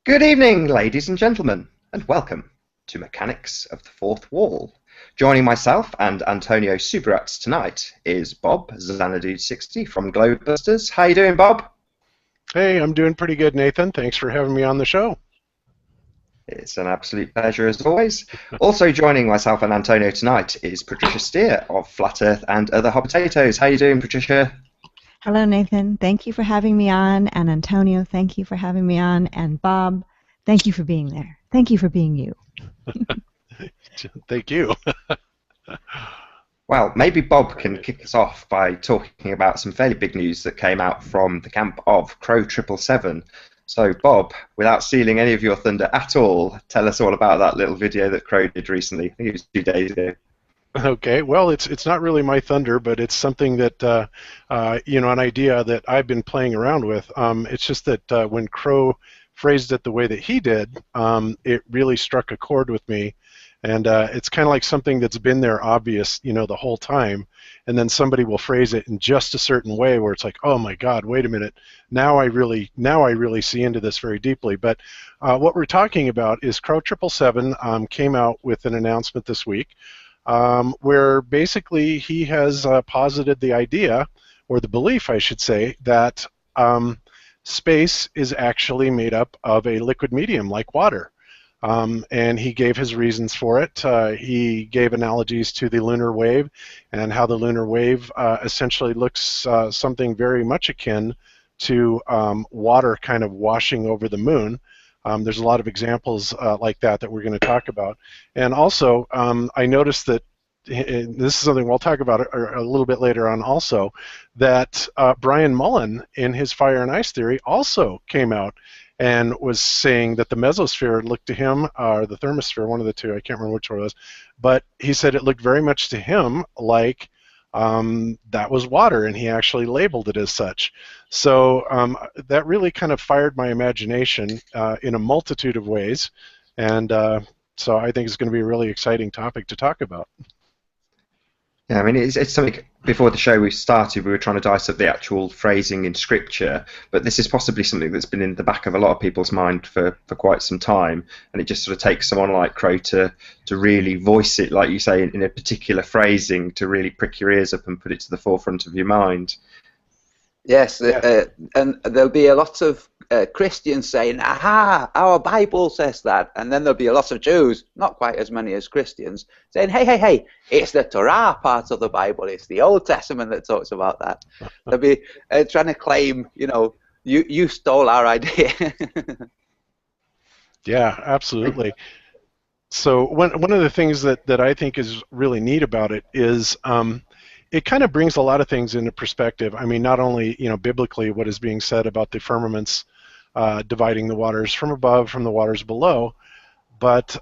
Good evening, ladies and gentlemen, and welcome to Mechanics of the Fourth Wall. Joining myself and Antonio Subaruts tonight is Bob Xanadu60 from Globebusters. How you doing, Bob? Hey, I'm doing pretty good, Nathan. Thanks for having me on the show. It's an absolute pleasure as always. Also joining myself and Antonio tonight is Patricia Steer of Flat Earth and Other Hot Potatoes. How you doing, Patricia? Hello, Nathan. Thank you for having me on. And Antonio, thank you for having me on. And Bob, thank you for being there. Thank you for being you. Thank you. Well, maybe Bob can kick us off by talking about some fairly big news that came out from the camp of Crow 777. So, Bob, without stealing any of your thunder at all, tell us all about that little video that Crow did recently. I think it was 2 days ago. Okay, well, it's not really my thunder, but it's something that an idea that I've been playing around with. It's just that when Crow phrased it the way that he did, it really struck a chord with me, and it's kind of like something that's been there, obvious, the whole time, and then somebody will phrase it in just a certain way where it's like, oh my God, wait a minute, now I really see into this very deeply. But what we're talking about is Crow 777 came out with an announcement this week. Where basically he has posited the idea, or the belief, I should say, that space is actually made up of a liquid medium like water. And he gave his reasons for it. He gave analogies to the lunar wave and how the lunar wave essentially looks something very much akin to water kind of washing over the moon. There's a lot of examples like that we're going to talk about. And also, I noticed that, and this is something we'll talk about a little bit later on also, that Brian Mullen in his Fire and Ice theory also came out and was saying that the mesosphere looked to him, or the thermosphere, one of the two, I can't remember which one it was, but he said it looked very much to him like that was water, and he actually labeled it as such. So that really kind of fired my imagination in a multitude of ways, and so I think it's going to be a really exciting topic to talk about. Yeah, I mean, it's something, before the show we started, we were trying to dice up the actual phrasing in scripture, but this is possibly something that's been in the back of a lot of people's mind for quite some time, and it just sort of takes someone like Crow to really voice it, like you say, in a particular phrasing, to really prick your ears up and put it to the forefront of your mind. Yes, and there'll be a lot of Christians saying, aha, our Bible says that. And then there'll be a lot of Jews, not quite as many as Christians, saying, hey, it's the Torah part of the Bible. It's the Old Testament that talks about that. They'll be trying to claim, you stole our idea. Yeah, absolutely. So one of the things that I think is really neat about it is it kind of brings a lot of things into perspective. I mean, not only biblically what is being said about the firmaments dividing the waters from above from the waters below, but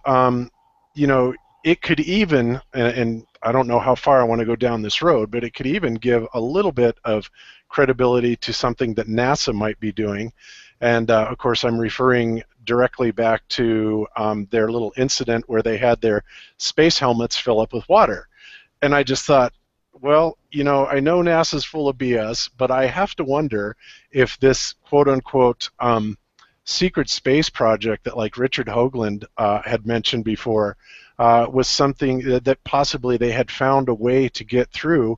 it could even, and I don't know how far I want to go down this road, but it could even give a little bit of credibility to something that NASA might be doing. And of course, I'm referring directly back to their little incident where they had their space helmets fill up with water. And I just thought, well, I know NASA's full of BS, but I have to wonder if this quote-unquote secret space project that, like, Richard Hoagland had mentioned before was something that possibly they had found a way to get through,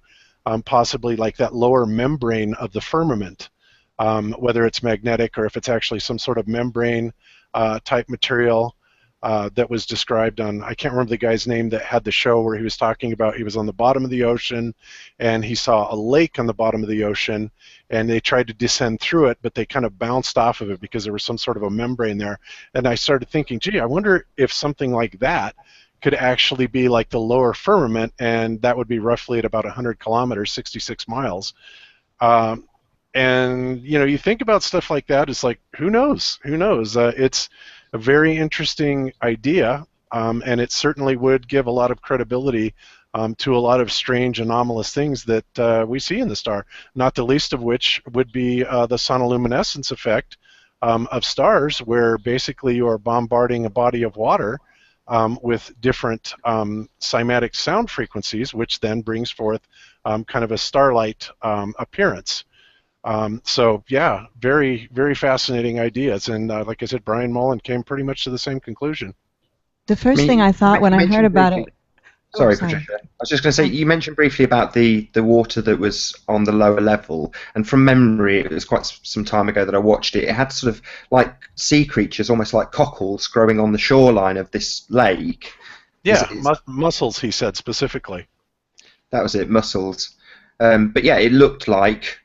possibly like that lower membrane of the firmament, whether it's magnetic or if it's actually some sort of membrane type material. That was described on, I can't remember the guy's name that had the show where he was talking about he was on the bottom of the ocean and he saw a lake on the bottom of the ocean and they tried to descend through it, but they kind of bounced off of it because there was some sort of a membrane there. And I started thinking, gee, I wonder if something like that could actually be like the lower firmament, and that would be roughly at about 100 kilometers, 66 miles. And you think about stuff like that, it's like, who knows? It's a very interesting idea, and it certainly would give a lot of credibility to a lot of strange anomalous things that we see in the star, not the least of which would be the sonoluminescence effect of stars, where basically you are bombarding a body of water with different cymatic sound frequencies, which then brings forth kind of a starlight appearance. So yeah, very, very fascinating ideas. And like I said, Brian Mullen came pretty much to the same conclusion. The I first mean, thing I thought when you I heard mentioned about briefly. it, oh, Sorry, sorry. Patricia. I was just going to say, Oh, you mentioned briefly about the water that was on the lower level, and from memory, it was quite some time ago that I watched it. It had sort of like sea creatures, almost like cockles, growing on the shoreline of this lake. Yeah, Is mussels, he said specifically. that was it, mussels. But yeah, it looked like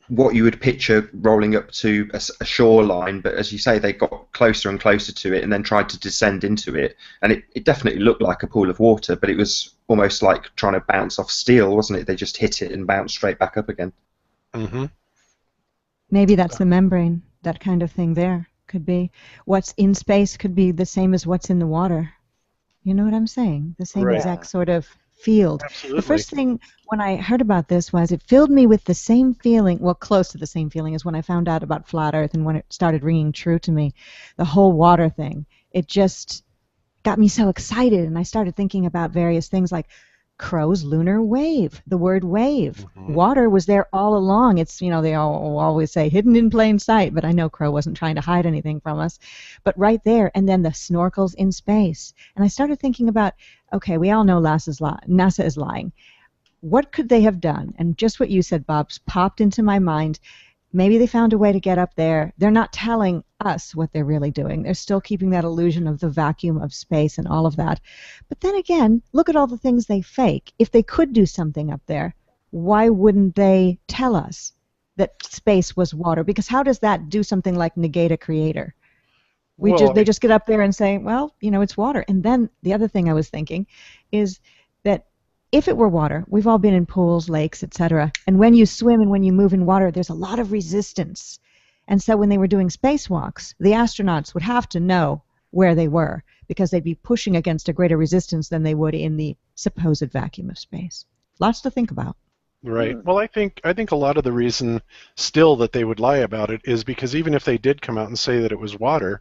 what you would picture rolling up to a shoreline, but as you say, they got closer and closer to it and then tried to descend into it, and it definitely looked like a pool of water, but it was almost like trying to bounce off steel, wasn't it? They just hit it and bounced straight back up again. Mm-hmm. maybe that's the membrane, that kind of thing there. Could be what's in space could be the same as what's in the water. You know what I'm saying? The same Right. exact sort of field. The Absolutely. first thing when I heard about this was it filled me with the same feeling, well, close to the same feeling as when I found out about flat Earth and when it started ringing true to me, the whole water thing. It just got me so excited, and I started thinking about various things like Crow's lunar wave, the word wave. Mm-hmm. Water was there all along. It's, they always say hidden in plain sight, but I know Crow wasn't trying to hide anything from us. But right there, and then the snorkels in space. And I started thinking about, okay, we all know NASA is lying. What could they have done? And just what you said, Bob, popped into my mind. Maybe they found a way to get up there. They're not telling us what they're really doing. They're still keeping that illusion of the vacuum of space and all of that. But then again, look at all the things they fake. If they could do something up there, why wouldn't they tell us that space was water? Because how does that do something like negate a creator? Well, They just get up there and say, well, it's water. And then the other thing I was thinking is that if it were water, we've all been in pools, lakes, etc. And when you swim and when you move in water, there's a lot of resistance. And so when they were doing spacewalks, the astronauts would have to know where they were because they'd be pushing against a greater resistance than they would in the supposed vacuum of space. Lots to think about. right. Well, I think a lot of the reason still that they would lie about it is because even if they did come out and say that it was water,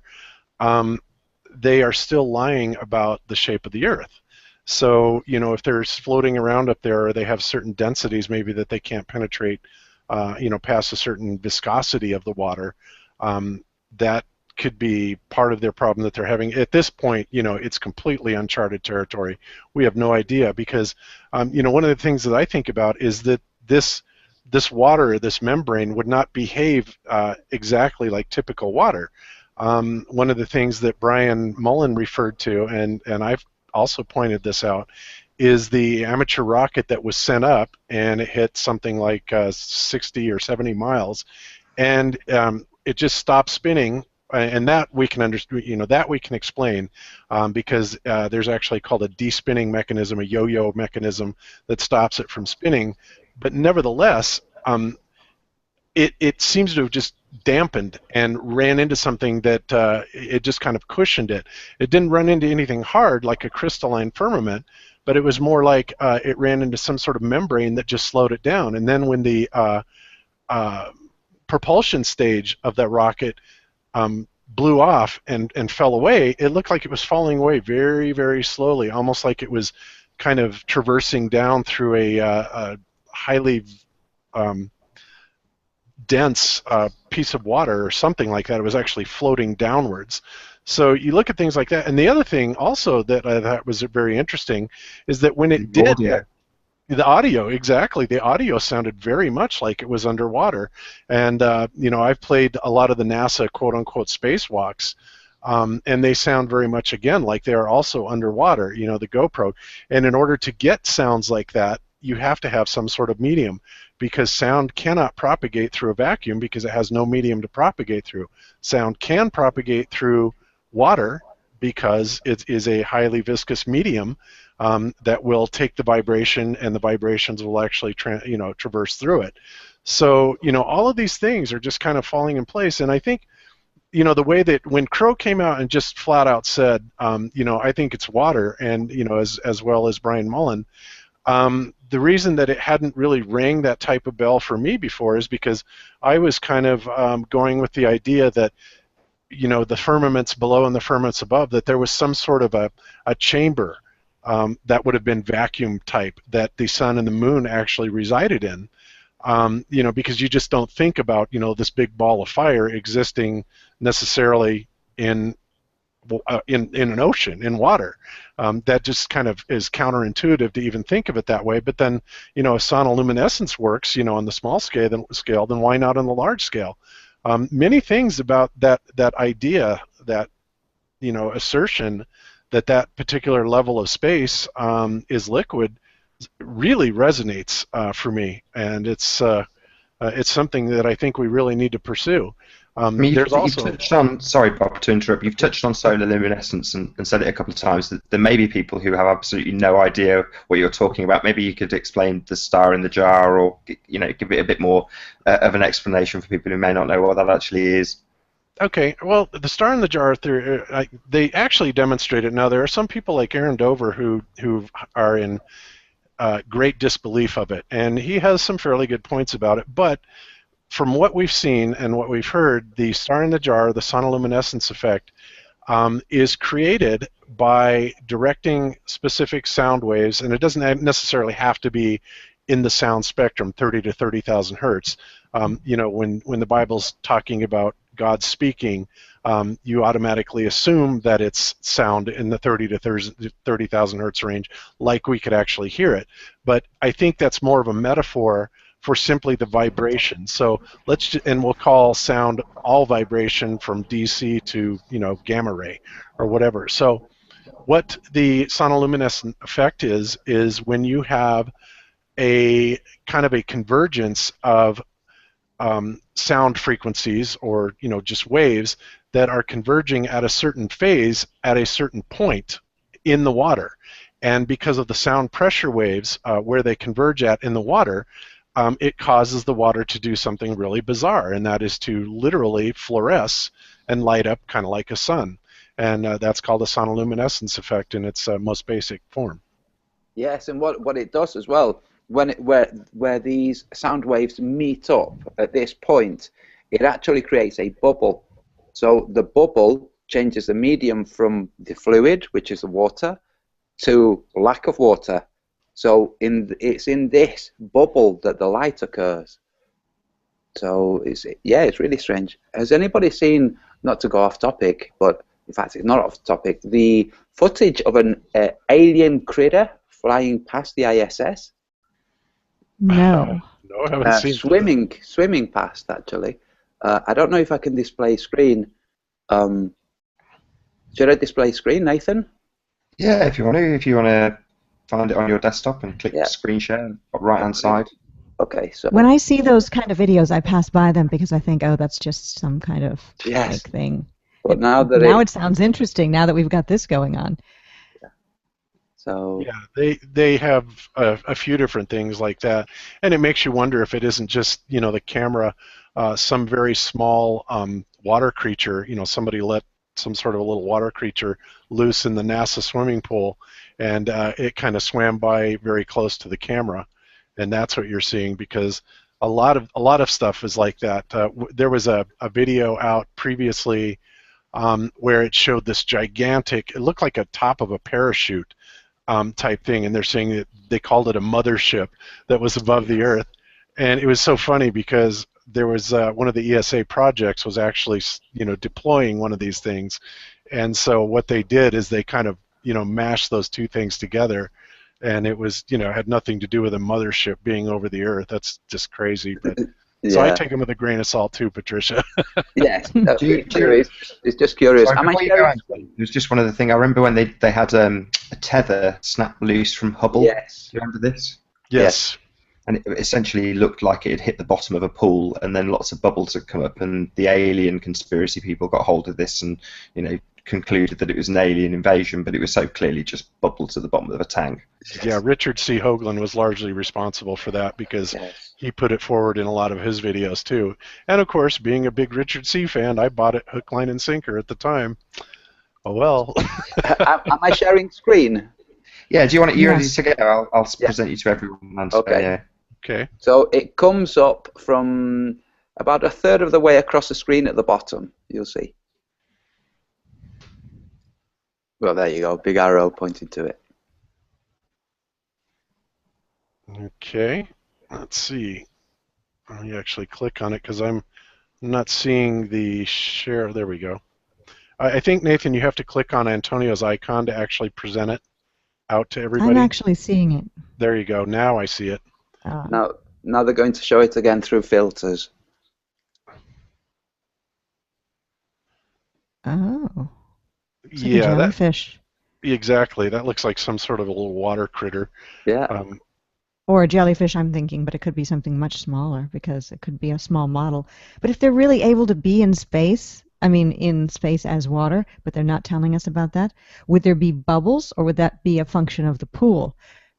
they are still lying about the shape of the Earth. So, if they're floating around up there or they have certain densities maybe that they can't penetrate, past a certain viscosity of the water, that could be part of their problem that they're having. At this point, it's completely uncharted territory. We have no idea because, one of the things that I think about is that this water, this membrane, would not behave exactly like typical water. One of the things that Brian Mullen referred to, and I've also pointed this out, is the amateur rocket that was sent up, and it hit something like 60 or 70 miles, and it just stopped spinning. And that we can understand, that we can explain, because there's actually called a de-spinning mechanism, a yo-yo mechanism that stops it from spinning. But nevertheless, it seems to have just dampened and ran into something that it just kind of cushioned it. It didn't run into anything hard like a crystalline firmament, but it was more like it ran into some sort of membrane that just slowed it down. And then when the propulsion stage of that rocket blew off and fell away, it looked like it was falling away very, very slowly, almost like it was kind of traversing down through a highly dense piece of water or something like that. It was actually floating downwards. So you look at things like that. And the other thing also that I thought was very interesting is that when it did Audio. the audio, exactly, the audio sounded very much like it was underwater. And I've played a lot of the NASA quote-unquote spacewalks, and they sound very much again like they are also underwater, the GoPro. And in order to get sounds like that, you have to have some sort of medium, because sound cannot propagate through a vacuum because it has no medium to propagate through. Sound can propagate through water because it is a highly viscous medium that will take the vibration, and the vibrations will actually traverse through it. So all of these things are just kind of falling in place. And I think the way that when Crow came out and just flat out said, I think it's water, and as well as Brian Mullen, the reason that it hadn't really rang that type of bell for me before is because I was kind of going with the idea that the firmaments below and the firmaments above, that there was some sort of a chamber that would have been vacuum type that the sun and the moon actually resided in. because you just don't think about, this big ball of fire existing necessarily in in an ocean, in water. That just kind of is counterintuitive to even think of it that way. But then, if sonoluminescence works, on the small scale, then why not on the large scale? Many things about that idea, that assertion that particular level of space is liquid, really resonates for me, and it's something that I think we really need to pursue. I mean, There's you've also touched on, sorry, Bob, to interrupt, you've touched on solar luminescence and said it a couple of times, that there may be people who have absolutely no idea what you're talking about. Maybe you could explain the star in the jar, or, give it a bit more of an explanation for people who may not know what that actually is. Okay, well, the star in the jar theory, they actually demonstrate it. Now, there are some people like Aaron Dover who are in great disbelief of it, and he has some fairly good points about it, but from what we've seen and what we've heard, the star in the jar, the sonoluminescence effect, is created by directing specific sound waves, and it doesn't necessarily have to be in the sound spectrum, 30 to 30,000 hertz. When the Bible's talking about God speaking, you automatically assume that it's sound in the 30 to 30,000 hertz range, like we could actually hear it. But I think that's more of a metaphor for simply the vibration. So we'll call sound all vibration from DC to gamma ray or whatever. So what the sonoluminescent effect is when you have a kind of a convergence of sound frequencies, or just waves that are converging at a certain phase at a certain point in the water. And because of the sound pressure waves where they converge at in the water, it causes the water to do something really bizarre, and that is to literally fluoresce and light up kind of like a sun. And that's called the sonoluminescence effect in its most basic form. Yes, and what it does as well, where these sound waves meet up at this point, it actually creates a bubble. So the bubble changes the medium from the fluid, which is the water, to lack of water. So it's in this bubble that the light occurs. So it's really strange. Has anybody seen, not to go off topic, but in fact it's not off topic, the footage of an alien critter flying past the ISS? No. No, I haven't seen swimming past, actually. I don't know if I can display screen. Should I display screen, Nathan? Yeah, if you want to find it on your desktop and click screen share, right hand side. Okay, so when I see those kind of videos, I pass by them because I think, oh, that's just some kind of fake thing. But now it sounds interesting, now that we've got this going on. So yeah, they have a few different things like that, and it makes you wonder if it isn't just the camera, some very small water creature. Somebody let some sort of a little water creature loose in the NASA swimming pool, and it kind of swam by very close to the camera, and that's what you're seeing, because a lot of stuff is like that. There was a video out previously where it showed this gigantic, it looked like a top of a parachute type thing, and they're saying that they called it a mothership that was above the Earth. And it was so funny because there was one of the ESA projects was actually deploying one of these things, and so what they did is they kind of mashed those two things together, and it was had nothing to do with a mothership being over the Earth. That's just crazy. But so I take them with a grain of salt too, Patricia. Yes, it's just curious. Sorry, there's just one other thing. I remember when they had a tether snap loose from Hubble. Yes. Do you remember this? Yes. And it essentially looked like it had hit the bottom of a pool, and then lots of bubbles had come up, and the alien conspiracy people got hold of this and concluded that it was an alien invasion, but it was so clearly just bubbles at the bottom of a tank. Yeah, Richard C. Hoagland was largely responsible for that because he put it forward in a lot of his videos too. And of course, being a big Richard C. fan, I bought it hook, line, and sinker at the time. Oh well. Am I sharing screen? Yeah, do you want it? You're together. I'll present you to everyone. Okay. Okay. So it comes up from about a third of the way across the screen at the bottom. You'll see. Well, there you go. Big arrow pointing to it. Okay. Let's see. Let me actually click on it because I'm not seeing the share. There we go. I think, Nathan, you have to click on Antonio's icon to actually present it out to I'm everybody. actually seeing it. There you go. Now I see it. Now they're going to show it again through filters. Oh. It's like a Yeah, jellyfish. exactly. That looks like some sort of a little water critter. Yeah. Or a jellyfish, I'm thinking, but it could be something much smaller because it could be a small model. But if they're really able to be in space, I mean, in space as water, but they're not telling us about that, would there be bubbles or would that be a function of the pool?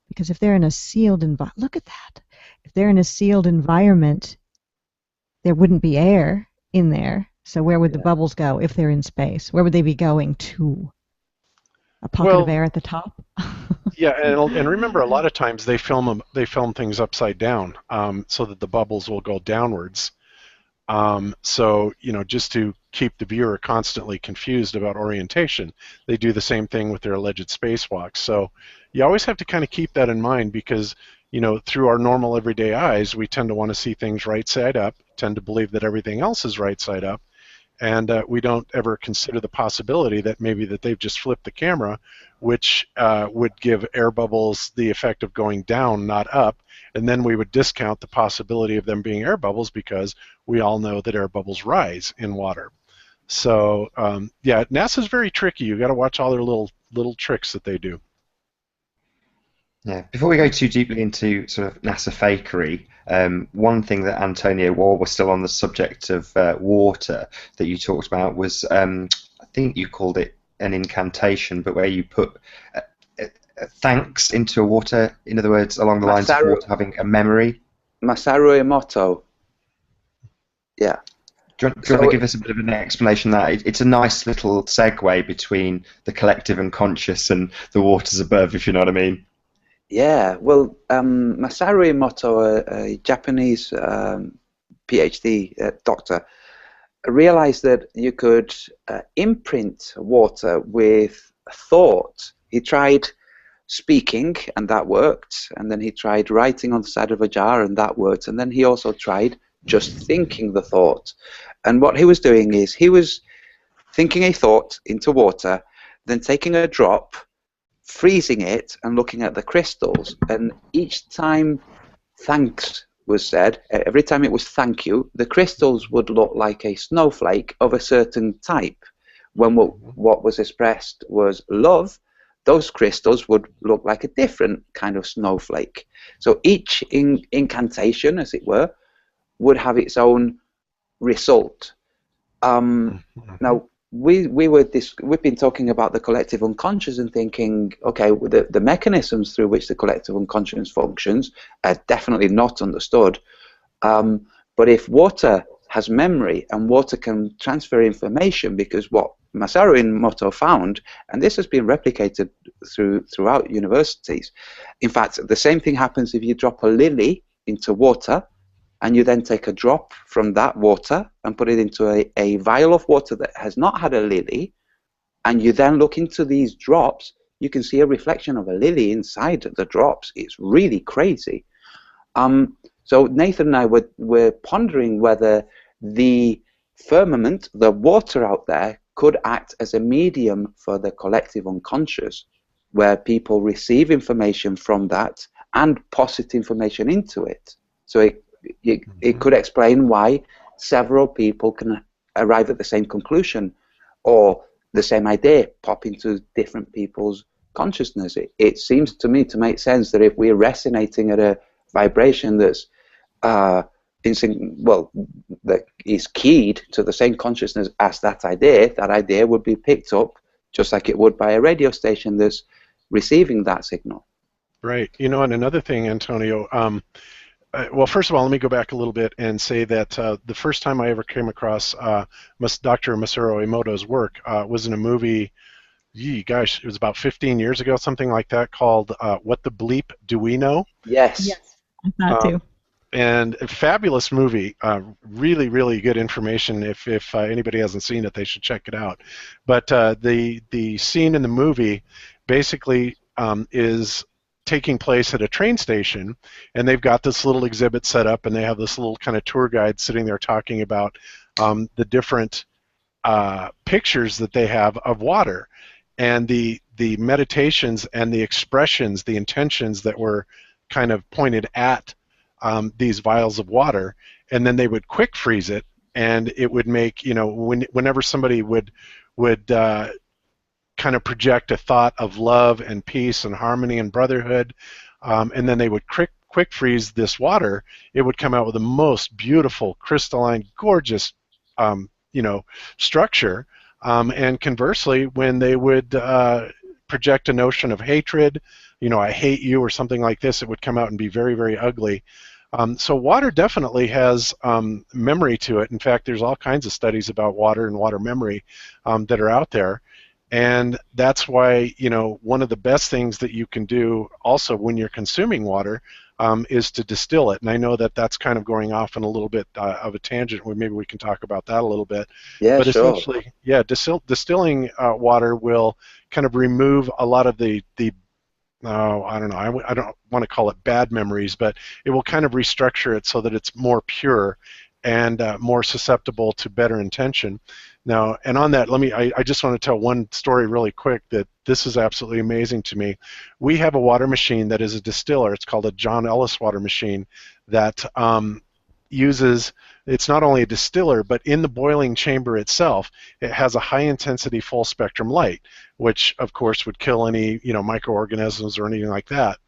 Because if they're in a sealed environment, look at that. If they're in a sealed environment, there wouldn't be air in there. So where would the bubbles go if they're in space? Where would they be going to? A pocket of air at the top? Yeah, and remember, a lot of times they film things upside down, so that the bubbles will go downwards. So just to keep the viewer constantly confused about orientation, they do the same thing with their alleged spacewalks. So you always have to kind of keep that in mind because through our normal everyday eyes, we tend to want to see things right side up, tend to believe that everything else is right side up, and we don't ever consider the possibility that maybe that they've just flipped the camera, which would give air bubbles the effect of going down, not up, and then we would discount the possibility of them being air bubbles because we all know that air bubbles rise in water. So yeah, NASA's very tricky. You got to watch all their little tricks that they do. Yeah. Before we go too deeply into sort of NASA fakery, one thing that Antonio, while we're still on the subject of water, that you talked about was, I think you called it an incantation, but where you put thanks into water, in other words, along the lines of water having a memory. Masaru Emoto. Yeah. Do you want to give us a bit of an explanation of that? It's a nice little segue between the collective unconscious and the waters above, if you know what I mean. Yeah, well, Masaru Emoto, a Japanese PhD doctor, realized that you could imprint water with thought. He tried speaking, and that worked, and then he tried writing on the side of a jar, and that worked, and then he also tried just thinking the thought. And what he was doing is he was thinking a thought into water, then taking a drop, freezing it and looking at the crystals, and each time thanks was said, every time it was thank you, the crystals would look like a snowflake of a certain type. When what was expressed was love, those crystals would look like a different kind of snowflake. So each incantation, as it were, would have its own result. Now, we've been talking about the collective unconscious and thinking, okay, the mechanisms through which the collective unconscious functions are definitely not understood. But if water has memory and water can transfer information, because what Masaru Emoto found, and this has been replicated throughout universities. In fact, the same thing happens if you drop a lily into water, and you then take a drop from that water and put it into a vial of water that has not had a lily, and you then look into these drops, you can see a reflection of a lily inside the drops. It's really crazy. So Nathan and I were pondering whether the firmament, the water out there, could act as a medium for the collective unconscious, where people receive information from that and posit information into it. So it could explain why several people can arrive at the same conclusion or the same idea pop into different people's consciousness. It seems to me to make sense that if we're resonating at a vibration that's that is keyed to the same consciousness as that idea would be picked up just like it would by a radio station that's receiving that signal. Right. And another thing, Antonio, well, first of all, let me go back a little bit and say that the first time I ever came across Dr. Masaru Emoto's work was in a movie, gosh, it was about 15 years ago, something like that, called What the Bleep Do We Know? Yes. I thought too. And a fabulous movie, really, really good information. If anybody hasn't seen it, they should check it out. But the scene in the movie basically is taking place at a train station, and they've got this little exhibit set up, and they have this little kind of tour guide sitting there talking about the different pictures that they have of water, and the meditations and the expressions, the intentions that were kind of pointed at these vials of water, and then they would quick freeze it, and it would make, whenever somebody would kind of project a thought of love and peace and harmony and brotherhood, and then they would quick freeze this water, it would come out with the most beautiful, crystalline, gorgeous, structure. And conversely, when they would project a notion of hatred, I hate you or something like this, it would come out and be very, very ugly. So water definitely has memory to it. In fact, there's all kinds of studies about water and water memory that are out there. And that's why, one of the best things that you can do also when you're consuming water is to distill it. And I know that that's kind of going off in a little bit of a tangent, where maybe we can talk about that a little bit. Yeah, but sure. Essentially, yeah, distilling water will kind of remove a lot of the I don't know, I don't want to call it bad memories, but it will kind of restructure it so that it's more pure and more susceptible to better intention. Now, and on that, I just want to tell one story really quick that this is absolutely amazing to me. We have a water machine that is a distiller. It's called a John Ellis water machine that uses, it's not only a distiller, but in the boiling chamber itself, it has a high intensity full spectrum light, which of course would kill any, microorganisms or anything like that.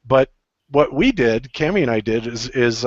But what we did, Cami and I did, is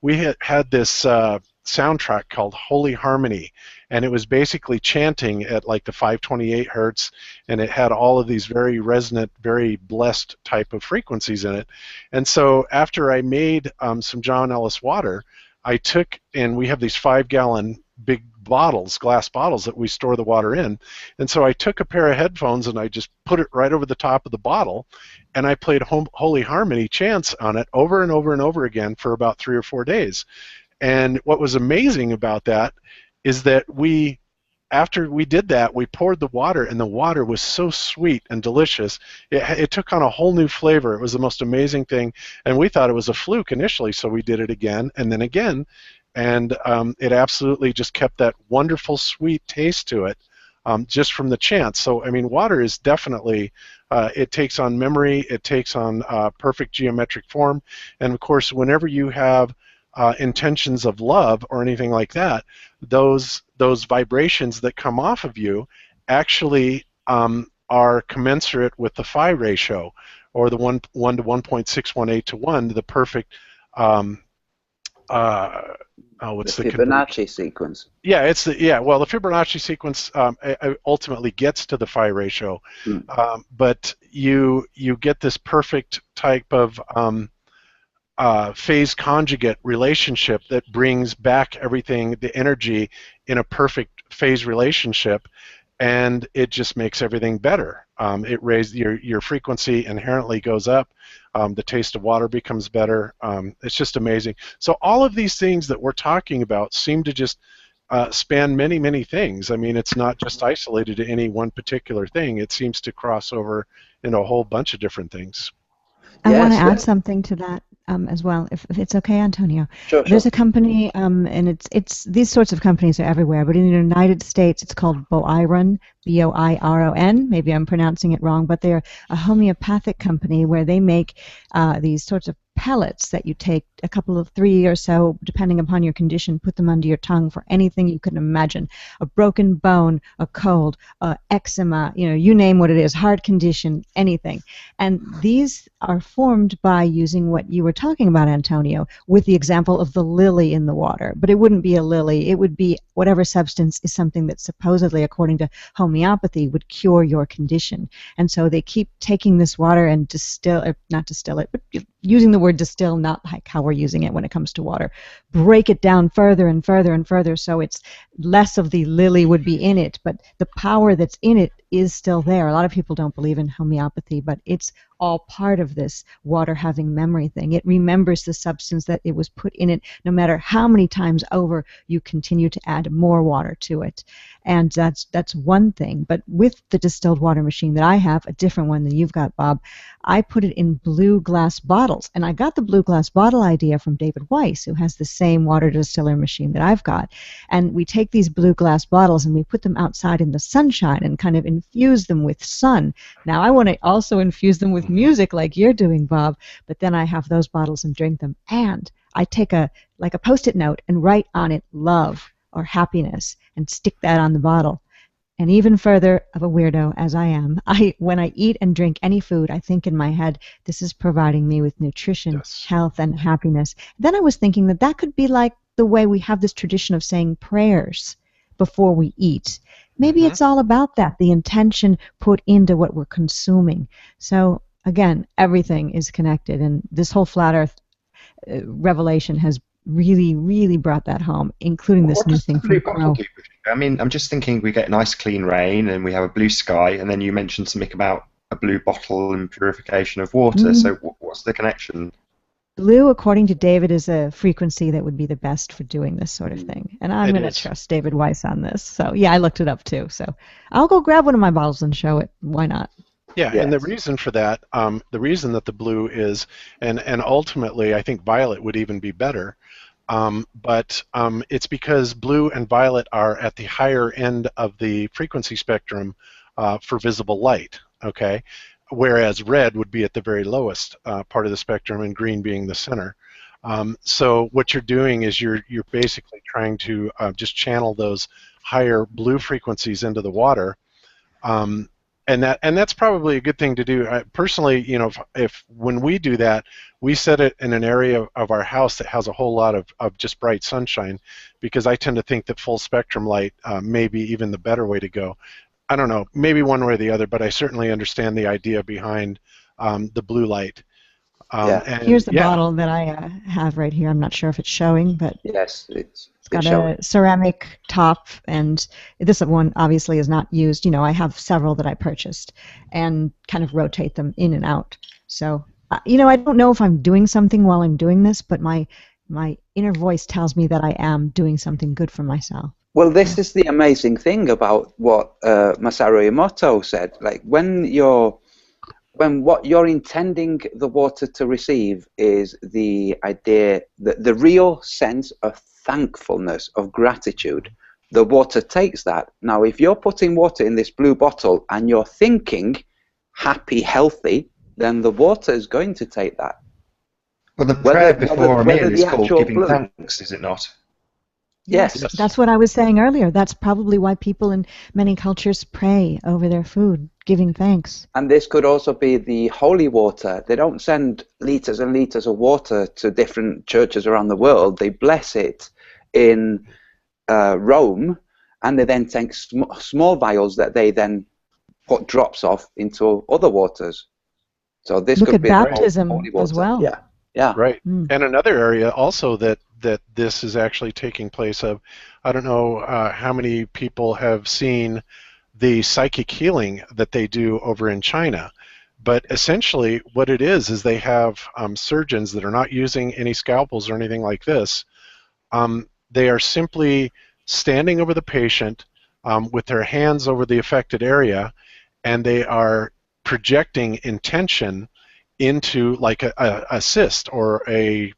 we had this soundtrack called Holy Harmony, and it was basically chanting at like the 528 hertz, and it had all of these very resonant, very blessed type of frequencies in it. And so after I made some John Ellis water, I took, and we have these 5-gallon big bottles, glass bottles that we store the water in, and so I took a pair of headphones and I just put it right over the top of the bottle, and I played Holy Harmony chants on it over and over and over again for about 3 or 4 days. And what was amazing about that is that after we did that, we poured the water, and the water was so sweet and delicious. It took on a whole new flavor. It was the most amazing thing, and we thought it was a fluke initially, so we did it again and then again, and it absolutely just kept that wonderful sweet taste to it just from the chant. So, I mean, water is definitely, it takes on memory, it takes on perfect geometric form, and of course, whenever you have intentions of love or anything like that, those vibrations that come off of you actually are commensurate with the phi ratio, or the 1 to 1.618 to 1, the perfect what's the Fibonacci sequence? Yeah, well, the Fibonacci sequence ultimately gets to the phi ratio, but you get this perfect type of phase conjugate relationship that brings back everything, the energy, in a perfect phase relationship, and it just makes everything better. It raises your frequency inherently goes up. The taste of water becomes better. It's just amazing. So all of these things that we're talking about seem to just span many, many things. I mean, it's not just isolated to any one particular thing. It seems to cross over into a whole bunch of different things. I want to add something to that as well, if it's okay, Antonio. Sure. There's a company, and it's these sorts of companies are everywhere, but in the United States it's called Boiron, B-O-I-R-O-N. Maybe I'm pronouncing it wrong, but they're a homeopathic company where they make these sorts of pellets that you take, a couple of 3 or so, depending upon your condition, put them under your tongue for anything you can imagine. A broken bone, a cold, eczema, you name what it is, heart condition, anything. And these are formed by using what you were talking about, Antonio, with the example of the lily in the water. But it wouldn't be a lily. It would be whatever substance is something that supposedly, according to homeopathy, would cure your condition. And so they keep taking this water and not distill it, but using the word distill, not like how we're using it when it comes to water. Break it down further and further and further so it's less of the lily would be in it, but the power that's in it is still there. A lot of people don't believe in homeopathy, but it's all part of this water having memory thing. It remembers the substance that it was put in it, no matter how many times over you continue to add more water to it. And that's one thing. But with the distilled water machine that I have, a different one than you've got, Bob, I put it in blue glass bottles. And I got the blue glass bottle idea from David Weiss, who has the same water distiller machine that I've got. And we take these blue glass bottles and we put them outside in the sunshine and kind of infuse them with sun. Now, I want to also infuse them with music like you're doing, Bob, but then I have those bottles and drink them. And I take a Post-it note and write on it love or happiness and stick that on the bottle. And even further of a weirdo as I am, when I eat and drink any food, I think in my head, this is providing me with nutrition, Yes. health, and happiness. Then I was thinking that could be like the way we have this tradition of saying prayers before we eat. Maybe it's all about that, the intention put into what we're consuming. So again, everything is connected, and this whole flat Earth revelation has really, really brought that home, including this What new does the thing blue from bottle Crow. do? I mean, I'm just thinking we get nice clean rain and we have a blue sky, and then you mentioned something about a blue bottle and purification of water. So what's the connection? Blue, according to David, is a frequency that would be the best for doing this sort of thing. And I'm It going to is. trust David Weiss on this. So, yeah, I looked it up too. So I'll go grab one of my bottles and show it. Why not? Yeah, and the Yes. reason for that, the reason that the blue is, and ultimately I think violet would even be better, but it's because blue and violet are at the higher end of the frequency spectrum for visible light, okay? Whereas red would be at the very lowest part of the spectrum, and green being the center. So what you're doing is you're basically trying to just channel those higher blue frequencies into the water. And that's probably a good thing to do. Personally, you know, if when we do that, we set it in an area of our house that has a whole lot of just bright sunshine, because I tend to think that full spectrum light may be even the better way to go. I don't know, maybe one way or the other, but I certainly understand the idea behind the blue light. Yeah. And Here's the yeah, bottle that I have right here. I'm not sure if it's showing, but Yes, it's got showing. a ceramic top, and this one obviously is not used. You know, I have several that I purchased and kind of rotate them in and out. So, you know, I don't know if I'm doing something while I'm doing this, but my inner voice tells me that I am doing something good for myself. Well, this is the amazing thing about what Masaru Emoto said. Like when what you're intending the water to receive is the idea, the real sense of thankfulness, of gratitude, the water takes that. Now, if you're putting water in this blue bottle and you're thinking happy, healthy, then the water is going to take that. Well, the prayer before a meal whether is the called actual giving blue. thanks, is it not? Yes. Yes. That's what I was saying earlier. That's probably why people in many cultures pray over their food, giving thanks. And this could also be the holy water. They don't send liters and liters of water to different churches around the world. They bless it in Rome, and they then take small vials that they then put drops of into other waters. So this Look could at be baptism the holy water. as well. Yeah, yeah. right. Mm. And another area also that this is actually taking place of, I don't know how many people have seen the psychic healing that they do over in China. But essentially what it is they have surgeons that are not using any scalpels or anything like this. They are simply standing over the patient with their hands over the affected area, and they are projecting intention into like a cyst or a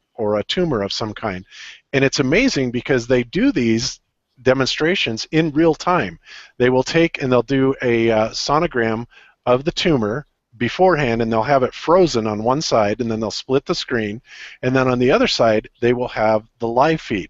tumor of some kind. And it's amazing because they do these demonstrations in real time. They will take and they'll do a sonogram of the tumor beforehand, and they'll have it frozen on one side, and then they'll split the screen, and then on the other side they will have the live feed.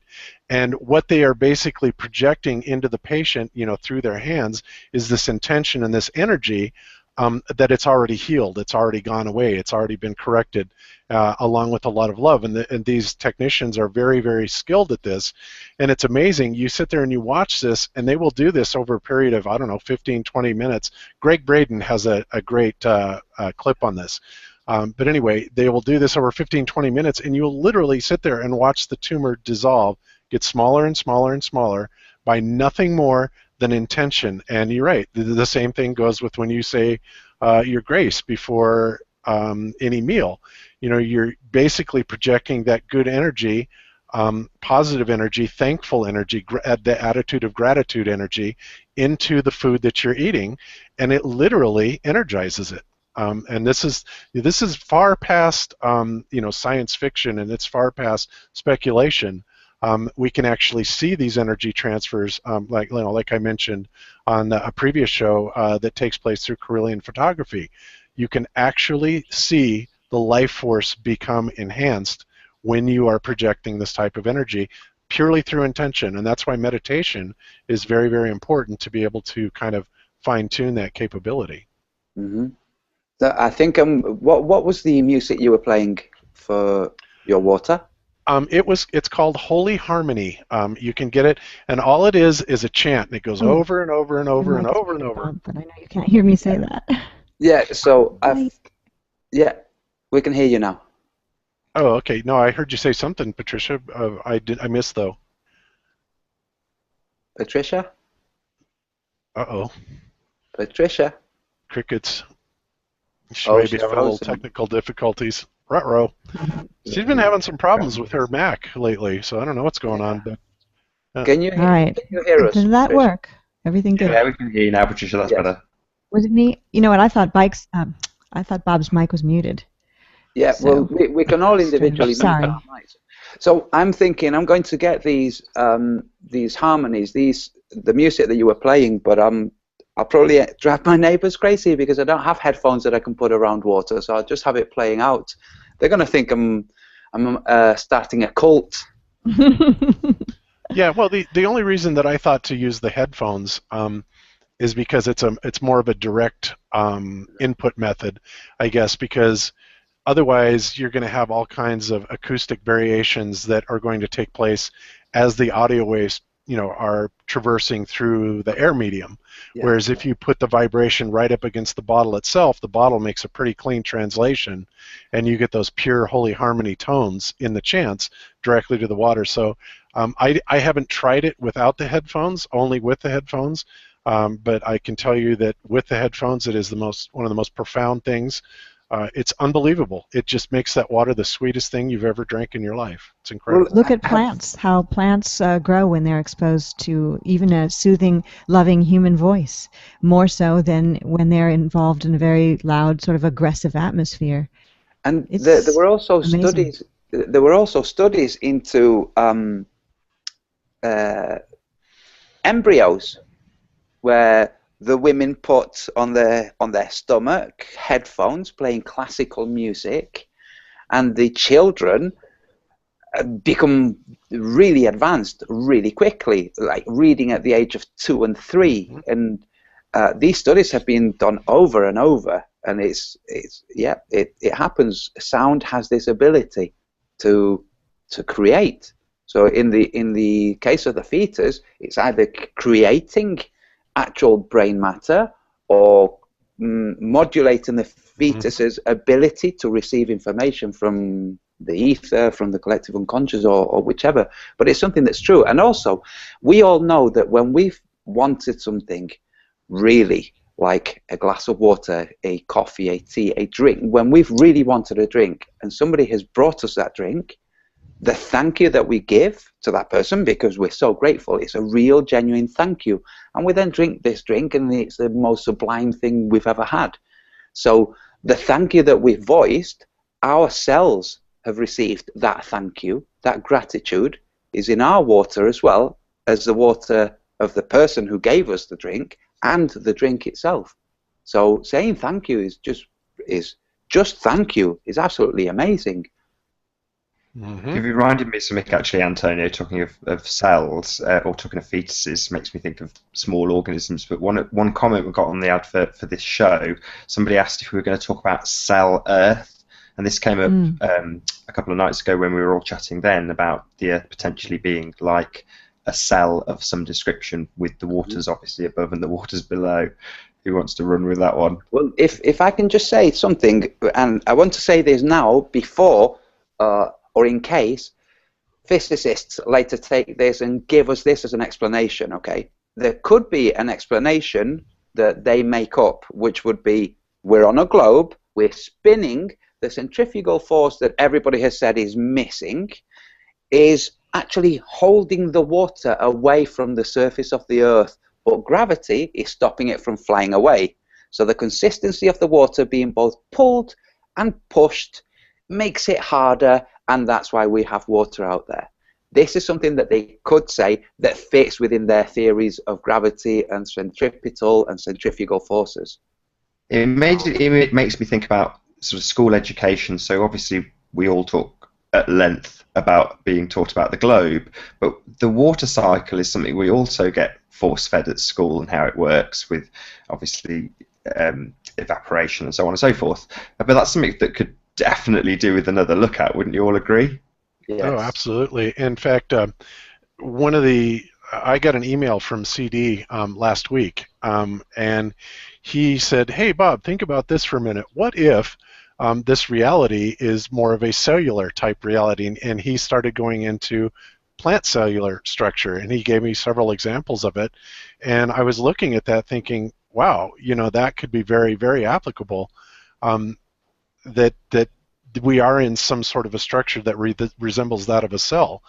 And what they are basically projecting into the patient, you know, through their hands, is this intention and this energy that it's already healed, it's already gone away, it's already been corrected, along with a lot of love. And these technicians are very, very skilled at this. And it's amazing. You sit there and you watch this, and they will do this over a period of, I don't know, 15, 20 minutes. Greg Braden has a great clip on this. But anyway, they will do this over 15, 20 minutes, and you'll literally sit there and watch the tumor dissolve, get smaller and smaller and smaller by nothing more than intention. And you're right. The same thing goes with when you say your grace before any meal. You know, you're basically projecting that good energy, positive energy, thankful energy, the attitude of gratitude energy into the food that you're eating, and it literally energizes it. And this is far past science fiction, and it's far past speculation. We can actually see these energy transfers, like I mentioned on a previous show, that takes place through Carillion photography. You can actually see the life force become enhanced when you are projecting this type of energy purely through intention, and that's why meditation is very, very important to be able to kind of fine-tune that capability. Mm-hmm. So I think what was the music you were playing for your water? It's called Holy Harmony. You can get it, and all it is a chant, and it goes over and over and over and over and over. But I know you can't hear me say that. Yeah, so yeah, we can hear you now. Oh, okay. No, I heard you say something, Patricia. I missed though. Patricia? Uh-oh. Patricia? Crickets. She may be having a little technical difficulties. Ruh-roh. She's been having some problems with her Mac lately, so I don't know what's going on. But Can you hear us? Does that work? Everything good? Yeah, we can hear you now, Patricia. That's better. Was it me? You know what? I thought Bob's mic was muted. Yeah, so, well, we can all individually mute our mics. So I'm thinking I'm going to get these harmonies, the music that you were playing, but I'll probably drive my neighbours crazy because I don't have headphones that I can put around water, so I'll just have it playing out. They're going to think I'm starting a cult. Yeah, well, the only reason that I thought to use the headphones is because it's more of a direct input method, I guess, because otherwise you're going to have all kinds of acoustic variations that are going to take place as the audio waves are traversing through the air medium. Yeah. Whereas if you put the vibration right up against the bottle itself, the bottle makes a pretty clean translation, and you get those pure holy harmony tones in the chants directly to the water. So I haven't tried it without the headphones, only with the headphones, but I can tell you that with the headphones, it is one of the most profound things. It's unbelievable. It just makes that water the sweetest thing you've ever drank in your life. It's incredible. Look at plants, how plants grow when they're exposed to even a soothing, loving human voice, more so than when they're involved in a very loud, sort of aggressive atmosphere. And there were also amazing studies. There were also studies into embryos, where the women put on their stomach headphones playing classical music, and the children become really advanced really quickly, like reading at the age of 2 and 3. And these studies have been done over and over, and it happens. Sound has this ability to create. So in the case of the fetus, it's either creating actual brain matter or modulating the fetus's ability to receive information from the ether, from the collective unconscious, or whichever. But it's something that's true. And also, we all know that when we've wanted something really, like a glass of water, a coffee, a tea, a drink, when we've really wanted a drink and somebody has brought us that drink, the thank you that we give to that person, because we're so grateful, it's a real, genuine thank you. And we then drink this drink, and it's the most sublime thing we've ever had. So the thank you that we've voiced, our cells have received that thank you. That gratitude is in our water as well as the water of the person who gave us the drink and the drink itself. So saying thank you is just thank you is absolutely amazing. You've reminded me of something, actually, Antonio, talking of cells, or talking of fetuses, makes me think of small organisms. But one comment we got on the advert for this show, somebody asked if we were going to talk about cell Earth, and this came up a couple of nights ago when we were all chatting then about the Earth potentially being like a cell of some description, with the waters obviously above and the waters below. Who wants to run with that one? Well, if I can just say something, and I want to say this now before or in case physicists later take this and give us this as an explanation, okay? there could be an explanation that they make up, which would be, we're on a globe, we're spinning, the centrifugal force that everybody has said is missing is actually holding the water away from the surface of the Earth, but gravity is stopping it from flying away. So the consistency of the water being both pulled and pushed makes it harder, and that's why we have water out there. This is something that they could say that fits within their theories of gravity and centripetal and centrifugal forces. It makes me think about sort of school education. So obviously we all talk at length about being taught about the globe, but the water cycle is something we also get force-fed at school and how it works with obviously evaporation and so on and so forth. But that's something that could definitely do with another look at, wouldn't you all agree? Yes. Oh, absolutely. In fact, I got an email from CD last week, and he said, "Hey, Bob, think about this for a minute. What if this reality is more of a cellular type reality?" And he started going into plant cellular structure, and he gave me several examples of it. And I was looking at that thinking, wow, that could be very, very applicable. That we are in some sort of a structure that resembles that of a cell.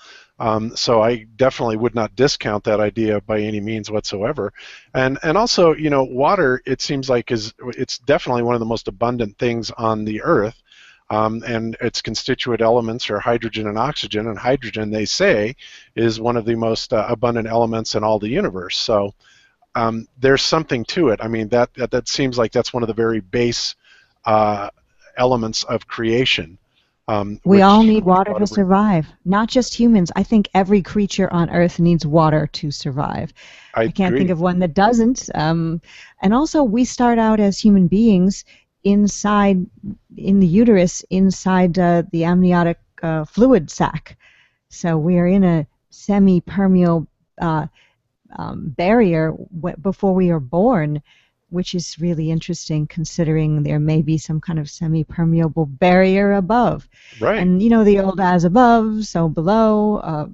So I definitely would not discount that idea by any means whatsoever. And also, water, it seems like it's definitely one of the most abundant things on the Earth. And its constituent elements are hydrogen and oxygen. And hydrogen, they say, is one of the most abundant elements in all the universe. So there's something to it. I mean, that seems like that's one of the very base elements of creation. We all need water to survive, not just humans. I think every creature on Earth needs water to survive. I can't think of one that doesn't. And also, we start out as human beings in the uterus, inside the amniotic fluid sac. So we are in a semi-permeable barrier before we are born, which is really interesting considering there may be some kind of semi-permeable barrier above. Right. And the old as above, so below,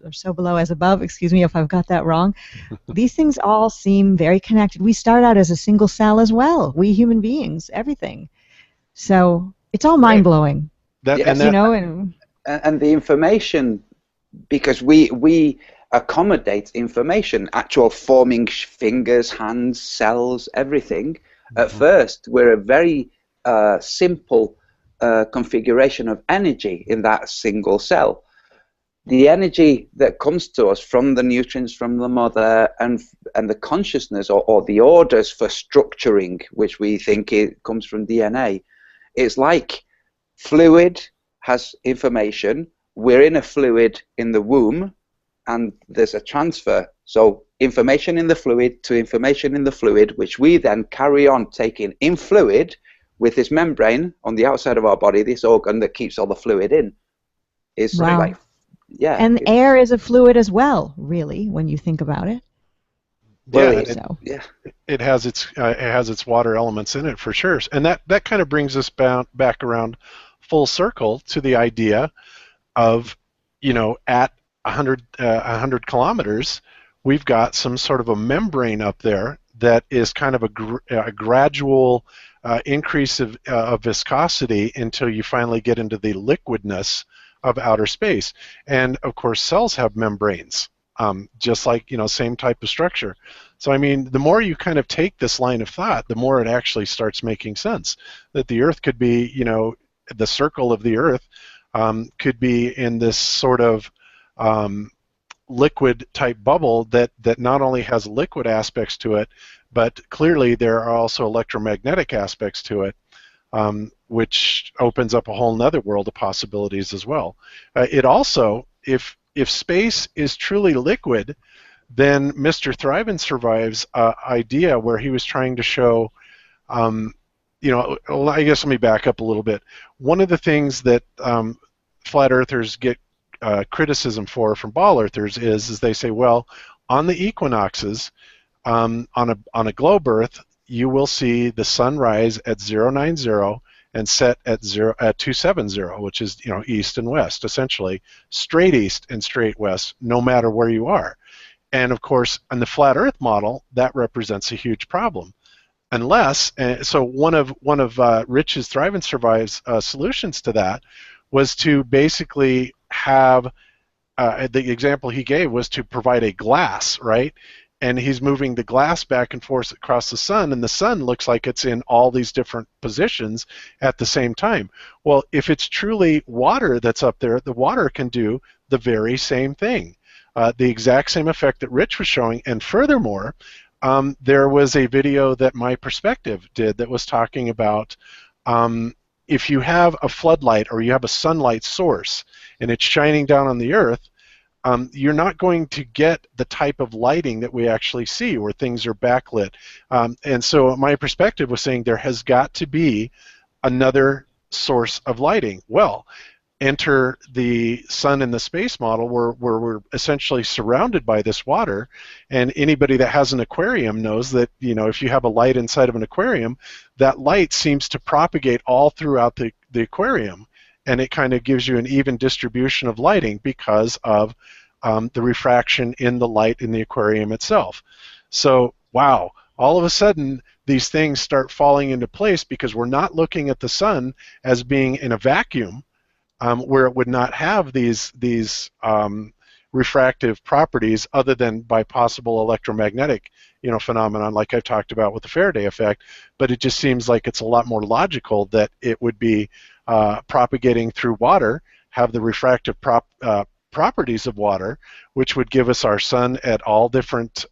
or so below as above, excuse me if I've got that wrong. These things all seem very connected. We start out as a single cell as well, we human beings, everything. So it's all mind-blowing. And the information, because we accommodate information, actual forming fingers, hands, cells, everything. At first, we're a very simple configuration of energy in that single cell. The energy that comes to us from the nutrients from the mother and the consciousness or the orders for structuring, which we think it comes from DNA, it's like fluid has information. We're in a fluid in the womb, and there's a transfer. So information in the fluid to information in the fluid, which we then carry on taking in fluid with this membrane on the outside of our body, this organ that keeps all the fluid in. Is wow. Like, yeah. And air is a fluid as well, really, when you think about it. Well, yeah, it has its water elements in it for sure, and that kind of brings us back around full circle to the idea of, at 100 kilometers, we've got some sort of a membrane up there that is kind of a gradual increase of viscosity until you finally get into the liquidness of outer space. And of course, cells have membranes, just like, same type of structure. So I mean, the more you kind of take this line of thought, the more it actually starts making sense that the Earth could be, the circle of the Earth could be in this sort of liquid type bubble that not only has liquid aspects to it, but clearly there are also electromagnetic aspects to it, which opens up a whole nother world of possibilities as well. It also, if space is truly liquid, then Mr. Thrive and Survive's idea where he was trying to show, I guess let me back up a little bit. One of the things that flat earthers get criticism from ball earthers is they say, well, on the equinoxes, on a globe Earth, you will see the sun rise at 090 and set at 270, which is east and west, essentially straight east and straight west, no matter where you are. And of course, in the flat Earth model, that represents a huge problem. Unless, so one of Rich's Thrive and Survive's solutions to that was to basically have, the example he gave was to provide a glass, right? And he's moving the glass back and forth across the sun, and the sun looks like it's in all these different positions at the same time. Well, if it's truly water that's up there, the water can do the very same thing, the exact same effect that Rich was showing. And furthermore, there was a video that My Perspective did that was talking about if you have a floodlight or you have a sunlight source and it's shining down on the Earth, you're not going to get the type of lighting that we actually see where things are backlit. And so My Perspective was saying there has got to be another source of lighting. Well, enter the sun and the space model where we're essentially surrounded by this water, and anybody that has an aquarium knows that, you know, if you have a light inside of an aquarium, that light seems to propagate all throughout the aquarium, and it kind of gives you an even distribution of lighting because of the refraction in the light in the aquarium itself. So, wow, all of a sudden these things start falling into place because we're not looking at the sun as being in a vacuum, where it would not have these refractive properties other than by possible electromagnetic, you know, phenomenon like I've talked about with the Faraday effect. But it just seems like it's a lot more logical that it would be propagating through water, have the refractive properties of water, which would give us our sun at all different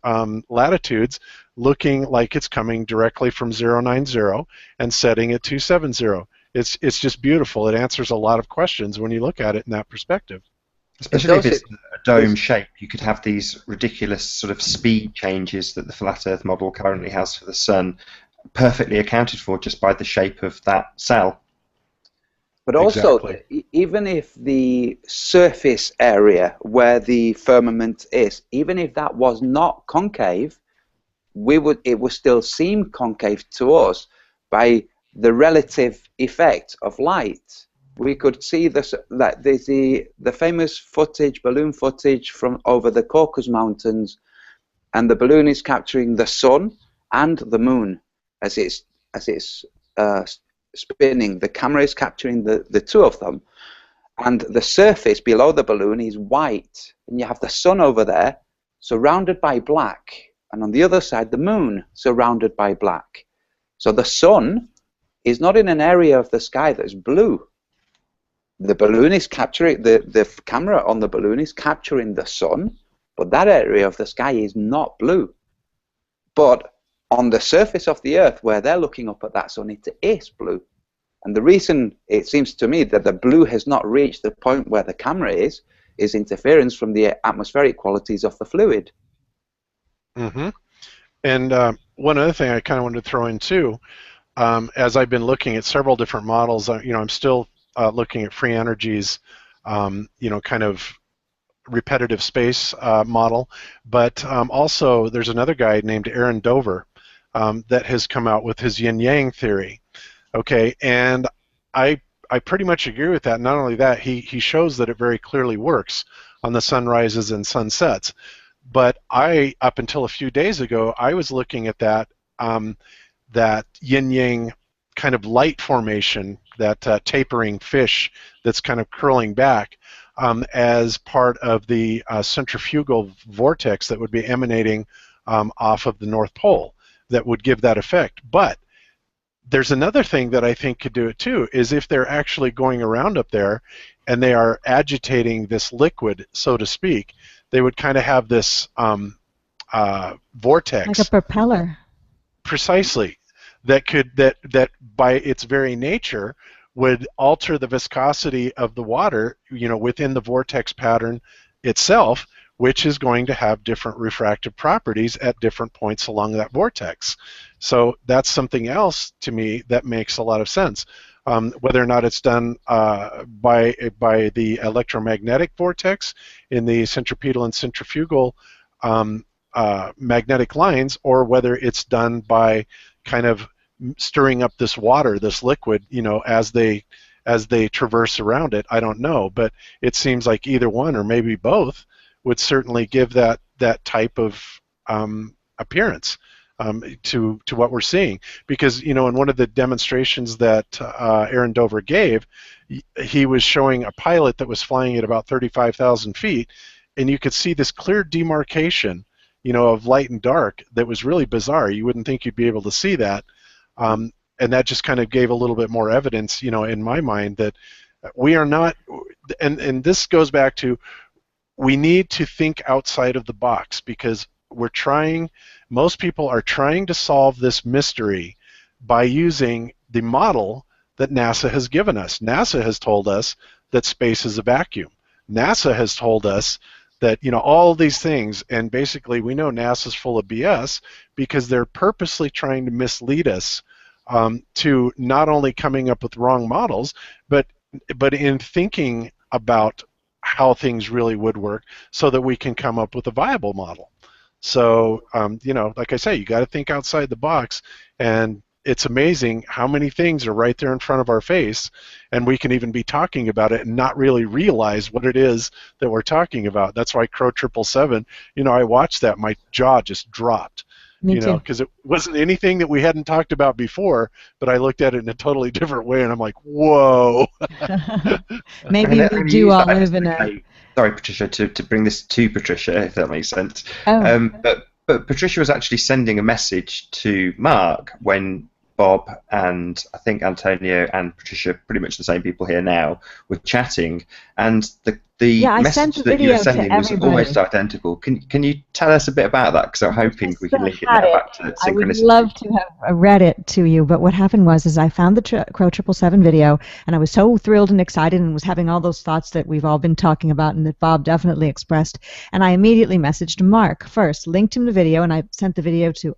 latitudes, looking like it's coming directly from 090 and setting at 270. It's just beautiful. It answers a lot of questions when you look at it in that perspective. Especially if it's a dome shape, you could have these ridiculous sort of speed changes that the flat Earth model currently has for the sun, perfectly accounted for just by the shape of that cell. But also, Exactly. even if the surface area where the firmament is, even if that was not concave, it would still seem concave to us by the relative effect of light. We could see this, that there's the famous footage, balloon footage from over the Caucasus Mountains, and the balloon is capturing the sun and the moon as it's spinning. The camera is capturing the two of them, and the surface below the balloon is white, and you have the sun over there surrounded by black, and on the other side the moon surrounded by black. So the sun is not in an area of the sky that's blue. The balloon is capturing, the camera on the balloon is capturing the sun, but that area of the sky is not blue. But on the surface of the Earth, where they're looking up at that sun, it is blue. And the reason it seems to me that the blue has not reached the point where the camera is interference from the atmospheric qualities of the fluid. Mm-hmm. And one other thing I kind of wanted to throw in too, as I've been looking at several different models, you know, I'm still looking at Free Energy's, you know, kind of repetitive space model, but also there's another guy named Aaron Dover that has come out with his yin-yang theory. Okay, and I pretty much agree with that. Not only that, he shows that it very clearly works on the sunrises and sunsets. But up until a few days ago, I was looking at that that yin-yang kind of light formation, that tapering fish that's kind of curling back, as part of the centrifugal vortex that would be emanating off of the North Pole that would give that effect. But there's another thing that I think could do it too, is if they're actually going around up there and they are agitating this liquid, so to speak, they would kind of have this vortex. Like a propeller. Precisely. That by its very nature would alter the viscosity of the water, you know, within the vortex pattern itself, which is going to have different refractive properties at different points along that vortex. So that's something else to me that makes a lot of sense. Whether or not it's done by the electromagnetic vortex in the centripetal and centrifugal magnetic lines, or whether it's done by kind of stirring up this water, this liquid, you know, as they traverse around it, I don't know. But it seems like either one, or maybe both, would certainly give that that type of appearance to what we're seeing. Because, you know, in one of the demonstrations that Aaron Dover gave, he was showing a pilot that was flying at about 35,000 feet, and you could see this clear demarcation, you know, of light and dark that was really bizarre. You wouldn't think you'd be able to see that. And that just kind of gave a little bit more evidence, you know, in my mind that we are not, and this goes back to, we need to think outside of the box, because most people are trying to solve this mystery by using the model that NASA has given us. NASA has told us that space is a vacuum. NASA has told us that, you know, all these things, and basically we know NASA's full of BS because they're purposely trying to mislead us to not only coming up with wrong models, but in thinking about how things really would work so that we can come up with a viable model. So, you know, like I say, you got to think outside the box, and it's amazing how many things are right there in front of our face, and we can even be talking about it and not really realize what it is that we're talking about. That's why Crow 777, you know, I watched that, my jaw just dropped. Me you know, too. because it wasn't anything that we hadn't talked about before, but I looked at it in a totally different way, and I'm like, whoa. Maybe we do all live in a... Sorry, Patricia, to bring this to Patricia, if that makes sense. Oh. But Patricia was actually sending a message to Mark when Bob and I think Antonio and Patricia, pretty much the same people here now, were chatting, and the message that you were sending was almost identical. Can you tell us a bit about that? Because I'm hoping we can link it now back to Synchronicity. I would love to have read it to you, but what happened was I found the Crow 777 video, and I was so thrilled and excited and was having all those thoughts that we've all been talking about and that Bob definitely expressed, and I immediately messaged Mark first, linked him the video, and I sent the video to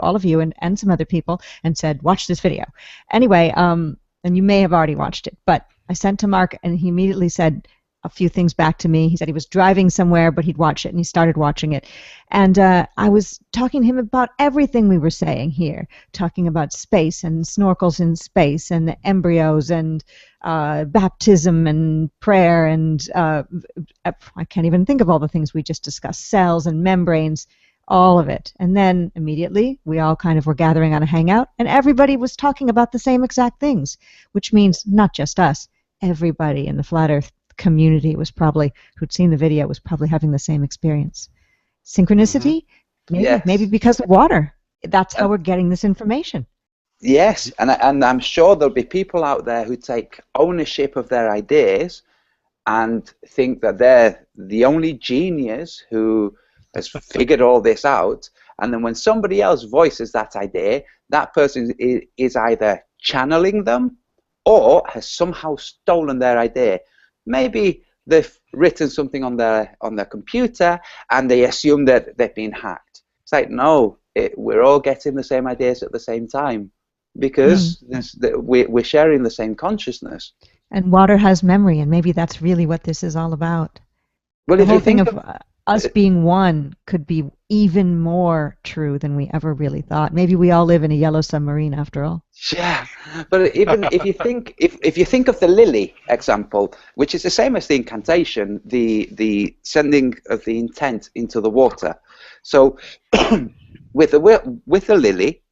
all of you and some other people and said, watch this video. Anyway, and you may have already watched it, but I sent to Mark, and he immediately said a few things back to me. He said he was driving somewhere, but he'd watch it, and he started watching it. And I was talking to him about everything we were saying here, talking about space and snorkels in space and embryos and baptism and prayer and I can't even think of all the things we just discussed, cells and membranes, all of it. And then immediately we all kind of were gathering on a hangout, and everybody was talking about the same exact things, which means not just us, everybody in the Flat Earth community was probably, who'd seen the video, was probably having the same experience. Synchronicity? Maybe, yes. Maybe because of water. That's how we're getting this information. Yes, and I'm sure there'll be people out there who take ownership of their ideas and think that they're the only genius who has figured all this out, and then when somebody else voices that idea, that person is either channeling them or has somehow stolen their idea. Maybe they've written something on their computer and they assume that they've been hacked. It's like, no, we're all getting the same ideas at the same time because we're sharing the same consciousness. And water has memory, and maybe that's really what this is all about. Well, the if whole you think thing of us being one could be even more true than we ever really thought. Maybe we all live in a yellow submarine after all. Yeah, but even if you think if you think of the lily example, which is the same as the incantation, the sending of the intent into the water. So with the lily,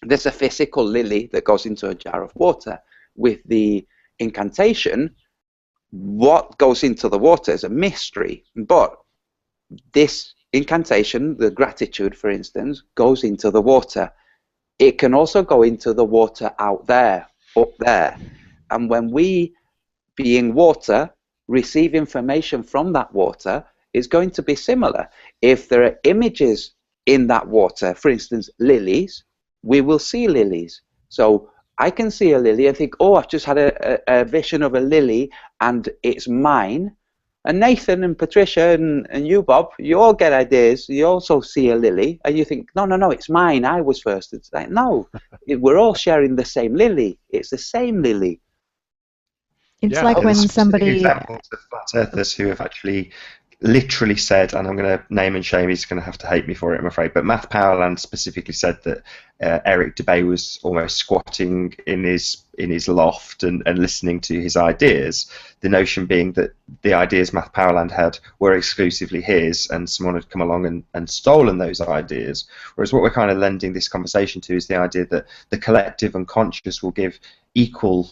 there's a physical lily that goes into a jar of water. With the incantation, what goes into the water is a mystery, but this incantation, the gratitude, for instance, goes into the water. It can also go into the water out there, up there. And when we, being water, receive information from that water, it's going to be similar. If there are images in that water, for instance, lilies, we will see lilies. So I can see a lily and think, oh, I've just had a vision of a lily and it's mine. And Nathan and Patricia and you, Bob, you all get ideas. You also see a lily and you think, no, it's mine. I was first. It's like, no, we're all sharing the same lily. It's the same lily. It's like when somebody... examples of flat earthers who have actually literally said, and I'm going to name and shame, he's going to have to hate me for it, I'm afraid, but Math Powerland specifically said that Eric Dubay was almost squatting in his loft and listening to his ideas, the notion being that the ideas Math Powerland had were exclusively his, and someone had come along and stolen those ideas. Whereas what we're kind of lending this conversation to is the idea that the collective unconscious will give equal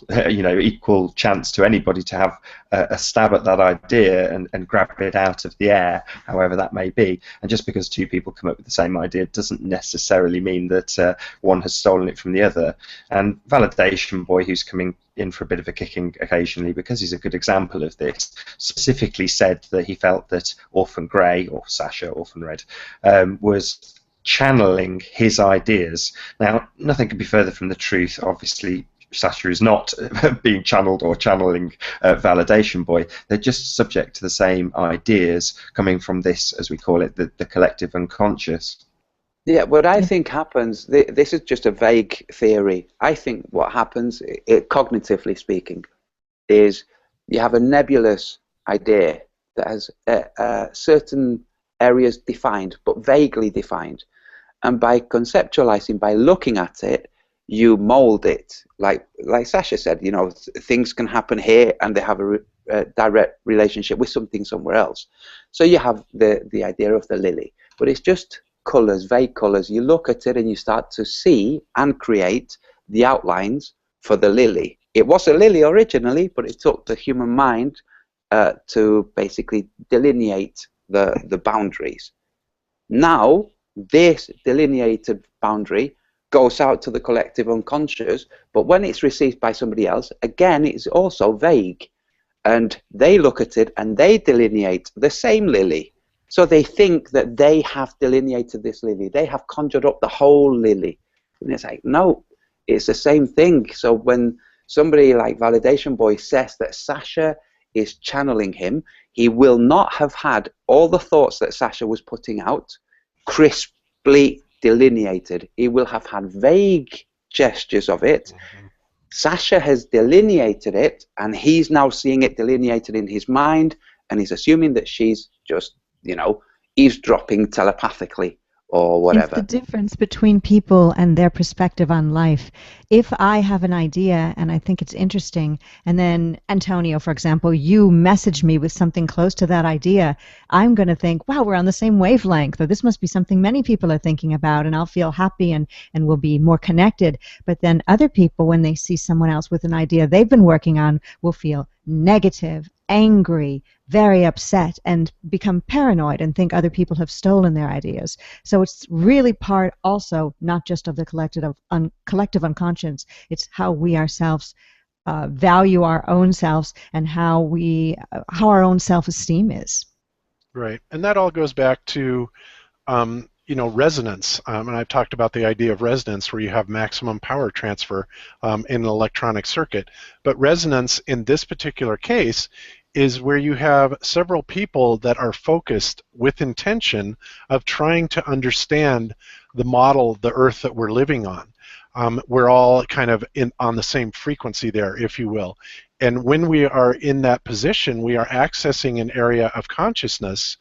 chance to anybody to have a stab at that idea and grab it out of the air, however that may be. And just because two people come up with the same idea doesn't necessarily mean that one has stolen it from the other. And Validation Boy, who's coming in for a bit of a kicking occasionally because he's a good example of this, specifically said that he felt that Orphan Grey, or Sasha, Orphan Red, was channeling his ideas. Now, nothing could be further from the truth. Obviously, Sasha is not being channeled or channeling Validation Boy. They're just subject to the same ideas coming from this, as we call it, the collective unconscious. Yeah, what I think happens, this is just a vague theory. I think what happens, cognitively speaking, is you have a nebulous idea that has certain areas defined, but vaguely defined. And by conceptualizing, by looking at it, you mold it. Like Sasha said, you know, things can happen here and they have a direct relationship with something somewhere else. So you have the idea of the lily, but it's just colors, vague colors. You look at it and you start to see and create the outlines for the lily. It was a lily originally, but it took the human mind to basically delineate the boundaries. Now, this delineated boundary goes out to the collective unconscious, but when it's received by somebody else, again, it's also vague. And they look at it and they delineate the same lily. So they think that they have delineated this lily. They have conjured up the whole lily. And it's like, no, it's the same thing. So when somebody like Validation Boy says that Sasha is channeling him, he will not have had all the thoughts that Sasha was putting out crisply delineated. He will have had vague gestures of it. Mm-hmm. Sasha has delineated it, and he's now seeing it delineated in his mind, and he's assuming that she's just, you know, eavesdropping telepathically or whatever. It's the difference between people and their perspective on life. If I have an idea and I think it's interesting, and then Antonio, for example, you message me with something close to that idea, I'm going to think, wow, we're on the same wavelength, or this must be something many people are thinking about, and I'll feel happy and will be more connected. But then other people, when they see someone else with an idea they've been working on, will feel negative, angry, very upset, and become paranoid and think other people have stolen their ideas. So it's really part also not just of the collective unconscious, it's how we ourselves value our own selves and how our own self-esteem is. Right, and that all goes back to you know, resonance, and I've talked about the idea of resonance where you have maximum power transfer in an electronic circuit. But resonance in this particular case is where you have several people that are focused with intention of trying to understand the model, the Earth that we're living on. We're all kind of on the same frequency there, if you will. And when we are in that position, we are accessing an area of consciousness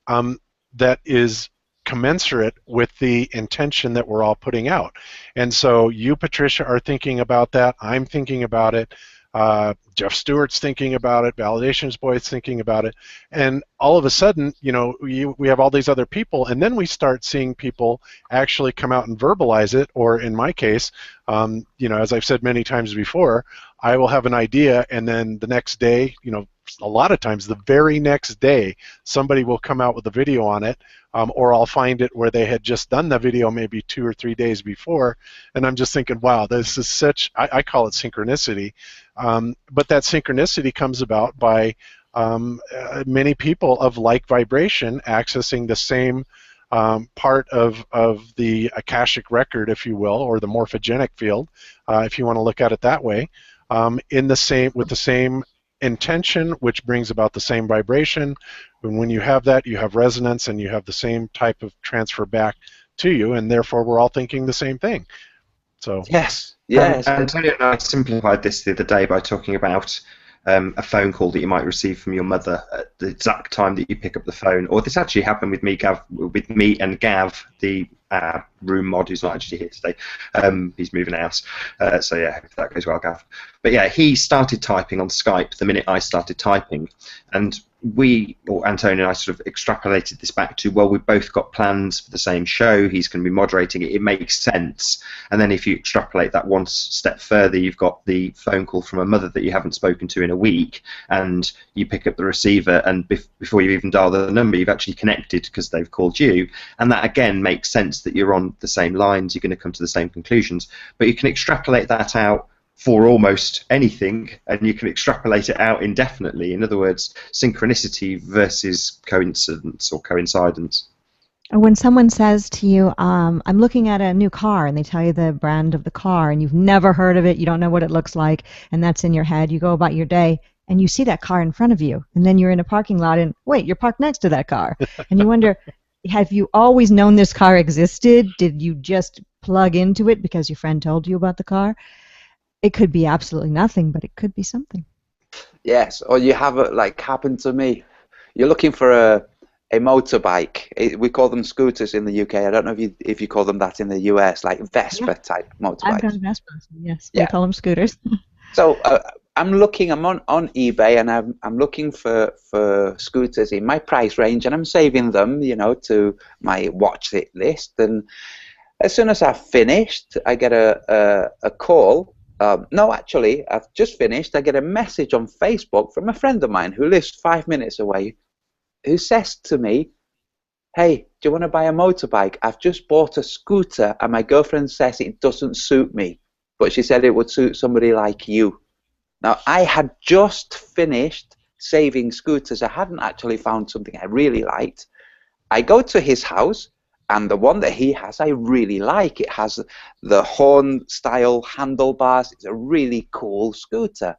that is commensurate with the intention that we're all putting out. And so you, Patricia, are thinking about that. I'm thinking about it. Jeff Stewart's thinking about it. Validation's Boy's thinking about it. And all of a sudden, you know, we have all these other people, and then we start seeing people actually come out and verbalize it, or in my case, you know, as I've said many times before, I will have an idea, and then the next day, you know, a lot of times the very next day, somebody will come out with a video on it, or I'll find it where they had just done the video maybe 2 or 3 days before, and I'm just thinking, wow, this is such, I call it synchronicity, but that synchronicity comes about by many people of like vibration accessing the same part of the Akashic record, if you will, or the morphogenic field, if you want to look at it that way, with the same intention, which brings about the same vibration. And when you have that, you have resonance, and you have the same type of transfer back to you, and therefore we're all thinking the same thing. So yes. Antonio and I simplified this the other day by talking about a phone call that you might receive from your mother at the exact time that you pick up the phone. Or this actually happened with me and Gav, the room mod, who's not actually here today. He's moving house, so yeah, hope that goes well, Gav. But yeah, he started typing on Skype the minute I started typing, and Antonio and I sort of extrapolated this back to, well, we've both got plans for the same show, he's going to be moderating it, it makes sense. And then if you extrapolate that one step further, you've got the phone call from a mother that you haven't spoken to in a week, and you pick up the receiver, and before you even dial the number, you've actually connected because they've called you, and that again makes sense that you're on the same lines, you're going to come to the same conclusions. But you can extrapolate that out for almost anything, and you can extrapolate it out indefinitely. In other words, synchronicity versus coincidence or coincidence. When someone says to you, I'm looking at a new car, and they tell you the brand of the car, and you've never heard of it, you don't know what it looks like, and that's in your head, you go about your day, and you see that car in front of you, and then you're in a parking lot, and wait, you're parked next to that car. And you wonder, have you always known this car existed? Did you just plug into it because your friend told you about the car? It could be absolutely nothing, but it could be something. Yes, or you have it like happened to me. You're looking for a motorbike. We call them scooters in the UK. I don't know if you call them that in the US, like Vespa type motorbikes. I've got Vespas, yes. Yeah. We call them scooters. So I'm on eBay, and I'm looking for scooters in my price range, and I'm saving them, to my watch it list. And as soon as I've finished, I get a call. No, actually, I've just finished. I get a message on Facebook from a friend of mine who lives 5 minutes away, who says to me, "Hey, do you want to buy a motorbike? I've just bought a scooter, and my girlfriend says it doesn't suit me, but she said it would suit somebody like you." Now, I had just finished saving scooters. I hadn't actually found something I really liked. I go to his house, and the one that he has, I really like. It has the horn-style handlebars. It's a really cool scooter.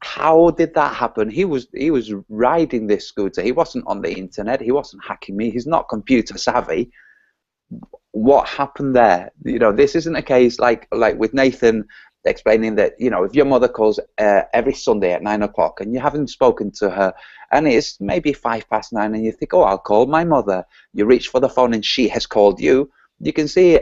How did that happen? He was riding this scooter. He wasn't on the internet. He wasn't hacking me. He's not computer savvy. What happened there? This isn't a case like with Nathan explaining that, if your mother calls every Sunday at 9 o'clock and you haven't spoken to her, and it's maybe 9:05, and you think, oh, I'll call my mother. You reach for the phone and she has called you. You can see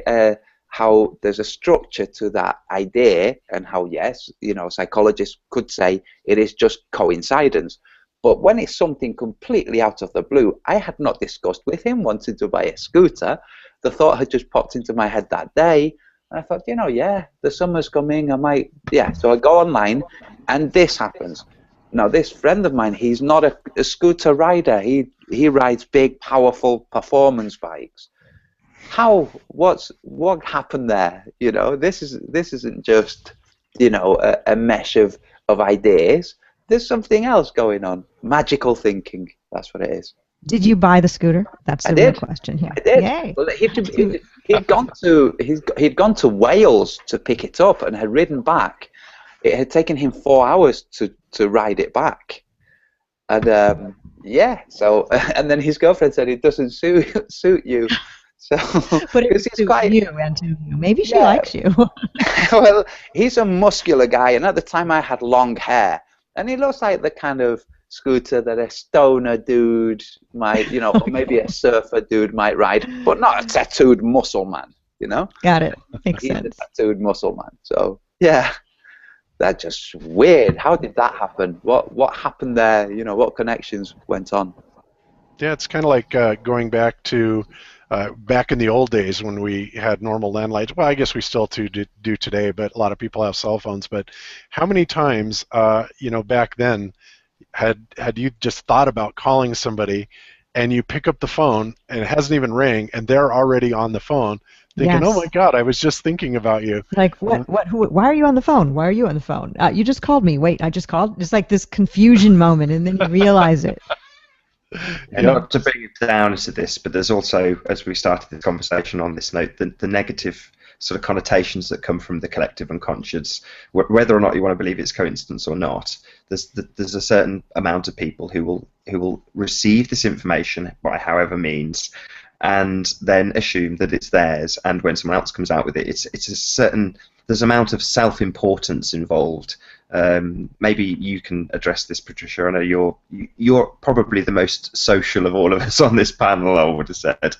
how there's a structure to that idea, and how, yes, psychologists could say it is just coincidence. But when it's something completely out of the blue, I had not discussed with him wanting to buy a scooter. The thought had just popped into my head that day. And I thought, yeah, the summer's coming. So I go online, and this happens. Now, this friend of mine, he's not a scooter rider. He rides big, powerful performance bikes. What happened there? This isn't just a mesh of ideas. There's something else going on. Magical thinking. That's what it is. Did you buy the scooter? That's the real question here. I did. Yay. Well, he'd gone to Wales to pick it up and had ridden back. It had taken him 4 hours to ride it back. And so and then his girlfriend said it doesn't suit you. So, but it suits you, Antonio. Maybe she likes you. Well, he's a muscular guy, and at the time I had long hair, and he looks like the kind of scooter that a stoner dude might, or maybe a surfer dude might ride, but not a tattooed muscle man, Got it. Makes sense. He's a tattooed muscle man. So, yeah, that's just weird. How did that happen? What happened there? What connections went on? Yeah, it's kind of like going back to back in the old days when we had normal landlines. Well, I guess we still do today, but a lot of people have cell phones. But how many times, back then, had you just thought about calling somebody, and you pick up the phone and it hasn't even rang, and they're already on the phone, thinking, yes. "Oh my God, I was just thinking about you." Like, what? Who? Why are you on the phone? Why are you on the phone? You just called me. Wait, I just called. It's like this confusion moment, and then you realize it. And not to bring it down to this, but there's also, as we started this conversation on this note, the negative sort of connotations that come from the collective unconscious. Whether or not you want to believe it's coincidence or not, there's a certain amount of people who will receive this information by however means, and then assume that it's theirs. And when someone else comes out with it, it's a certain there's amount of self-importance involved. Maybe you can address this, Patricia. I know you're probably the most social of all of us on this panel, I would have said.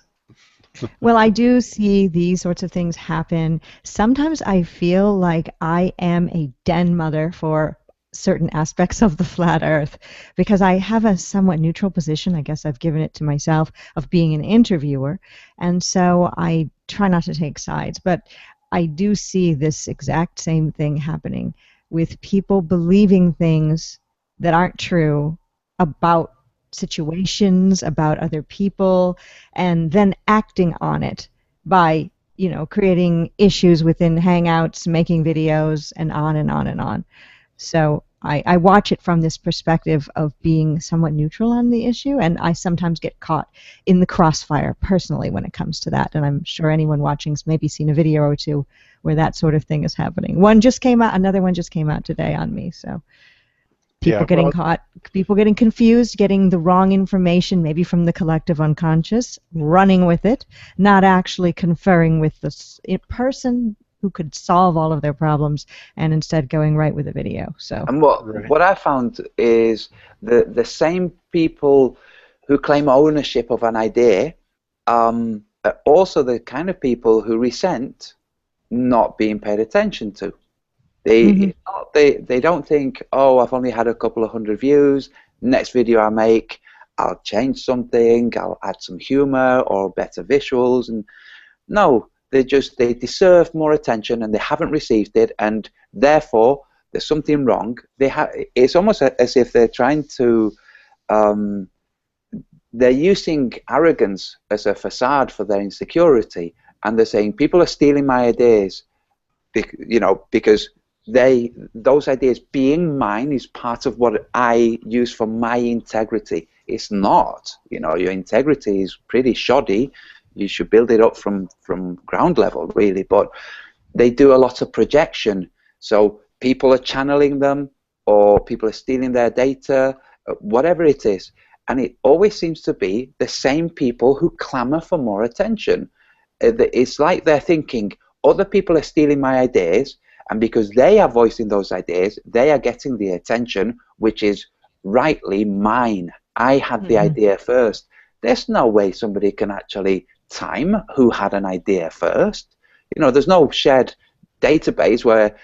Well, I do see these sorts of things happen. Sometimes I feel like I am a den mother for certain aspects of the flat earth because I have a somewhat neutral position. I guess I've given it to myself of being an interviewer, and so I try not to take sides. But I do see this exact same thing happening with people believing things that aren't true about situations, about other people, and then acting on it by, creating issues within Hangouts, making videos, and on and on and on. So I watch it from this perspective of being somewhat neutral on the issue, and I sometimes get caught in the crossfire personally when it comes to that. And I'm sure anyone watching's maybe seen a video or two where that sort of thing is happening. One just came out, another one just came out today on me. So people getting caught, people getting confused, getting the wrong information, maybe from the collective unconscious, running with it, not actually conferring with the person who could solve all of their problems, and instead going right with a video. So, and what I found is the same people who claim ownership of an idea are also the kind of people who resent not being paid attention to. They don't think, oh, I've only had a couple of hundred views. Next video I make, I'll change something, I'll add some humor or better visuals. And no, they deserve more attention and they haven't received it, and therefore there's something wrong. It's almost as if they're trying to they're using arrogance as a facade for their insecurity, and they're saying people are stealing my ideas, because those ideas being mine is part of what I use for my integrity. It's not. Your integrity is pretty shoddy. You should build it up from ground level, really. But they do a lot of projection. So people are channeling them, or people are stealing their data, whatever it is. And it always seems to be the same people who clamor for more attention. It's like they're thinking, other people are stealing my ideas, and because they are voicing those ideas, they are getting the attention, which is rightly mine. I had the idea first. There's no way somebody can actually time who had an idea first. There's no shared database where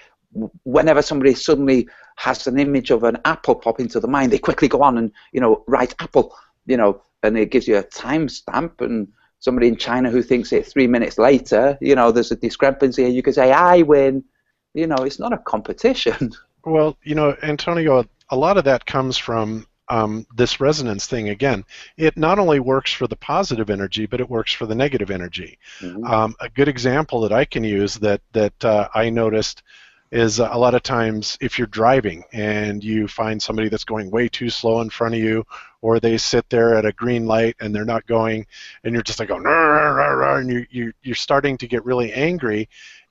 whenever somebody suddenly has an image of an apple pop into the mind, they quickly go on and write apple, and it gives you a timestamp, and somebody in China who thinks it 3 minutes later, there's a discrepancy, and you could say I win. It's not a competition. Well, Antonio, a lot of that comes from this resonance thing. Again, it not only works for the positive energy, but it works for the negative energy. A good example that I can use that I noticed is a lot of times if you're driving and you find somebody that's going way too slow in front of you, or they sit there at a green light and they're not going, and you're just like going, and you're starting to get really angry.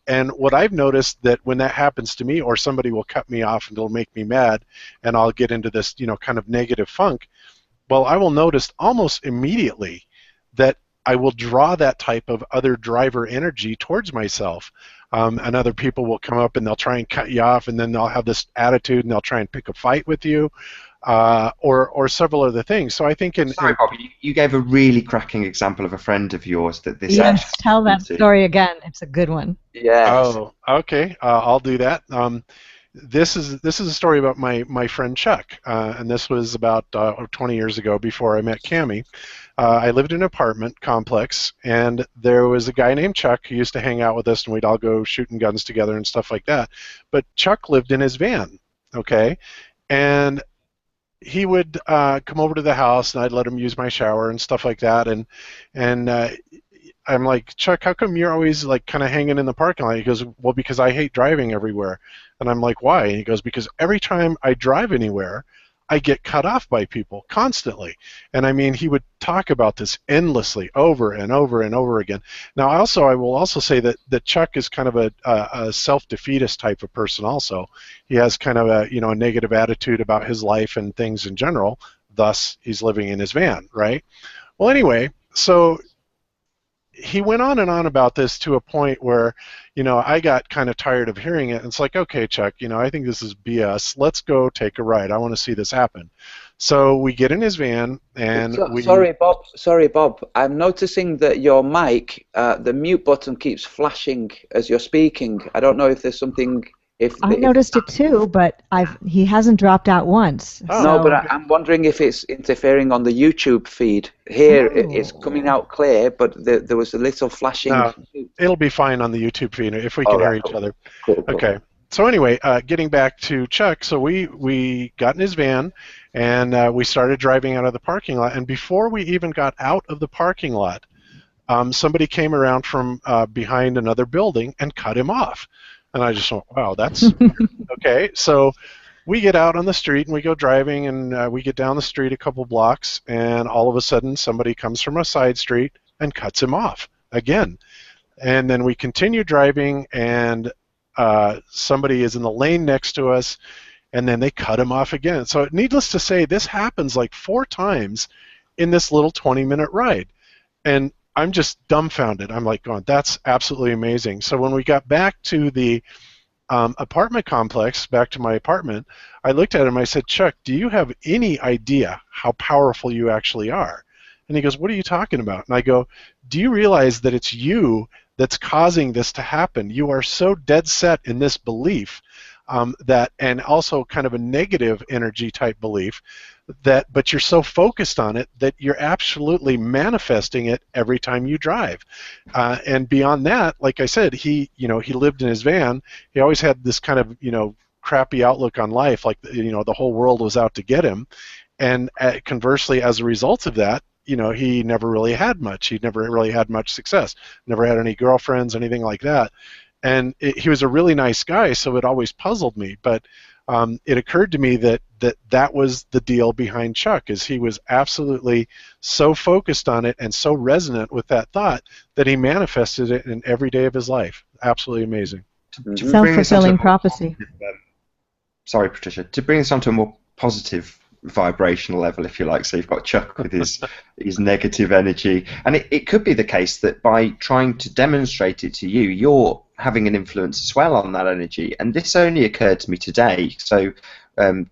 And what I've noticed that when that happens to me, or somebody will cut me off and it'll make me mad, and I'll get into this, kind of negative funk, well, I will notice almost immediately that I will draw that type of other driver energy towards myself. And other people will come up and they'll try and cut you off, and then they'll have this attitude and they'll try and pick a fight with you. Or several other things. So I think Sorry, Bob, you gave a really cracking example of a friend of yours that this. Yes, tell that story again. It's a good one. Yes. Oh, okay. I'll do that. This is a story about my friend Chuck, and this was about 20 years ago before I met Cammie. I lived in an apartment complex, and there was a guy named Chuck who used to hang out with us, and we'd all go shooting guns together and stuff like that. But Chuck lived in his van, okay, and he would come over to the house, and I'd let him use my shower and stuff like that. And I'm like, Chuck, how come you're always like kind of hanging in the parking lot? He goes, well, because I hate driving everywhere. And I'm like, why? And he goes, because every time I drive anywhere, I get cut off by people constantly. And I mean, he would talk about this endlessly over and over and over again. Now, I will also say that Chuck is kind of a self-defeatist type of person also. He has kind of a negative attitude about his life and things in general. Thus, he's living in his van, right? Well, anyway, so he went on and on about this to a point where, I got kind of tired of hearing it. And it's like, okay, Chuck, I think this is BS. Let's go take a ride. I want to see this happen. So we get in his van and Sorry, Bob. I'm noticing that your mic, the mute button keeps flashing as you're speaking. I don't know if there's something. I noticed it too, but he hasn't dropped out once. Oh. No, but I'm wondering if it's interfering on the YouTube feed. Here it's coming out clear, but there was a little flashing. No, it'll be fine on the YouTube feed if we can hear each other. Cool. Okay. So anyway, getting back to Chuck, so we got in his van and we started driving out of the parking lot. And before we even got out of the parking lot, somebody came around from behind another building and cut him off. And I just went, wow, that's okay. So we get out on the street and we go driving and we get down the street a couple blocks and all of a sudden somebody comes from a side street and cuts him off again. And then we continue driving and somebody is in the lane next to us and then they cut him off again. So needless to say, this happens like 4 times in this little 20-minute ride. And I'm just dumbfounded. I'm like going, that's absolutely amazing. So when we got back to the apartment complex, back to my apartment, I looked at him, I said, Chuck, do you have any idea how powerful you actually are? And he goes, what are you talking about? And I go, do you realize that it's you that's causing this to happen? You are so dead set in this belief that, and also kind of a negative energy type belief, but you're so focused on it that you're absolutely manifesting it every time you drive. And beyond that, like I said, he lived in his van. He always had this kind of, crappy outlook on life, like, the whole world was out to get him. And conversely, as a result of that, he never really had much. He never really had much success. Never had any girlfriends, anything like that. And he was a really nice guy, so it always puzzled me. But it occurred to me that was the deal behind Chuck, is he was absolutely so focused on it and so resonant with that thought that he manifested it in every day of his life. Absolutely amazing. Self-fulfilling prophecy. Sorry, Patricia. To bring this onto a more positive vibrational level, if you like, so you've got Chuck with his negative energy, and it could be the case that by trying to demonstrate it to you, you're having an influence as well on that energy. And this only occurred to me today. So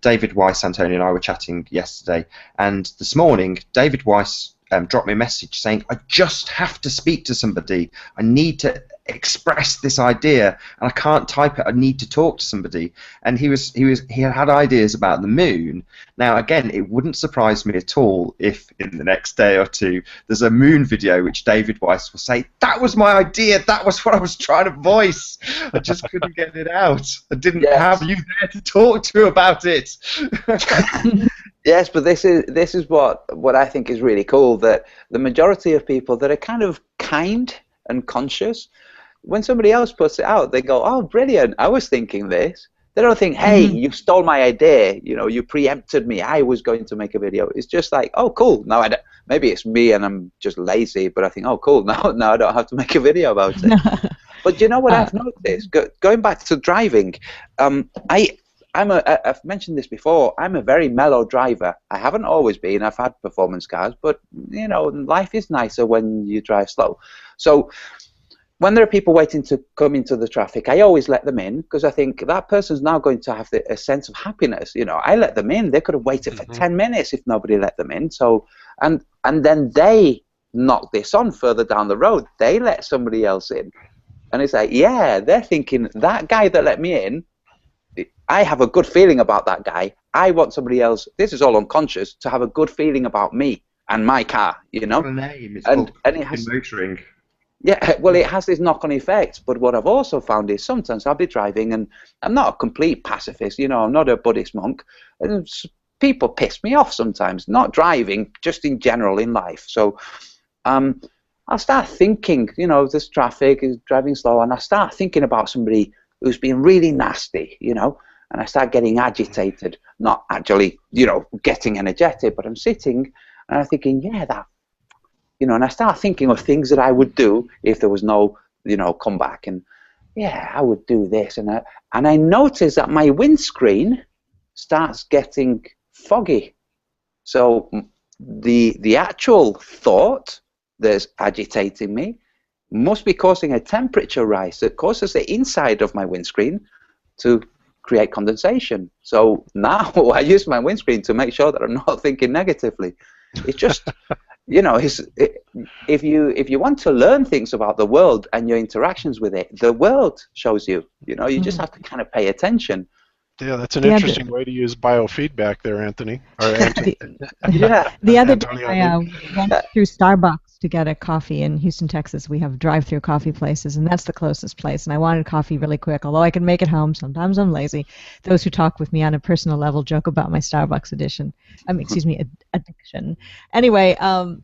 David Weiss, Antonio and I were chatting yesterday, and this morning David Weiss dropped me a message saying, I just have to speak to somebody. I need to express this idea and I can't type it. I need to talk to somebody. And he had ideas about the moon. Now again, it wouldn't surprise me at all if in the next day or two there's a moon video which David Weiss will say, that was my idea, that was what I was trying to voice, I just couldn't get it out, I didn't have you there to talk to about it. Yes, but this is what I think is really cool, that the majority of people that are kind of kind and conscious, when somebody else puts it out, they go, oh, brilliant, I was thinking this. They don't think, hey, you stole my idea, you preempted me, I was going to make a video. It's just like, oh, cool, now maybe it's me and I'm just lazy, but I think, oh, cool, now I don't have to make a video about it. But you know what I've noticed? Going back to driving, I've mentioned this before, I'm a very mellow driver. I haven't always been. I've had performance cars, but, life is nicer when you drive slow. So when there are people waiting to come into the traffic, I always let them in, because I think that person's now going to have a sense of happiness. I let them in. They could have waited for 10 minutes if nobody let them in. So, and then they knock this on further down the road. They let somebody else in. And it's like, yeah, they're thinking, that guy that let me in, I have a good feeling about that guy. I want somebody else, this is all unconscious, to have a good feeling about me and my car, It's got a name. It's and called it has, motoring. yeah, well, it has this knock-on effect. But what I've also found is sometimes I'll be driving, and I'm not a complete pacifist, I'm not a Buddhist monk. And people piss me off sometimes, not driving, just in general in life. So I'll start thinking, this traffic is driving slow, and I start thinking about somebody who's been really nasty, and I start getting agitated, not actually, getting energetic, but I'm sitting and I'm thinking, yeah, that, and I start thinking of things that I would do if there was no, comeback, and yeah, I would do this, and I notice that my windscreen starts getting foggy. So the actual thought that's agitating me must be causing a temperature rise that causes the inside of my windscreen to create condensation. So now I use my windscreen to make sure that I'm not thinking negatively. It's just, you know, if you want to learn things about the world and your interactions with it, the world shows you. You know, you just have to kind of pay attention. Yeah, that's an interesting way to use biofeedback there, Anthony. Or Anthony. Yeah. The other day, Antonio, I went through Starbucks to get a coffee in Houston, Texas. We have drive-through coffee places, and that's the closest place. And I wanted coffee really quick, although I can make it home. Sometimes I'm lazy. Those who talk with me on a personal level joke about my Starbucks addiction. Addiction. Anyway,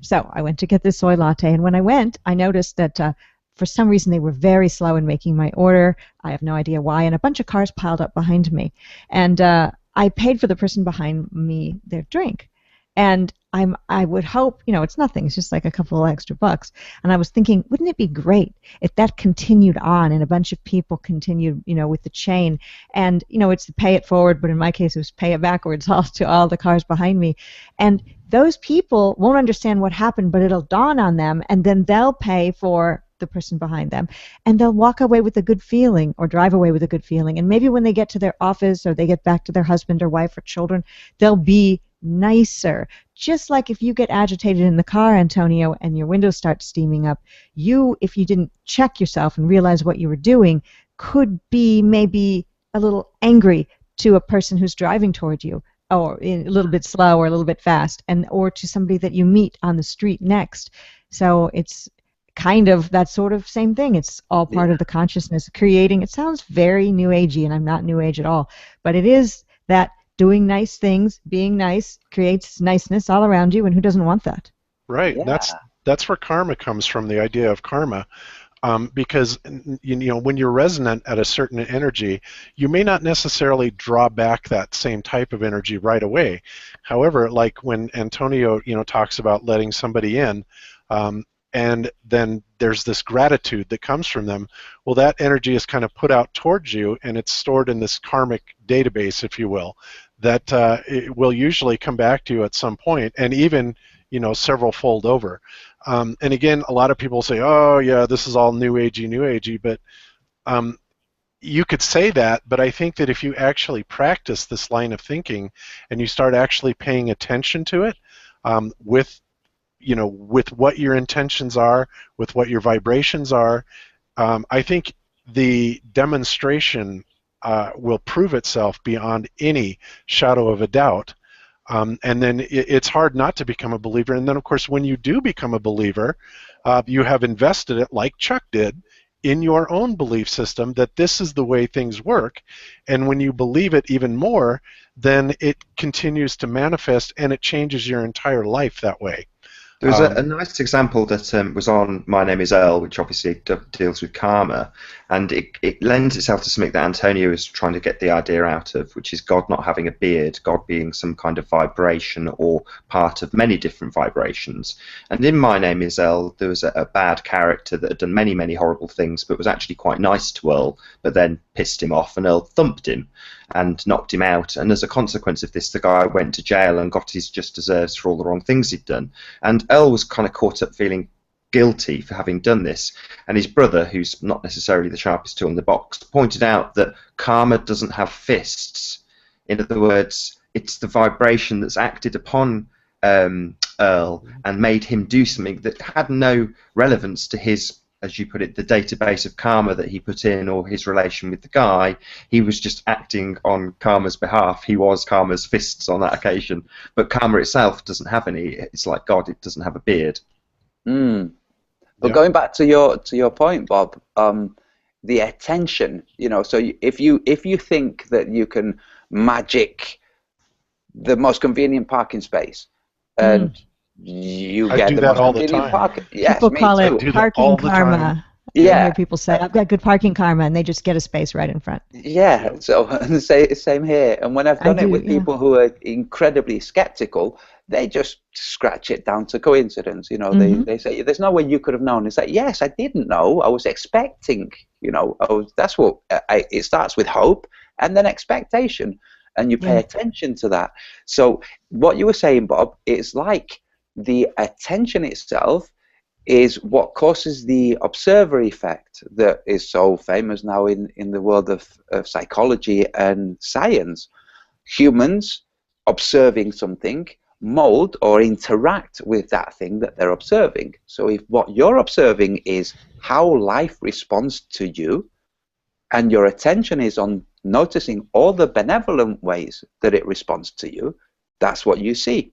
so I went to get this soy latte, and when I went, I noticed that for some reason they were very slow in making my order. I have no idea why, and a bunch of cars piled up behind me. And I paid for the person behind me their drink. And I would hope, you know, it's nothing, it's just like a couple of extra bucks. And I was thinking, wouldn't it be great if that continued on and a bunch of people continued, you know, with the chain? And, you know, it's pay it forward, but in my case it was pay it backwards to all the cars behind me. And those people won't understand what happened, but it'll dawn on them, and then they'll pay for the person behind them, and they'll walk away with a good feeling or drive away with a good feeling. And maybe when they get to their office or they get back to their husband or wife or children, they'll be nicer. Just like if you get agitated in the car, Antonio, and your windows start steaming up, you, if you didn't check yourself and realize what you were doing, could be maybe a little angry to a person who's driving toward you, or a little bit slow or a little bit fast, and or to somebody that you meet on the street next. So it's kind of that sort of same thing. It's all part of the consciousness creating. It sounds very new agey, and I'm not new age at all, but it is that doing nice things, being nice, creates niceness all around you, and who doesn't want that? Right. Yeah. That's where karma comes from, the idea of karma. Because you know, when you're resonant at a certain energy, you may not necessarily draw back that same type of energy right away. However, like when Antonio, you know, talks about letting somebody in, and then there's this gratitude that comes from them, well, that energy is kind of put out towards you, and it's stored in this karmic database, if you will, that it will usually come back to you at some point, and even, you know, several fold over. And again, a lot of people say, oh yeah, this is all new agey, but you could say that, but I think that if you actually practice this line of thinking and you start actually paying attention to it, with what your intentions are, with what your vibrations are, I think the demonstration will prove itself beyond any shadow of a doubt. And then it's hard not to become a believer. And then, of course, when you do become a believer, you have invested it, like Chuck did, in your own belief system that this is the way things work. And when you believe it even more, then it continues to manifest, and it changes your entire life that way. There was a nice example that was on My Name is Earl, which obviously deals with karma, and it lends itself to something that Antonio is trying to get the idea out of, which is God not having a beard, God being some kind of vibration or part of many different vibrations. And in My Name is Earl, there was a bad character that had done many, many horrible things, but was actually quite nice to Earl, but then pissed him off, and Earl thumped him and knocked him out. And as a consequence of this, the guy went to jail and got his just deserves for all the wrong things he'd done. And Earl was kind of caught up feeling guilty for having done this. And his brother, who's not necessarily the sharpest tool in the box, pointed out that karma doesn't have fists. In other words, it's the vibration that's acted upon Earl and made him do something that had no relevance to his, as you put it, the database of karma that he put in, or his relation with the guy. He was just acting on karma's behalf. He was karma's fists on that occasion. But karma itself doesn't have any. It's like God, it doesn't have a beard. But going back to your point, Bob, the attention, you know, so if you think that you can magic the most convenient parking space, and you I get do the that most all the convenient time. parking. Yes, People me call too. it parking karma. Yeah. I hear people say, I've got good parking karma, and they just get a space right in front. Yeah, so same here. And when I've done it with people who are incredibly skeptical, they just scratch it down to coincidence. You know, they say, there's no way you could have known. It's like, yes, I didn't know. I was expecting, you know, that's what it starts with, hope and then expectation. And you pay attention to that. So what you were saying, Bob, it's like the attention itself is what causes the observer effect that is so famous now in the world of psychology and science. Humans observing something mold or interact with that thing that they're observing. So if what you're observing is how life responds to you, and your attention is on noticing all the benevolent ways that it responds to you, that's what you see.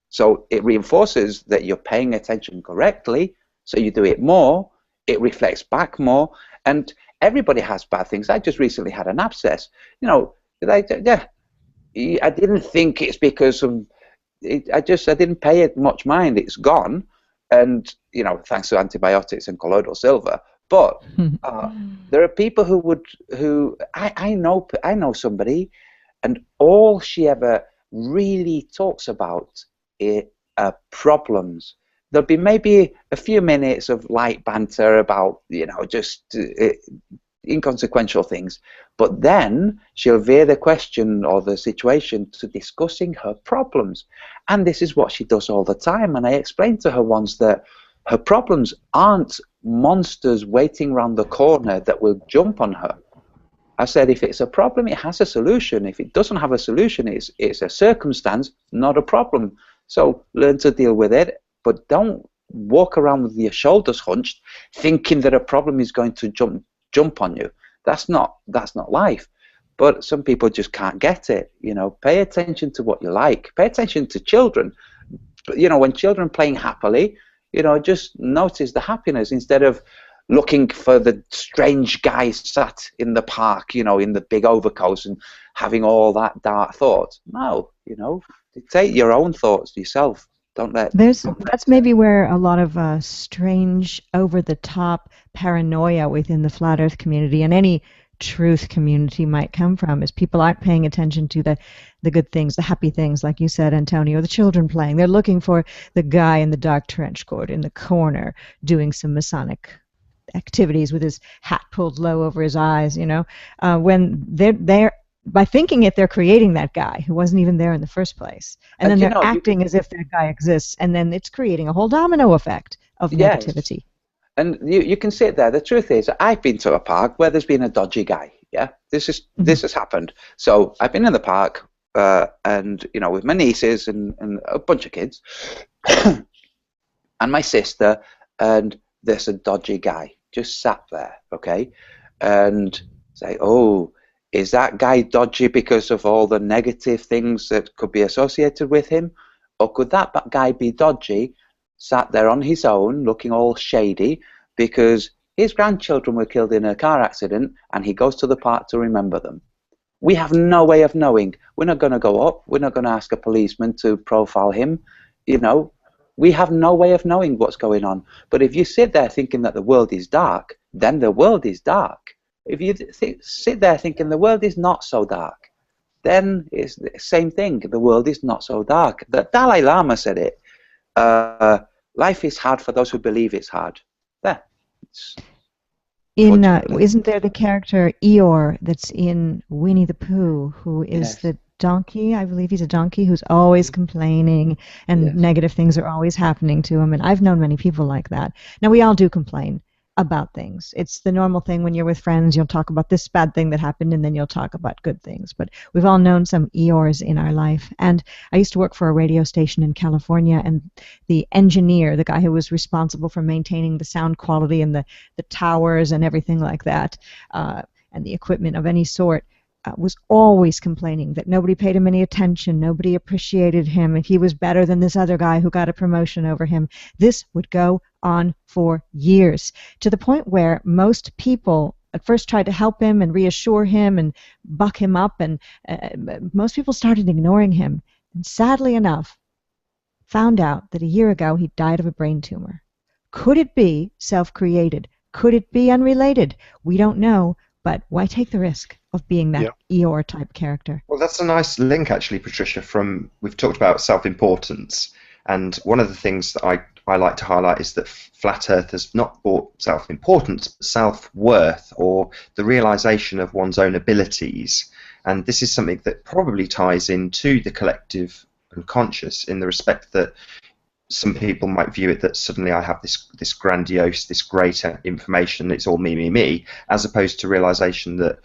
So it reinforces that you're paying attention correctly, so you do it more, it reflects back more, and everybody has bad things. I just recently had an abscess. You know, I didn't think it's because of, I didn't pay it much mind. It's gone, and you know, thanks to antibiotics and colloidal silver. But there are people who I know somebody, and all she ever really talks about are problems. There'll be maybe a few minutes of light banter about, you know, just inconsequential things, but then she'll veer the question or the situation to discussing her problems. And this is what she does all the time. And I explained to her once that her problems aren't monsters waiting around the corner that will jump on her. I said, if it's a problem, it has a solution. If it doesn't have a solution, it's a circumstance, not a problem. So learn to deal with it, but don't walk around with your shoulders hunched thinking that a problem is going to jump on you. That's not life. But some people just can't get it. You know, pay attention to what you like. Pay attention to children. You know, when children playing happily, you know, just notice the happiness instead of looking for the strange guy sat in the park, you know, in the big overcoats and having all that dark thoughts. No, you know, dictate your own thoughts yourself. That's maybe where a lot of strange, over-the-top paranoia within the flat Earth community and any truth community might come from, is people aren't paying attention to the good things, the happy things, like you said, Antonio, the children playing. They're looking for the guy in the dark trench coat in the corner doing some Masonic activities with his hat pulled low over his eyes, you know, when they're by thinking it, they're creating that guy who wasn't even there in the first place. And then they're acting as if that guy exists, and then it's creating a whole domino effect of negativity. And you can sit there. The truth is, I've been to a park where there's been a dodgy guy. Yeah, this has happened. So I've been in the park, and you know, with my nieces and a bunch of kids, and my sister, and there's a dodgy guy just sat there, okay, and say, oh, is that guy dodgy because of all the negative things that could be associated with him? Or could that guy be dodgy, sat there on his own, looking all shady, because his grandchildren were killed in a car accident and he goes to the park to remember them? We have no way of knowing. We're not going to go up. We're not going to ask a policeman to profile him. You know, we have no way of knowing what's going on. But if you sit there thinking that the world is dark, then the world is dark. If you sit there thinking the world is not so dark, then it's the same thing. The world is not so dark. The Dalai Lama said it. Life is hard for those who believe it's hard. There. Isn't there the character Eeyore that's in Winnie the Pooh, who is the donkey? I believe he's a donkey who's always complaining, and negative things are always happening to him. And I've known many people like that. Now, we all do complain about things. It's the normal thing when you're with friends. You'll talk about this bad thing that happened, and then you'll talk about good things. But we've all known some Eeyores in our life. And I used to work for a radio station in California, and the engineer, the guy who was responsible for maintaining the sound quality and the towers and everything like that, and the equipment of any sort, was always complaining that nobody paid him any attention, nobody appreciated him, and he was better than this other guy who got a promotion over him. This would go on for years, to the point where most people at first tried to help him and reassure him and buck him up, and most people started ignoring him, and sadly enough found out that a year ago he died of a brain tumor. Could it be self-created? Could it be unrelated? We don't know, but why take the risk of being that Eeyore type character? Well, that's a nice link, actually, Patricia, we've talked about self-importance, and one of the things that I like to highlight is that Flat Earth has not brought self-importance, but self-worth, or the realization of one's own abilities. And this is something that probably ties into the collective unconscious, in the respect that some people might view it that suddenly I have this grandiose, this great information. It's all me, me, me, as opposed to realization that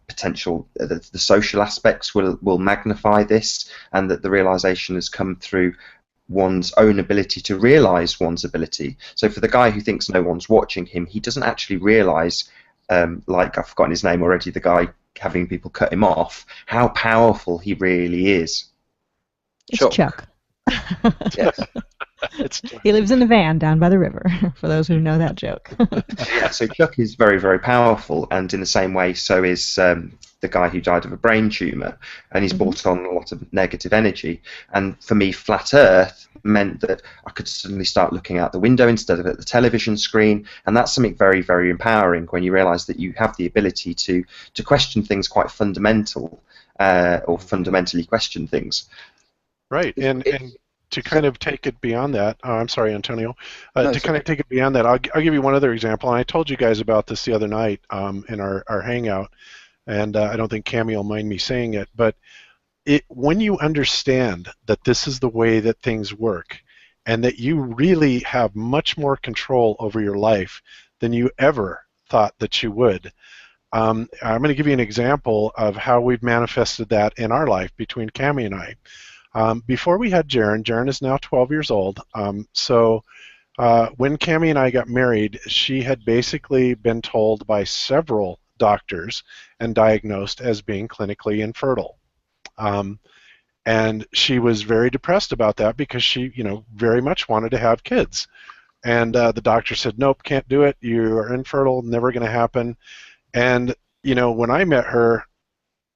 potential the social aspects will magnify this, and that the realization has come through one's own ability to realize one's ability. So for the guy who thinks no one's watching him, he doesn't actually realize, like I've forgotten his name already, the guy having people cut him off, how powerful he really is. It's Chuck. Yes. He lives in a van down by the river, for those who know that joke. Yeah, so Chuck is very, very powerful, and in the same way, so is the guy who died of a brain tumour, and he's brought on a lot of negative energy. And for me, Flat Earth meant that I could suddenly start looking out the window instead of at the television screen, and that's something very, very empowering when you realise that you have the ability to question things quite fundamental, or fundamentally question things. Right, and to kind of take it beyond that, I'm sorry, Antonio, No, to kind of take it beyond that, I'll give you one other example, and I told you guys about this the other night in our hangout, and I don't think Cammie will mind me saying it, but when you understand that this is the way that things work, and that you really have much more control over your life than you ever thought that you would, I'm going to give you an example of how we've manifested that in our life between Cammie and I. Before we had Jaren is now 12 years old. So when Cammie and I got married, she had basically been told by several doctors and diagnosed as being clinically infertile. And she was very depressed about that because she, very much wanted to have kids. And the doctor said, nope, can't do it. You are infertile, never going to happen. And, when I met her,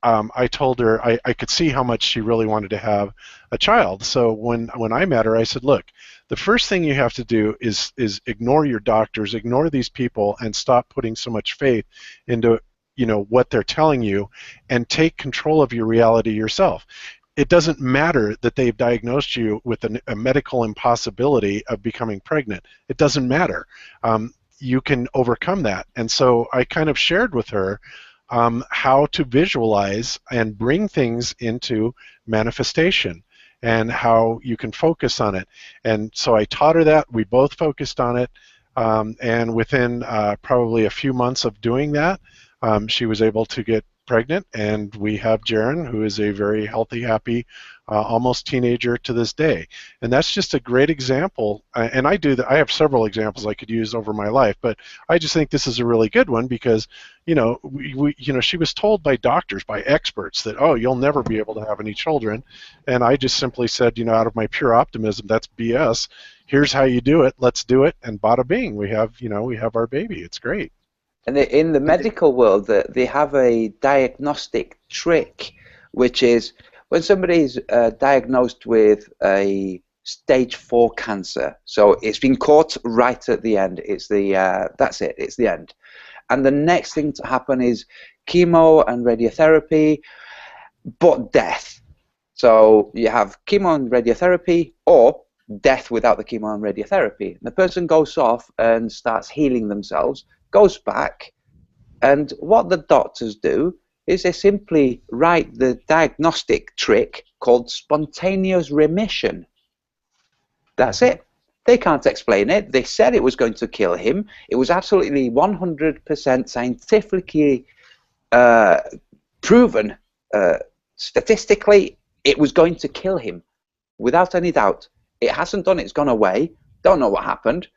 I told her I could see how much she really wanted to have a child. So when I met her, I said, look, the first thing you have to do is ignore your doctors, ignore these people, and stop putting so much faith into what they're telling you, and take control of your reality yourself. It doesn't matter that they've diagnosed you with a medical impossibility of becoming pregnant. It doesn't matter. You can overcome that. And so I kind of shared with her how to visualize and bring things into manifestation, and how you can focus on it. And so I taught her that. We both focused on it, and within probably a few months of doing that, she was able to get pregnant, and we have Jaren, who is a very healthy, happy, almost teenager to this day. And that's just a great example. And I do that. I have several examples I could use over my life, but I just think this is a really good one because, she was told by doctors, by experts, that, oh, you'll never be able to have any children. And I just simply said, out of my pure optimism, that's BS. Here's how you do it. Let's do it. And bada bing, we have our baby. It's great. And in the medical world, they have a diagnostic trick, which is when somebody's diagnosed with a stage 4 cancer, so it's been caught right at the end. It's that's it. It's the end. And the next thing to happen is chemo and radiotherapy, but death. So you have chemo and radiotherapy, or death without the chemo and radiotherapy. And the person goes off and starts healing themselves, goes back, and what the doctors do is they simply write the diagnostic trick called spontaneous remission. That's it. They can't explain it. They said it was going to kill him. It was absolutely 100% scientifically proven, statistically, it was going to kill him without any doubt. It hasn't done. It's gone away. Don't know what happened.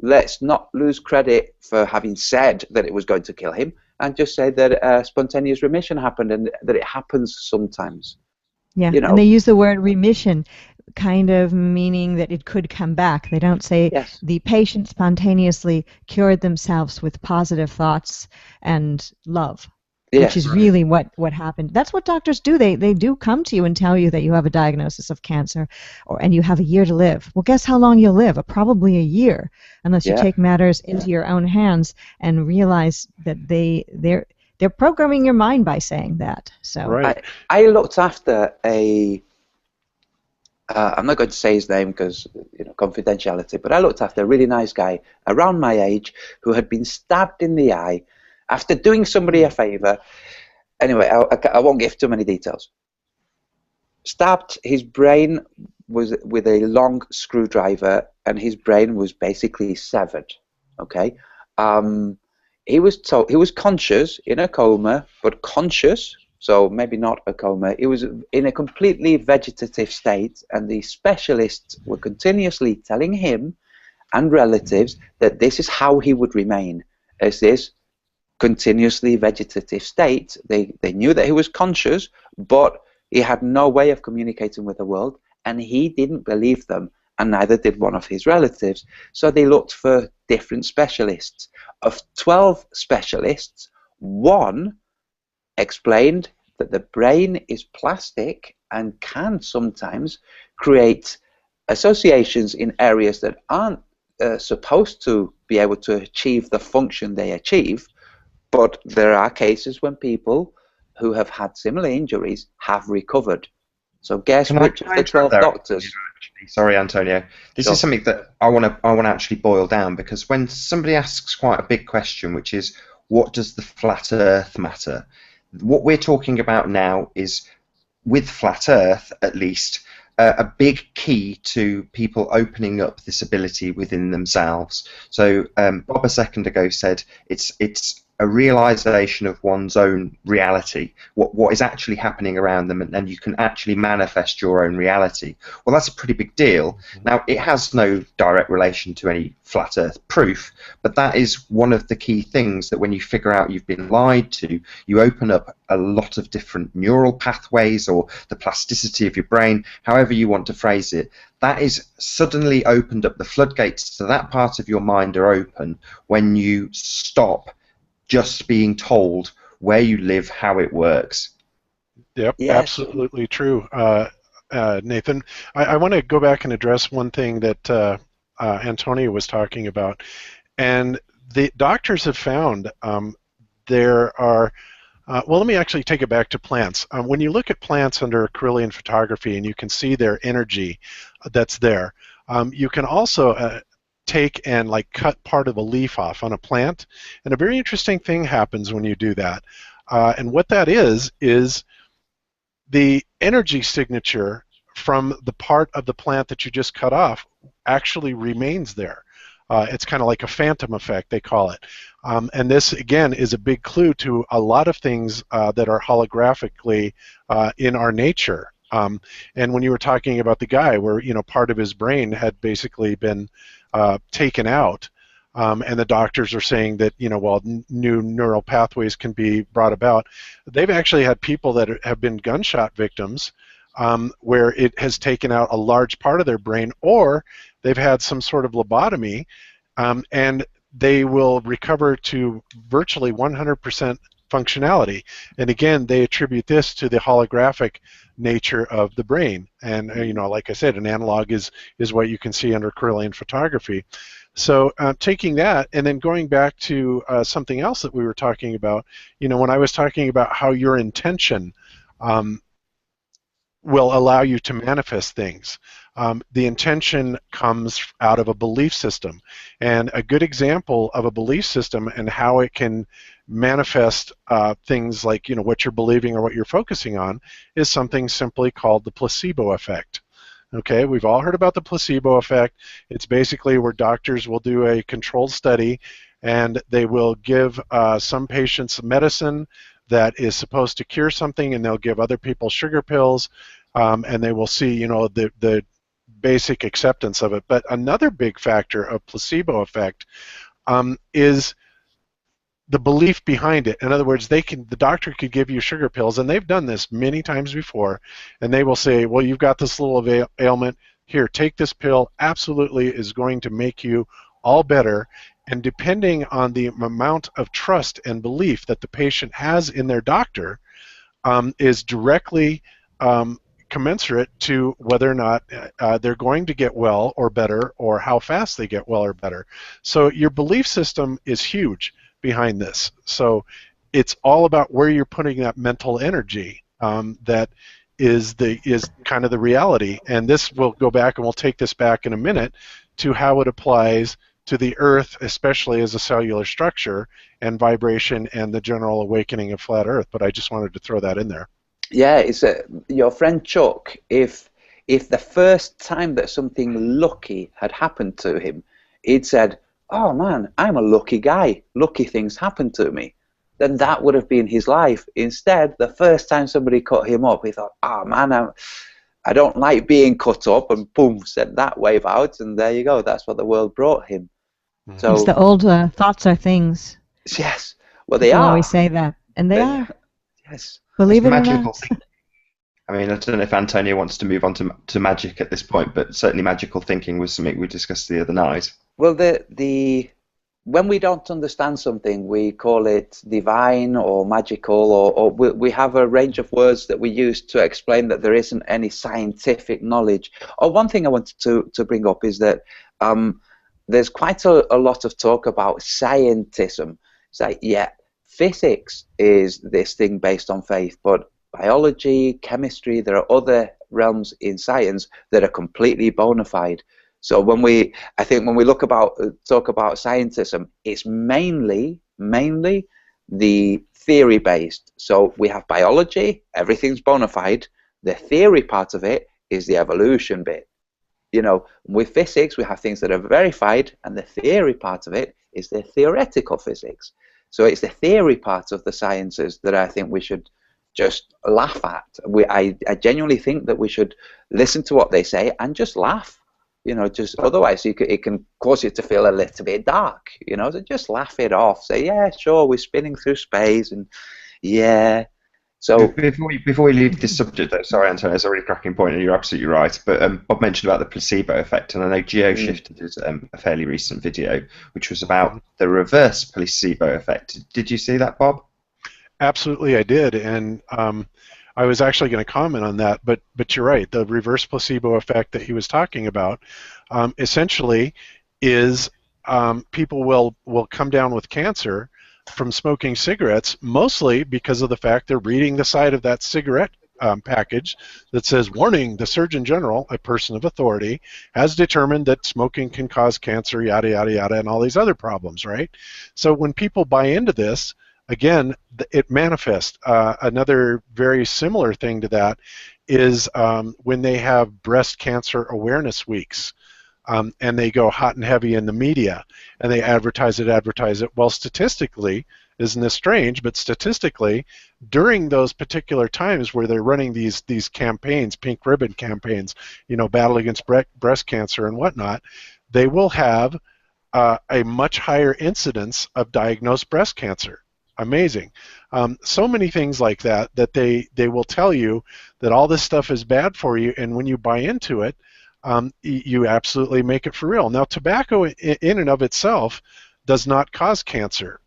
Let's not lose credit for having said that it was going to kill him, and just say that spontaneous remission happened, and that it happens sometimes. Yeah, and they use the word remission, kind of meaning that it could come back. They don't say yes. The patient spontaneously cured themselves with positive thoughts and love. Yes, which is really what happened. That's what doctors do. They do come to you and tell you that you have a diagnosis of cancer, and you have a year to live. Well, guess how long you'll live? Probably a year, unless you take matters into your own hands and realize that they're programming your mind by saying that. So right. I looked after a. I'm not going to say his name because confidentiality, but I looked after a really nice guy around my age who had been stabbed in the eye after doing somebody a favor. Anyway, I won't give too many details. Stabbed, his brain was with a long screwdriver, and his brain was basically severed. Okay, he was told he was conscious in a coma, but conscious, so maybe not a coma. He was in a completely vegetative state, and the specialists were continuously telling him and relatives that this is how he would remain, as this continuously vegetative state. They knew that he was conscious, but he had no way of communicating with the world, and he didn't believe them, and neither did one of his relatives. So they looked for different specialists. Of 12 specialists, one explained that the brain is plastic and can sometimes create associations in areas that aren't supposed to be able to achieve the function they achieve. But there are cases when people who have had similar injuries have recovered. So guess which of the 12 doctors? Sorry, Antonio. This Sure. is something that I want to actually boil down, because when somebody asks quite a big question, which is, what does the flat Earth matter? What we're talking about now is, with flat Earth at least, a big key to people opening up this ability within themselves. So Bob a second ago said it's a realization of one's own reality, what is actually happening around them, and you can actually manifest your own reality. Well, that's a pretty big deal. Now, it has no direct relation to any flat Earth proof, but that is one of the key things, that when you figure out you've been lied to, you open up a lot of different neural pathways, or the plasticity of your brain, however you want to phrase it. That is suddenly opened up, the floodgates to that part of your mind are open when you stop just being told where you live, how it works. Yep, Yes. absolutely true, Nathan. I want to go back and address one thing that Antonio was talking about. And the doctors have found there are, well, let me actually take it back to plants. When you look at plants under Kirlian photography and you can see their energy that's there, you can also take and like cut part of a leaf off on a plant, and a very interesting thing happens when you do that. And what that is the energy signature from the part of the plant that you just cut off actually remains there. It's kind of like a phantom effect, they call it. And this, again, is a big clue to a lot of things that are holographically in our nature. And when you were talking about the guy where, you know, part of his brain had basically been taken out, and the doctors are saying that, you know, while new neural pathways can be brought about, they've actually had people that have been gunshot victims where it has taken out a large part of their brain, or they've had some sort of lobotomy, and they will recover to virtually 100% functionality. And again, they attribute this to the holographic nature of the brain. And you know, like I said, an analog is what you can see under Kirlian photography. So taking that and then going back to something else that we were talking about, you know, when I was talking about how your intention will allow you to manifest things. The intention comes out of a belief system. And a good example of a belief system and how it can manifest things like, you know, what you're believing or what you're focusing on is something simply called the placebo effect. Okay, we've all heard about the placebo effect. It's basically where doctors will do a controlled study and they will give some patients medicine that is supposed to cure something, and they'll give other people sugar pills, and they will see, you know, the basic acceptance of it. But another big factor of placebo effect is the belief behind it. In other words, the doctor could give you sugar pills, and they've done this many times before, and they will say, well, you've got this little ailment, here, take this pill, absolutely is going to make you all better. And depending on the amount of trust and belief that the patient has in their doctor is directly commensurate to whether or not they're going to get well or better, or how fast they get well or better. So your belief system is huge behind this. So it's all about where you're putting that mental energy that is kind of the reality. And this will go back, and we'll take this back in a minute, to how it applies to the Earth, especially as a cellular structure and vibration and the general awakening of flat Earth. But I just wanted to throw that in there. Yeah, it's your friend Chuck. If if the first time that something lucky had happened to him, he'd said, "Oh man, I'm a lucky guy. Lucky things happen to me," then that would have been his life. Instead, the first time somebody cut him up, he thought, "Oh man, I don't like being cut up," and boom, sent that wave out, and there you go. That's what the world brought him. So it's the old thoughts are things. yes, well they People are. always say that, and they are. Yes. Believe It's it or magical not. thinking. I mean, I don't know if Antonio wants to move on to magic at this point, but certainly magical thinking was something we discussed the other night. Well, when we don't understand something, we call it divine or magical, or we have a range of words that we use to explain that there isn't any scientific knowledge. Or one thing I wanted to bring up is that there's quite a lot of talk about scientism. It's like, yeah, physics is this thing based on faith, but biology, chemistry, there are other realms in science that are completely bona fide. So I think when we talk about scientism, it's mainly the theory based. So we have biology, everything's bona fide. The theory part of it is the evolution bit. You know, with physics, we have things that are verified, and the theory part of it is the theoretical physics. So it's the theory part of the sciences that I think we should just laugh at. I genuinely think that we should listen to what they say and just laugh. You know, just otherwise it can cause you to feel a little bit dark. You know, so just laugh it off. Say, yeah, sure, we're spinning through space, and yeah. So Before we leave this subject, though, sorry, Antonio, it's a really cracking point, and you're absolutely right. But Bob mentioned about the placebo effect, and I know GeoShift did a fairly recent video, which was about the reverse placebo effect. Did you see that, Bob? Absolutely, I did, and I was actually going to comment on that, but you're right. The reverse placebo effect that he was talking about essentially is people will come down with cancer from smoking cigarettes, mostly because of the fact they're reading the side of that cigarette package that says, "Warning, the Surgeon General, a person of authority, has determined that smoking can cause cancer, yada, yada, yada, and all these other problems," right? So when people buy into this, again, it manifests. Another very similar thing to that is when they have breast cancer awareness weeks, and they go hot and heavy in the media, and they advertise it. Well, statistically, isn't this strange, but statistically, during those particular times where they're running these campaigns, pink ribbon campaigns, you know, battle against breast cancer and whatnot, they will have a much higher incidence of diagnosed breast cancer. Amazing. So many things like that they will tell you that all this stuff is bad for you, and when you buy into it, you absolutely make it for real. Now, tobacco in and of itself does not cause cancer.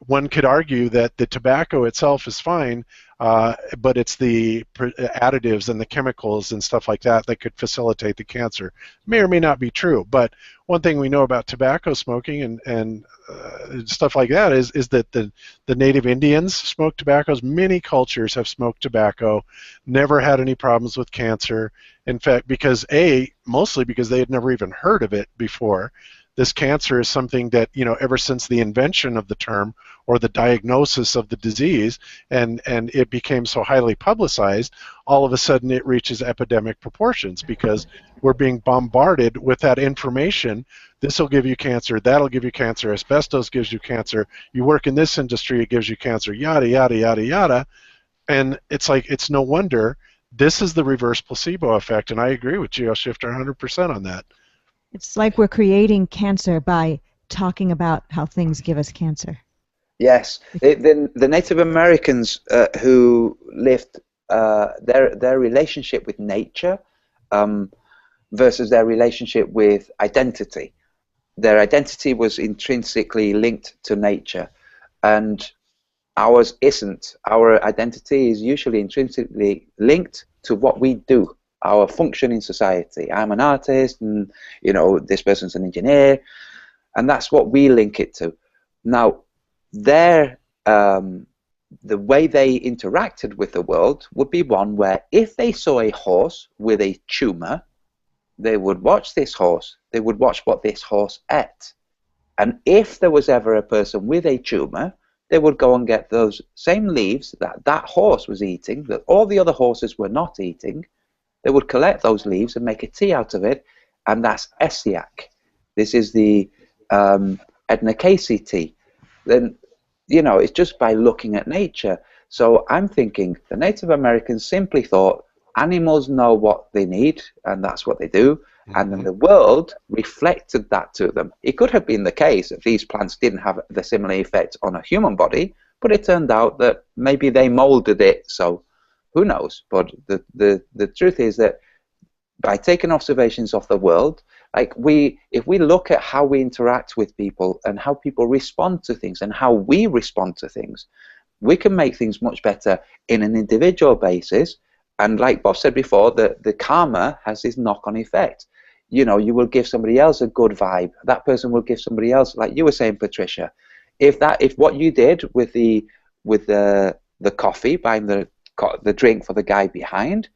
One could argue that the tobacco itself is fine, but it's the additives and the chemicals and stuff like that that could facilitate the cancer. May or may not be true, but one thing we know about tobacco smoking and stuff like that is that the native Indians smoked tobacco. Many cultures have smoked tobacco, never had any problems with cancer. In fact, mostly because they had never even heard of it before. This cancer is something that, you know, ever since the invention of the term or the diagnosis of the disease, and it became so highly publicized, all of a sudden it reaches epidemic proportions because we're being bombarded with that information. This will give you cancer, that'll give you cancer, asbestos gives you cancer, you work in this industry, it gives you cancer, yada, yada, yada, yada. And it's like, it's no wonder this is the reverse placebo effect, and I agree with GeoShifter 100% on that. It's like we're creating cancer by talking about how things give us cancer. yes, the Native Americans who lived their relationship with nature versus their relationship with identity. Their identity was intrinsically linked to nature, and ours isn't. Our identity is usually intrinsically linked to what we do, our function in society. I'm an artist, and you know, this person's an engineer, and that's what we link it to. Now, the way they interacted with the world would be one where if they saw a horse with a tumor, they would watch this horse. They would watch what this horse ate. And if there was ever a person with a tumor, they would go and get those same leaves that that horse was eating, that all the other horses were not eating, they would collect those leaves and make a tea out of it, and that's Essiac. This is the Ednacacea tea. Then, it's just by looking at nature. So I'm thinking the Native Americans simply thought animals know what they need, and that's what they do. And then the world reflected that to them. It could have been the case that these plants didn't have the similar effect on a human body, but it turned out that maybe they molded it, so who knows? But the truth is that by taking observations of the world, if we look at how we interact with people and how people respond to things and how we respond to things, we can make things much better in an individual basis. And like Bob said before, the karma has this knock-on effect. You will give somebody else a good vibe. That person will give somebody else, like you were saying, Patricia. If what you did with the coffee, buying the drink for the guy behind,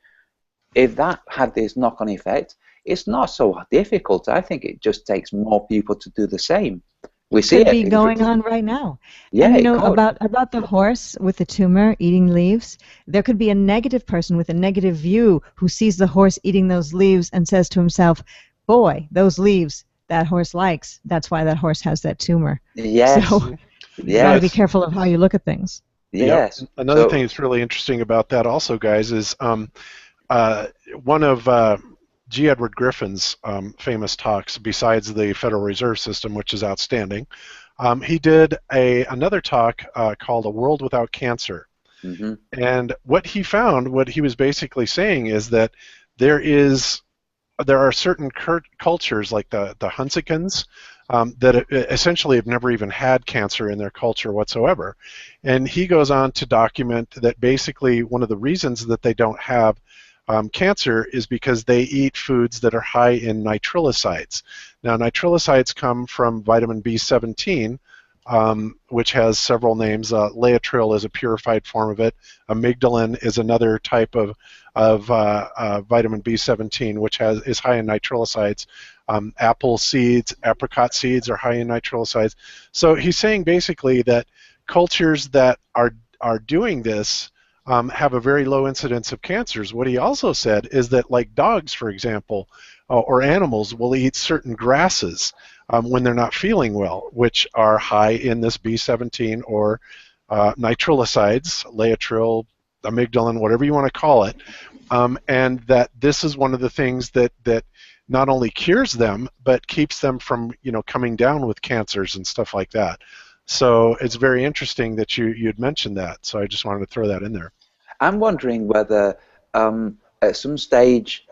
if that had this knock-on effect, it's not so difficult. I think it just takes more people to do the same. We see Could it be going on right now. Yeah, and it could. about the horse with the tumor eating leaves, there could be a negative person with a negative view who sees the horse eating those leaves and says to himself, boy, those leaves that horse likes, that's why that horse has that tumor. Yes. So you Yes. got to be careful of how you look at things. Yes. Yep. Another thing that's really interesting about that also, guys, is one of G. Edward Griffin's famous talks, besides the Federal Reserve System, which is outstanding, he did another talk called A World Without Cancer. Mm-hmm. And what he found, what he was basically saying is that there are certain cultures, like the Hunsikans, that essentially have never even had cancer in their culture whatsoever. And he goes on to document that basically one of the reasons that they don't have cancer is because they eat foods that are high in nitrillicides. Now, nitrillicides come from vitamin B17, which has several names. Laetrile is a purified form of it. Amygdalin is another type of vitamin B17, which is high in nitrillicides. Apple seeds, apricot seeds are high in nitrillicides. So he's saying basically that cultures that are doing this have a very low incidence of cancers. What he also said is that, like dogs, for example, or animals will eat certain grasses when they're not feeling well, which are high in this B17 or nitrillicides, Laetrile, amygdalin, whatever you want to call it, and that this is one of the things that not only cures them, but keeps them from coming down with cancers and stuff like that. So it's very interesting that you'd mentioned that. So I just wanted to throw that in there. I'm wondering whether at some stage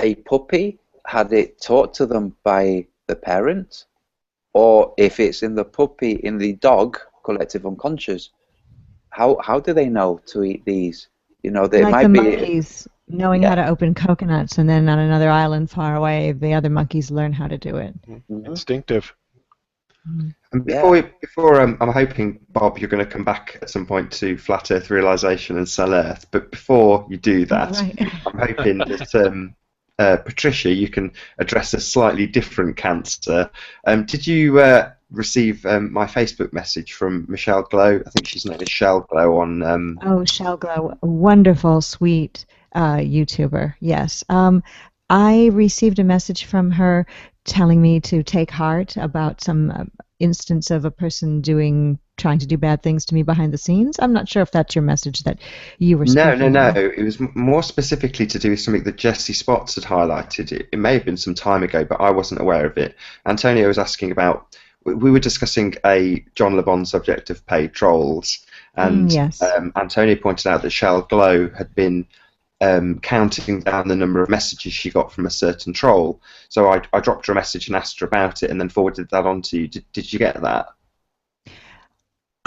a puppy had it taught to them by the parent, or if it's in the dog collective unconscious. How do they know to eat these? They Like might the be monkeys knowing how to open coconuts, and then on another island far away, the other monkeys learn how to do it. Mm-hmm. Instinctive. And before I'm hoping, Bob, you're going to come back at some point to Flat Earth realization and Cell Earth. But before you do that, Right. I'm hoping that Patricia, you can address a slightly different cancer. Did you receive my Facebook message from Michelle Glow? I think she's known as Shell Glow on. Oh, Shell Glow, wonderful, sweet YouTuber. Yes, I received a message from her telling me to take heart about some instance of a person trying to do bad things to me behind the scenes. I'm not sure if that's your message that you were speaking No. of. It was more specifically to do with something that Jesse Spots had highlighted. It may have been some time ago, but I wasn't aware of it. Antonio was asking about. We were discussing a John Le Bon subject of paid trolls, and yes. Antonio pointed out that Shell Glow had been counting down the number of messages she got from a certain troll. So I dropped her a message and asked her about it, and then forwarded that on to you. Did you get that?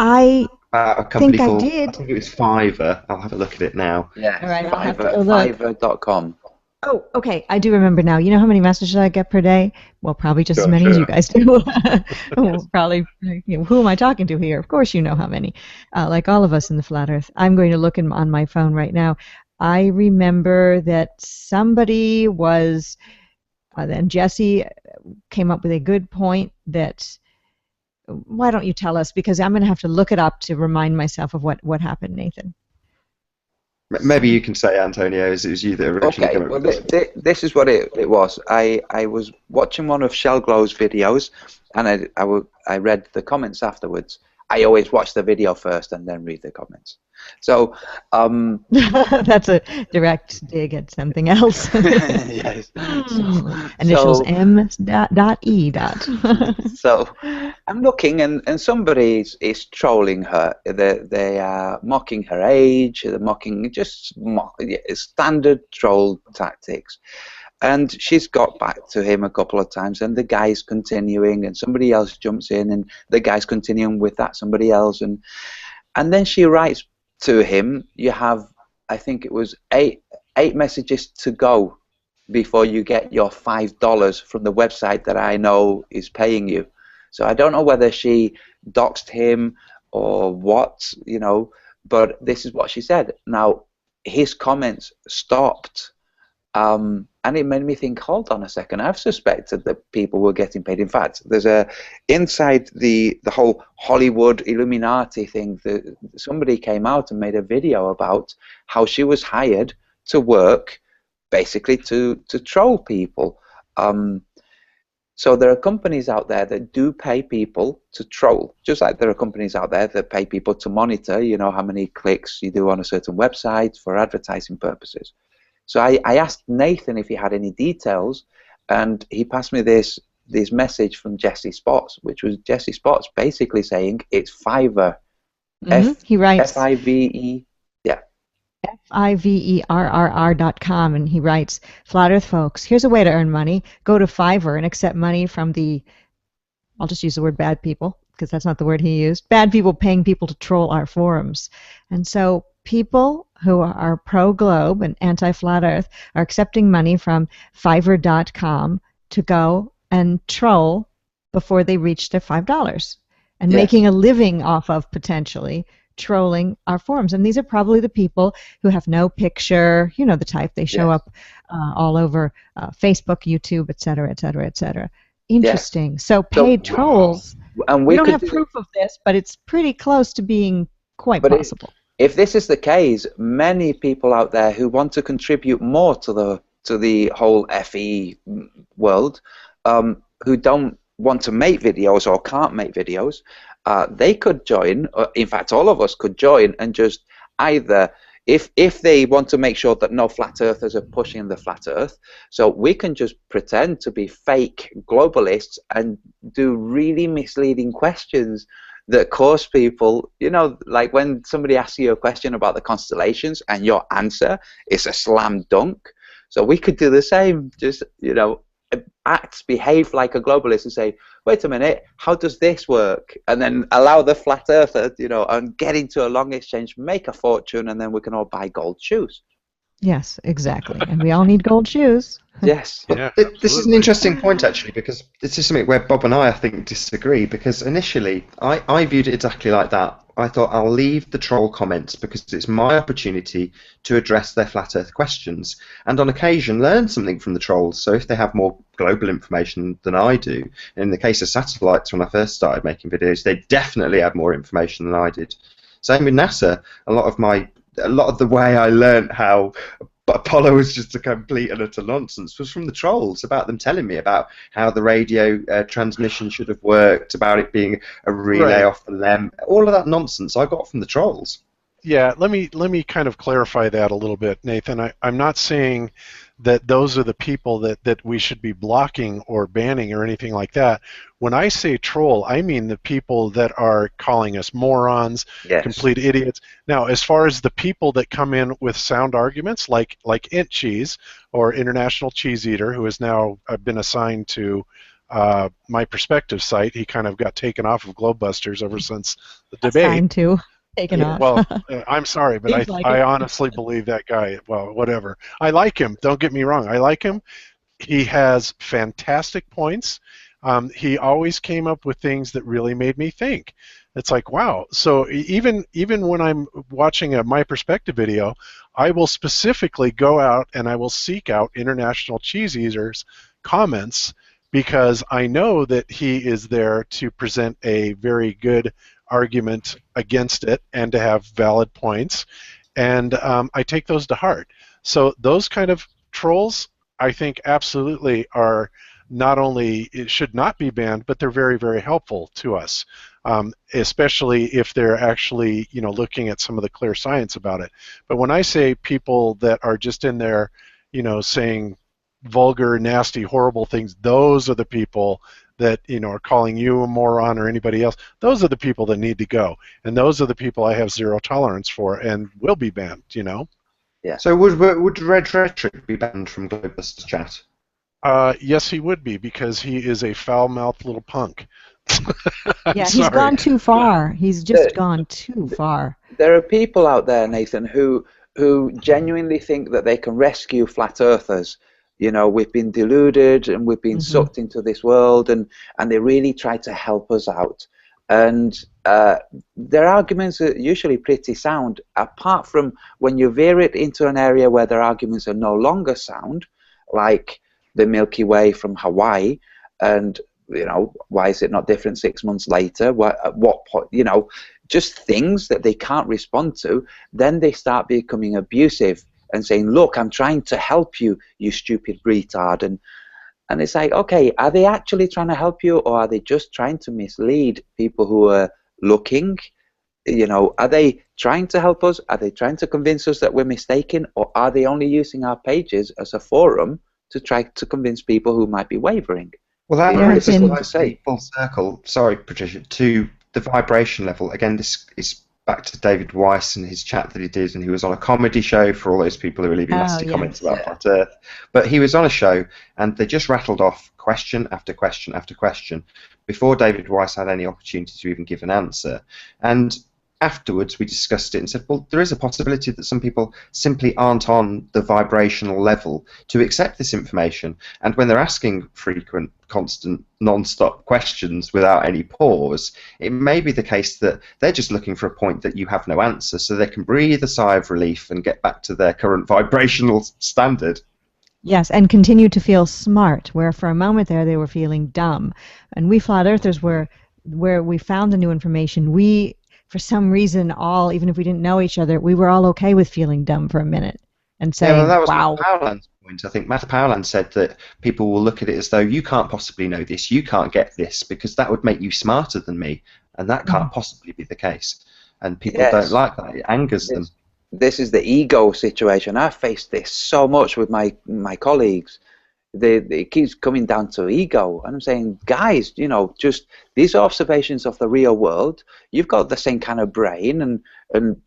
I A company think I called, did. I think it was Fiverr. I'll have a look at it now. Yes. All right, I'll have to go look. Fiverr.com. Oh, okay. I do remember now. You know how many messages I get per day? Well, probably just as many as you guys do. Probably. Who am I talking to here? Of course, you know how many. Like all of us in the Flat Earth. I'm going to look on my phone right now. I remember that somebody was. Then Jesse came up with a good point that. Why don't you tell us? Because I'm going to have to look it up to remind myself of what happened, Nathan. Maybe you can say, Antonio, as it was you that originally Okay, came up well, with this. this is what it was. I was watching one of Shellglow's videos, and I read the comments afterwards. I always watch the video first and then read the comments. So, That's a direct dig at something else. yes. Initials So, M.E. so I'm looking, and somebody is trolling her. They are mocking her age. They're mocking standard troll tactics. And she's got back to him a couple of times, and the guy's continuing, and somebody else jumps in, and the guy's continuing with that somebody else, and then she writes to him. You have, I think it was eight messages to go before you get your $5 from the website that I know is paying you. So I don't know whether she doxed him or what, but this is what she said. Now, his comments stopped, and it made me think, hold on a second, I've suspected that people were getting paid. In fact, there's inside the whole Hollywood Illuminati thing, somebody came out and made a video about how she was hired to work basically to troll people. So there are companies out there that do pay people to troll, just like there are companies out there that pay people to monitor, how many clicks you do on a certain website for advertising purposes. So I asked Nathan if he had any details, and he passed me this message from Jesse Spots, which was Jesse Spots basically saying it's Fiverr. He writes Five, yeah. Fiverr.com, and he writes, Flat Earth folks, here's a way to earn money. Go to Fiverr and accept money from I'll just use the word bad people, because that's not the word he used, bad people paying people to troll our forums. And so people who are pro-globe and anti-flat earth are accepting money from Fiverr.com to go and troll before they reach their $5 and making a living off of potentially trolling our forums. And these are probably the people who have no picture, the type. They show up all over Facebook, YouTube, et cetera, et cetera, et cetera. Interesting. So paid trolls. And we don't have proof of this, but it's pretty close to being quite possible. If this is the case, many people out there who want to contribute more to the whole FE world, who don't want to make videos or can't make videos, they could join. In fact, all of us could join and just either, if they want to make sure that no flat earthers are pushing the flat earth, so we can just pretend to be fake globalists and do really misleading questions that cause people, like when somebody asks you a question about the constellations and your answer is a slam dunk. So we could do the same, just, behave like a globalist and say, wait a minute, how does this work? And then allow the flat earther, and get into a long exchange, make a fortune, and then we can all buy gold shoes. Yes, exactly. And we all need gold shoes. Yes. Yeah, this is an interesting point, actually, because this is something where Bob and I think, disagree, because initially I viewed it exactly like that. I thought I'll leave the troll comments because it's my opportunity to address their flat earth questions and on occasion learn something from the trolls. So if they have more global information than I do, in the case of satellites when I first started making videos, they definitely had more information than I did. Same with NASA. A lot of the way I learned how Apollo was just a complete and utter nonsense was from the trolls, about them telling me about how the radio transmission should have worked, about it being a relay off the LEM. All of that nonsense I got from the trolls. Yeah, let me kind of clarify that a little bit, Nathan. I'm not saying that those are the people that we should be blocking or banning or anything like that. When I say troll, I mean the people that are calling us morons, complete idiots. Now, as far as the people that come in with sound arguments, like Int Cheese or International Cheese Eater, who has now been assigned to my Perspective site, he kind of got taken off of Globebusters ever since the debate. Assigned to. Taken off. Well, I'm sorry, but I honestly believe that guy. Well, whatever. I like him. Don't get me wrong. I like him. He has fantastic points. He always came up with things that really made me think. It's like, wow. So even when I'm watching a My Perspective video, I will specifically go out and I will seek out International Cheese Eater's comments because I know that he is there to present a very good argument against it and to have valid points. and I take those to heart. So those kind of trolls, I think, absolutely are not only, it should not be banned, but they're very, very helpful to us, especially if they're actually, looking at some of the clear science about it. But when I say people that are just in there, saying vulgar, nasty, horrible things, those are the people that are calling you a moron or anybody else. Those are the people that need to go, and those are the people I have zero tolerance for and will be banned. Yeah. So would Red Rhetoric be banned from Globus chat? Yes, he would be, because he is a foul-mouthed little punk. Yeah, he's Sorry. gone too far. He's just gone too far. There are people out there, Nathan, who genuinely think that they can rescue flat earthers. We've been deluded and we've been sucked into this world, and they really try to help us out. And their arguments are usually pretty sound, apart from when you veer it into an area where their arguments are no longer sound, like the Milky Way from Hawaii, and why is it not different 6 months later? At what point? Just things that they can't respond to. Then they start becoming abusive and saying, "Look, I'm trying to help you, you stupid retard." And it's like, okay, are they actually trying to help you, or are they just trying to mislead people who are looking? Are they trying to help us? Are they trying to convince us that we're mistaken, or are they only using our pages as a forum to try to convince people who might be wavering? Well, that brings us full circle. Sorry, Patricia, to the vibration level. Again, this is back to David Weiss and his chat that he did, and he was on a comedy show for all those people who were leaving nasty comments about flat Earth. But he was on a show, and they just rattled off question after question after question before David Weiss had any opportunity to even give an answer. And afterwards, we discussed it and said, well, there is a possibility that some people simply aren't on the vibrational level to accept this information. And when they're asking frequent, constant, non-stop questions without any pause, it may be the case that they're just looking for a point that you have no answer, so they can breathe a sigh of relief and get back to their current vibrational standard. Yes, and continue to feel smart, where for a moment there they were feeling dumb. And we flat earthers were, where we found the new information, we, for some reason, all, even if we didn't know each other, we were all okay with feeling dumb for a minute and saying, well, that was wow. Matt Powland's point. I think Matt Powland said that people will look at it as though you can't possibly know this, you can't get this, because that would make you smarter than me, and that can't possibly be the case. And people don't like that. It angers them. This is the ego situation. I've faced this so much with my colleagues. It keeps coming down to ego, and I'm saying, guys, just these are observations of the real world. You've got the same kind of brain and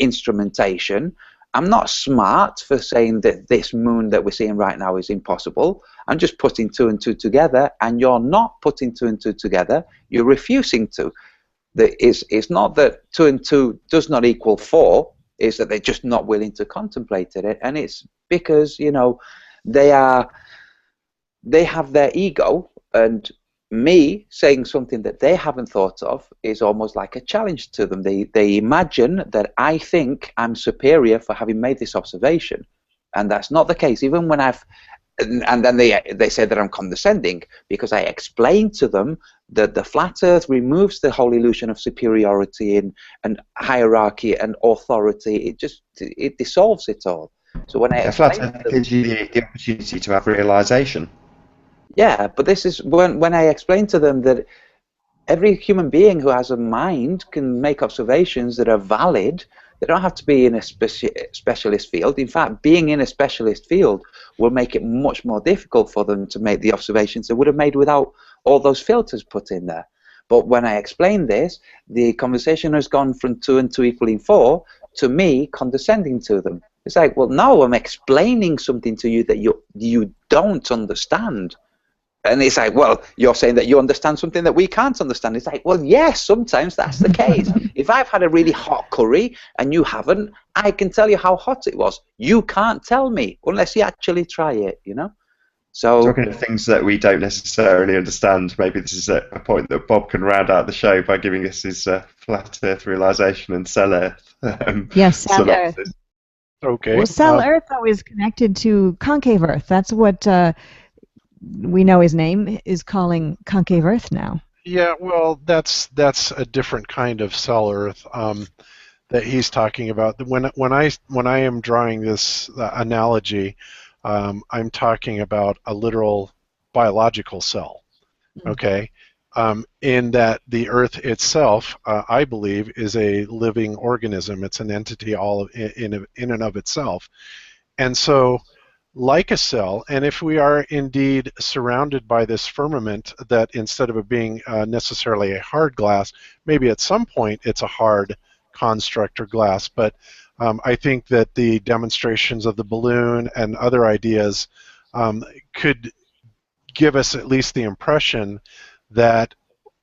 instrumentation. I'm not smart for saying that this moon that we're seeing right now is impossible. I'm just putting two and two together, and you're not putting two and two together. You're refusing to. It's not that 2 and 2 does not equal 4. It's that they're just not willing to contemplate it, and it's because they have their ego, and me saying something that they haven't thought of is almost like a challenge to them. They imagine that I think I'm superior for having made this observation, and that's not the case. Even when and then they say that I'm condescending because I explained to them that the flat Earth removes the whole illusion of superiority and hierarchy and authority. It dissolves it all. So when I flat Earth gives you the opportunity to have realization. Yeah, but this is when I explain to them that every human being who has a mind can make observations that are valid. They don't have to be in a specialist field. In fact, being in a specialist field will make it much more difficult for them to make the observations they would have made without all those filters put in there. But when I explain this, the conversation has gone from 2 and 2 equaling 4 to me condescending to them. It's like, well, no, I'm explaining something to you that you don't understand. And it's like, well, you're saying that you understand something that we can't understand. It's like, well, yes, sometimes that's the case. If I've had a really hot curry and you haven't, I can tell you how hot it was. You can't tell me unless you actually try it, So talking of things that we don't necessarily understand, maybe this is a point that Bob can round out the show by giving us his flat Earth realization and Cell Earth. Yes, Cell Earth. Okay. Well, Cell Earth, though, is connected to concave Earth. That's what we know his name is calling concave Earth now. Yeah, well, that's a different kind of Cell Earth. that he's talking about. When I am drawing this analogy, I'm talking about a literal biological cell. Okay, in that the Earth itself, I believe, is a living organism. It's an entity all in and of itself, and so, like a cell, and if we are indeed surrounded by this firmament that instead of it being necessarily a hard glass, maybe at some point it's a hard construct or glass, but I think that the demonstrations of the balloon and other ideas could give us at least the impression that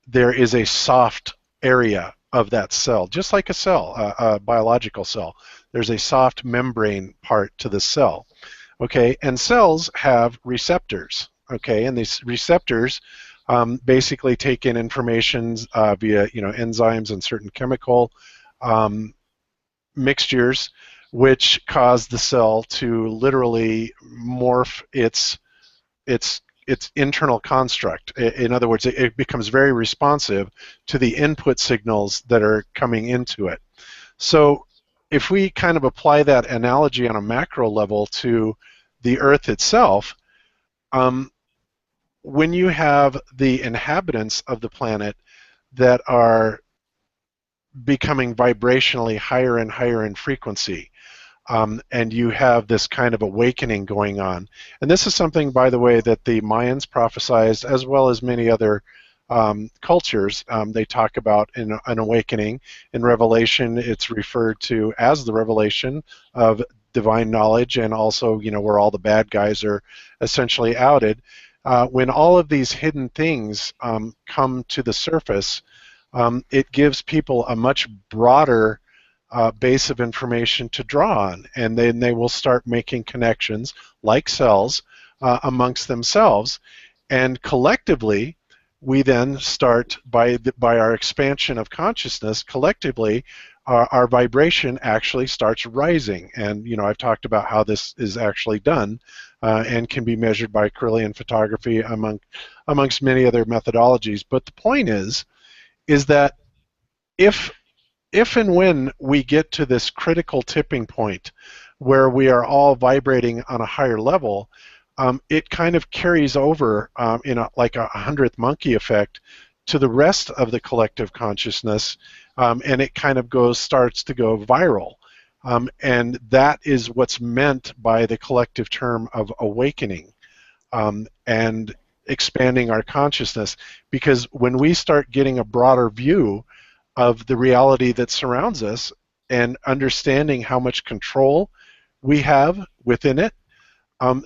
there is a soft area of that cell, just like a cell, a biological cell. There's a soft membrane part to the cell. Okay, and cells have receptors. Okay, and these receptors basically take in information via enzymes and certain chemical mixtures, which cause the cell to literally morph its internal construct. In other words, it becomes very responsive to the input signals that are coming into it. So if we kind of apply that analogy on a macro level to the Earth itself, when you have the inhabitants of the planet that are becoming vibrationally higher and higher in frequency, and you have this kind of awakening going on. And this is something, by the way, that the Mayans prophesized, as well as many other cultures. They talk about an awakening. In Revelation, it's referred to as the revelation of divine knowledge, and also, where all the bad guys are essentially outed. When all of these hidden things come to the surface, it gives people a much broader base of information to draw on, and then they will start making connections like cells amongst themselves, and collectively we then start by our expansion of consciousness. Collectively our vibration actually starts rising, and I've talked about how this is actually done and can be measured by Kirlian photography amongst many other methodologies. But the point is that if and when we get to this critical tipping point where we are all vibrating on a higher level, it kind of carries over like a 100th monkey effect to the rest of the collective consciousness, and it kind of starts to go viral. And that is what's meant by the collective term of awakening and expanding our consciousness. Because when we start getting a broader view of the reality that surrounds us and understanding how much control we have within it,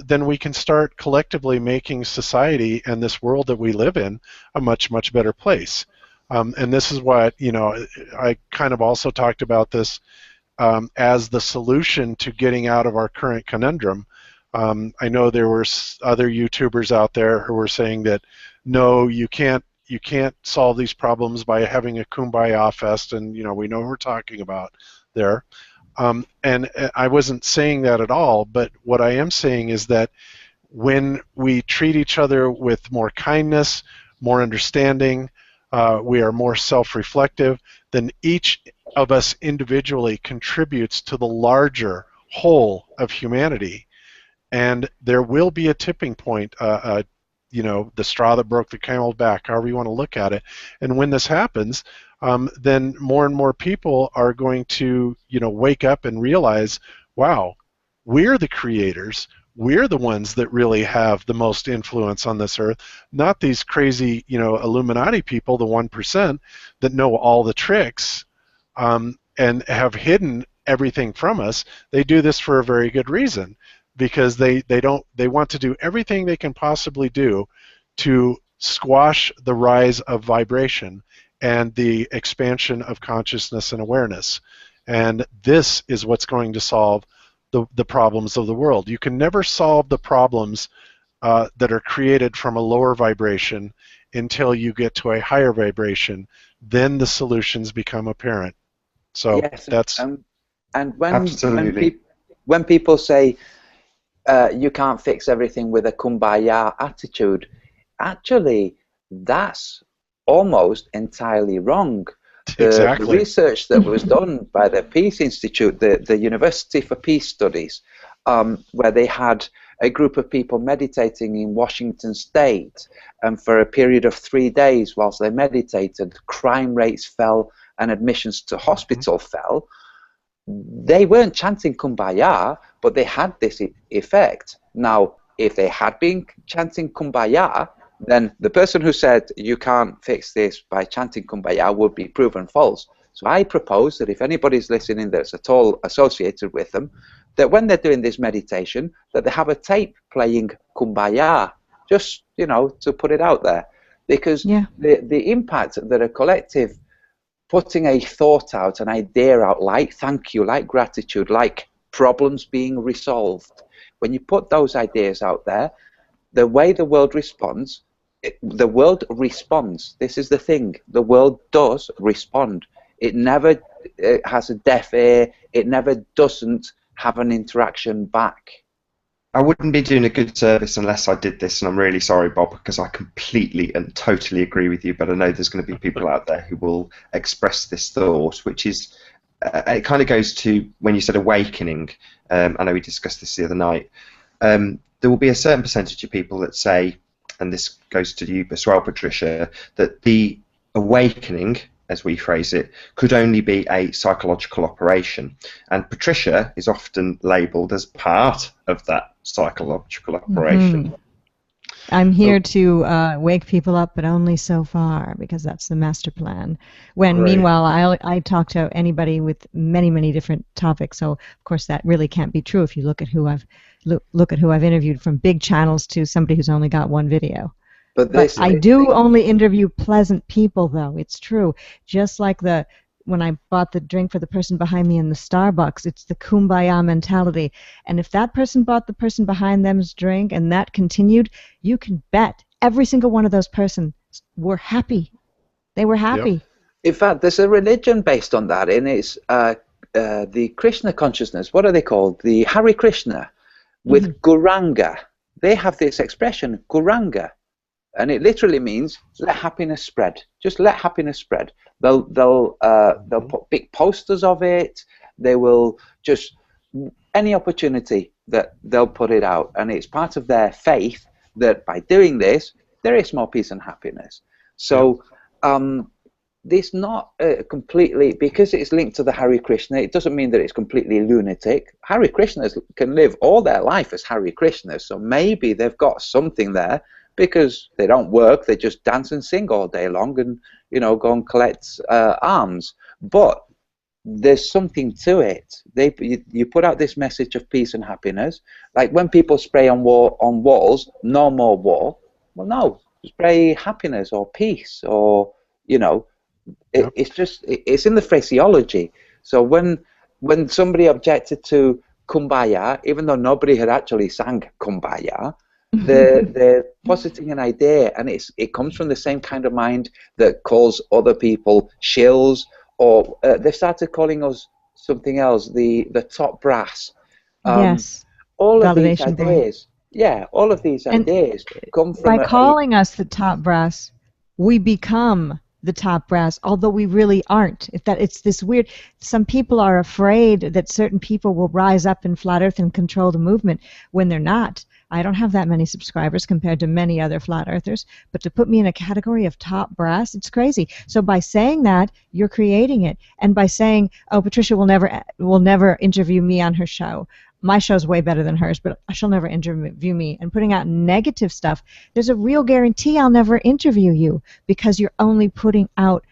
then we can start collectively making society and this world that we live in a much, much better place. And this is what, I kind of also talked about this as the solution to getting out of our current conundrum. I know there were other YouTubers out there who were saying that, no, you can't solve these problems by having a kumbaya fest, and we know who we're talking about there. And I wasn't saying that at all, but what I am saying is that when we treat each other with more kindness, more understanding, we are more self-reflective, then each of us individually contributes to the larger whole of humanity. And there will be a tipping point, the straw that broke the camel's back, however you want to look at it. And when this happens, then more and more people are going to, wake up and realize, wow, we're the creators. We're the ones that really have the most influence on this earth, not these crazy, Illuminati people, the 1% that know all the tricks and have hidden everything from us. They do this for a very good reason, because they want to do everything they can possibly do to squash the rise of vibration and the expansion of consciousness and awareness. And this is what's going to solve the problems of the world. You can never solve the problems that are created from a lower vibration until you get to a higher vibration. Then the solutions become apparent. So yes, that's and absolutely. when people say you can't fix everything with a kumbaya attitude, actually that's almost entirely wrong. The Exactly. research that was done by the Peace Institute, the University for Peace Studies, where they had a group of people meditating in Washington State, and for a period of 3 days whilst they meditated, crime rates fell and admissions to hospital fell. They weren't chanting Kumbaya, but they had this effect. Now, if they had been chanting Kumbaya, then the person who said you can't fix this by chanting Kumbaya would be proven false. So I propose that if anybody's listening that's at all associated with them, that when they're doing this meditation, that they have a tape playing Kumbaya, just, you know, to put it out there. Because the impact that a collective putting a thought out, an idea out, like thank you, like gratitude, like problems being resolved, when you put those ideas out there, the way the world responds, the world responds. This is the thing. The world does respond. It never has a deaf ear. It never doesn't have an interaction back. I wouldn't be doing a good service unless I did this, and I'm really sorry, Bob, because I completely and totally agree with you, but I know there's going to be people out there who will express this thought, which is, it kind of goes to when you said awakening. I know we discussed this the other night. There will be a certain percentage of people that say, and this goes to you as well, Patricia, that the awakening, as we phrase it, could only be a psychological operation. And Patricia is often labelled as part of that psychological operation. I'm here to wake people up, but only so far, because that's the master plan. When, meanwhile, I talk to anybody with many, many different topics. So, of course, that really can't be true if you look at who I've interviewed, from big channels to somebody who's only got one video. But I do only interview pleasant people, though. It's true. Just like when I bought the drink for the person behind me in the Starbucks, it's the kumbaya mentality. And if that person bought the person behind them's drink and that continued, you can bet every single one of those persons were happy. They were happy. Yep. In fact, there's a religion based on that, and it's the Krishna consciousness. What are they called? The Hare Krishna with Gauranga. They have this expression, Gauranga. And it literally means let happiness spread. Just let happiness spread. They'll put big posters of it. They will just any opportunity that they'll put it out, and it's part of their faith that by doing this there is more peace and happiness. So this not completely, because it's linked to the Hare Krishna, it doesn't mean that it's completely lunatic. Hare Krishnas can live all their life as Hare Krishnas, so maybe they've got something there. Because they don't work, they just dance and sing all day long, and go and collect alms. But there's something to it. You put out this message of peace and happiness, like when people spray on walls, no more war. Well, no, spray happiness or peace, or it's in the phraseology. So when somebody objected to Kumbaya, even though nobody had actually sang Kumbaya. They're positing an idea, and it comes from the same kind of mind that calls other people shills, or they started calling us something else, the top brass. Yes. All of these ideas. Yeah, all of these ideas come from by calling us the top brass, we become the top brass, although we really aren't. It's this weird. Some people are afraid that certain people will rise up in Flat Earth and control the movement when they're not. I don't have that many subscribers compared to many other Flat Earthers, but to put me in a category of top brass, it's crazy. So by saying that, you're creating it, and by saying, "Oh, Patricia will never interview me on her show. My show's way better than hers, but she'll never interview me," and putting out negative stuff, there's a real guarantee I'll never interview you, because you're only putting out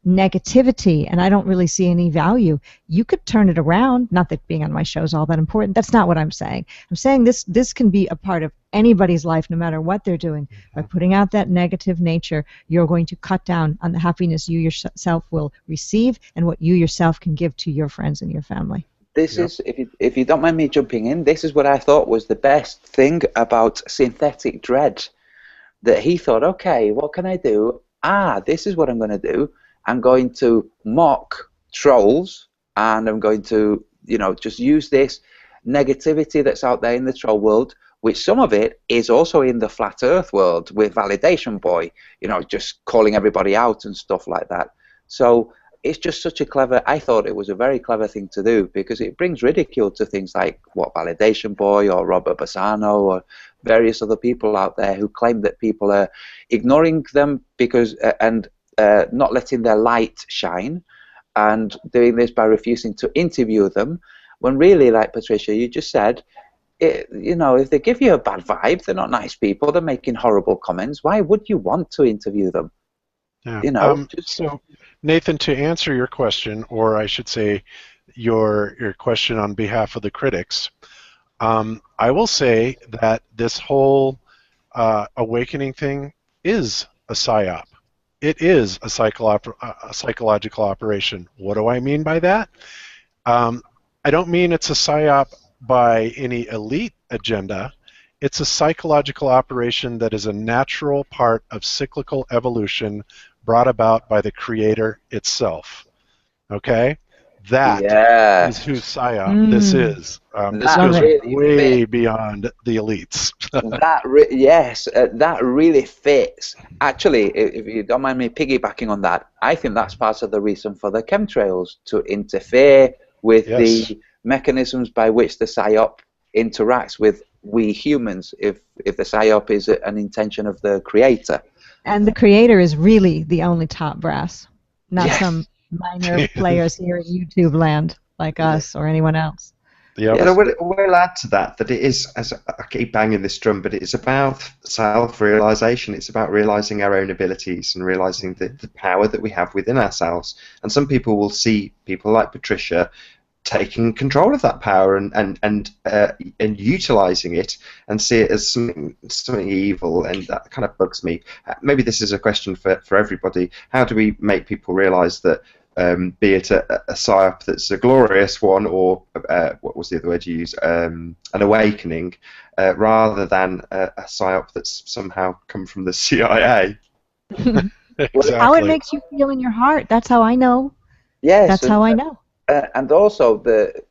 negativity, and I don't really see any value. You could turn it around. Not that being on my show is all that important. That's not what I'm saying. I'm saying this can be a part of anybody's life, no matter what they're doing. By putting out that negative nature, you're going to cut down on the happiness you yourself will receive and what you yourself can give to your friends and your family. This is, if you don't mind me jumping in, this is what I thought was the best thing about Synthetic Dread. That he thought, okay, what can I do? This is what I'm going to do. I'm going to mock trolls, and I'm going to, just use this negativity that's out there in the troll world, which some of it is also in the Flat Earth world with Validation Boy, just calling everybody out and stuff like that. So it's just such a clever, I thought it was a very clever thing to do, because it brings ridicule to things like what Validation Boy or Robert Bassano or various other people out there who claim that people are ignoring them because and not letting their light shine, and doing this by refusing to interview them, when really, like Patricia, you just said, you know, if they give you a bad vibe, they're not nice people, they're making horrible comments, why would you want to interview them? Yeah. You know, So, Nathan, to answer your question, or I should say your question on behalf of the critics, I will say that this whole awakening thing is a psyop. It is a psychological operation. What do I mean by that? I don't mean it's a psyop by any elite agenda. It's a psychological operation that is a natural part of cyclical evolution brought about by the Creator itself. Okay? That yeah, is who psyop this is. This that goes really way beyond the elites. yes, that really fits. Actually, if you don't mind me piggybacking on that, I think that's part of the reason for the chemtrails, to interfere with Yes. the mechanisms by which the psyop interacts with we humans, if the psyop is an intention of the Creator. And the Creator is really the only top brass, not Yes. some minor players here in YouTube land like us or anyone else. Yep. Yes. But we'll add to that it is, as I keep banging this drum, but it's about self-realization. It's about realizing our own abilities and realizing the power that we have within ourselves. And some people will see people like Patricia taking control of that power and utilizing it, and see it as something evil, and that kind of bugs me. Maybe this is a question for everybody. How do we make people realize that, be it a psyop that's a glorious one, or what was the other word you used, an awakening, rather than a psyop that's somehow come from the CIA? Exactly. How it makes you feel in your heart. That's how I know. Yes, That's how I know. and also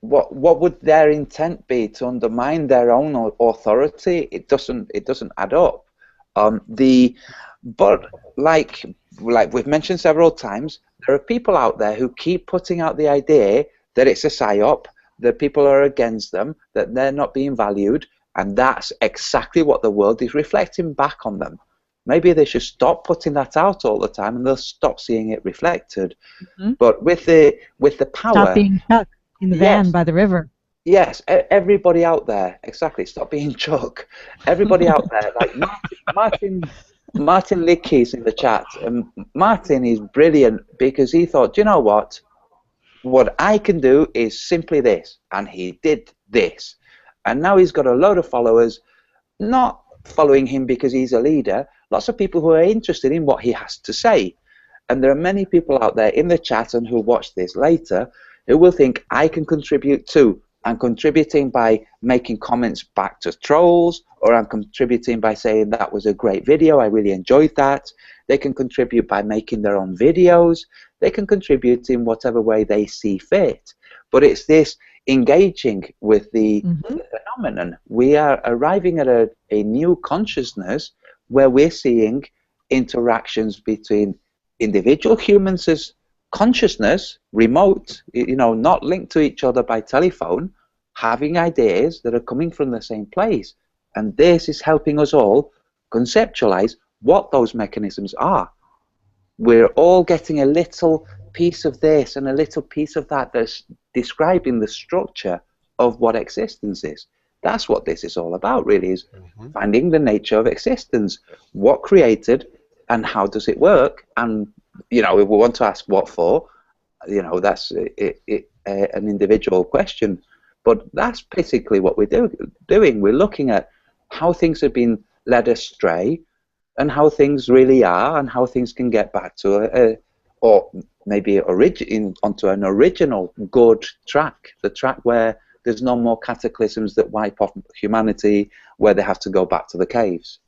what would their intent be to undermine their own authority? It doesn't add up. But like we've mentioned several times, there are people out there who keep putting out the idea that it's a psyop, that people are against them, that they're not being valued, and that's exactly what the world is reflecting back on them. Maybe they should stop putting that out all the time, and they'll stop seeing it reflected. Mm-hmm. But with the power, Stop being Chuck in the van Yes. by the river. yes, everybody out there, exactly. Stop being Chuck. Everybody out there, like Martin Licky's in the chat. Martin is brilliant because he thought, you know what? What I can do is simply this, and he did this, and now he's got a load of followers, not following him because he's a leader. Lots of people who are interested in what he has to say. And there are many people out there in the chat and who'll watch this later who will think, I can contribute too. I'm contributing by making comments back to trolls, or I'm contributing by saying that was a great video, I really enjoyed that. They can contribute by making their own videos. They can contribute in whatever way they see fit. But it's this engaging with the phenomenon. We are arriving at a new consciousness where we're seeing interactions between individual humans as consciousness, remote, not linked to each other by telephone, having ideas that are coming from the same place. And this is helping us all conceptualize what those mechanisms are. We're all getting a little piece of this and a little piece of that that's describing the structure of what existence is. That's what this is all about, really, is finding the nature of existence. What created and how does it work? And, if we want to ask what for, that's an individual question. But that's basically what we're doing. We're looking at how things have been led astray and how things really are and how things can get back to or maybe onto an original good track, the track where there's no more cataclysms that wipe off humanity, where they have to go back to the caves.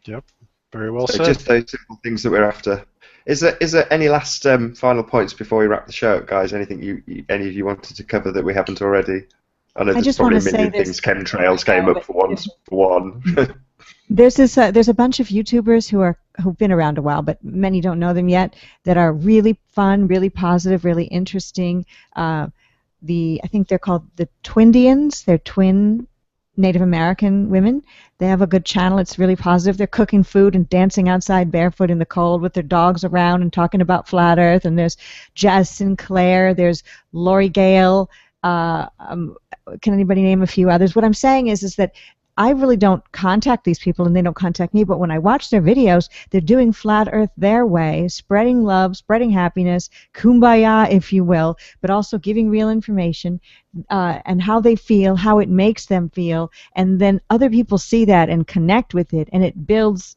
Yep, very well So said. just those simple things that we're after. Is there any last final points before we wrap the show up, guys? Anything any of you wanted to cover that we haven't already? I know there's just probably a wanna say million this- things. Chemtrails came up for one. There's a bunch of YouTubers who've been around a while, but many don't know them yet, that are really fun, really positive, really interesting. I think they're called the Twindians. They're twin Native American women. They have a good channel. It's really positive. They're cooking food and dancing outside barefoot in the cold with their dogs around and talking about flat Earth. And there's Jazz Sinclair. There's Lori Gale. Can anybody name a few others? What I'm saying is that I really don't contact these people and they don't contact me, but when I watch their videos, they're doing flat Earth their way, spreading love, spreading happiness, kumbaya, if you will, but also giving real information and how they feel, how it makes them feel, and then other people see that and connect with it, and it builds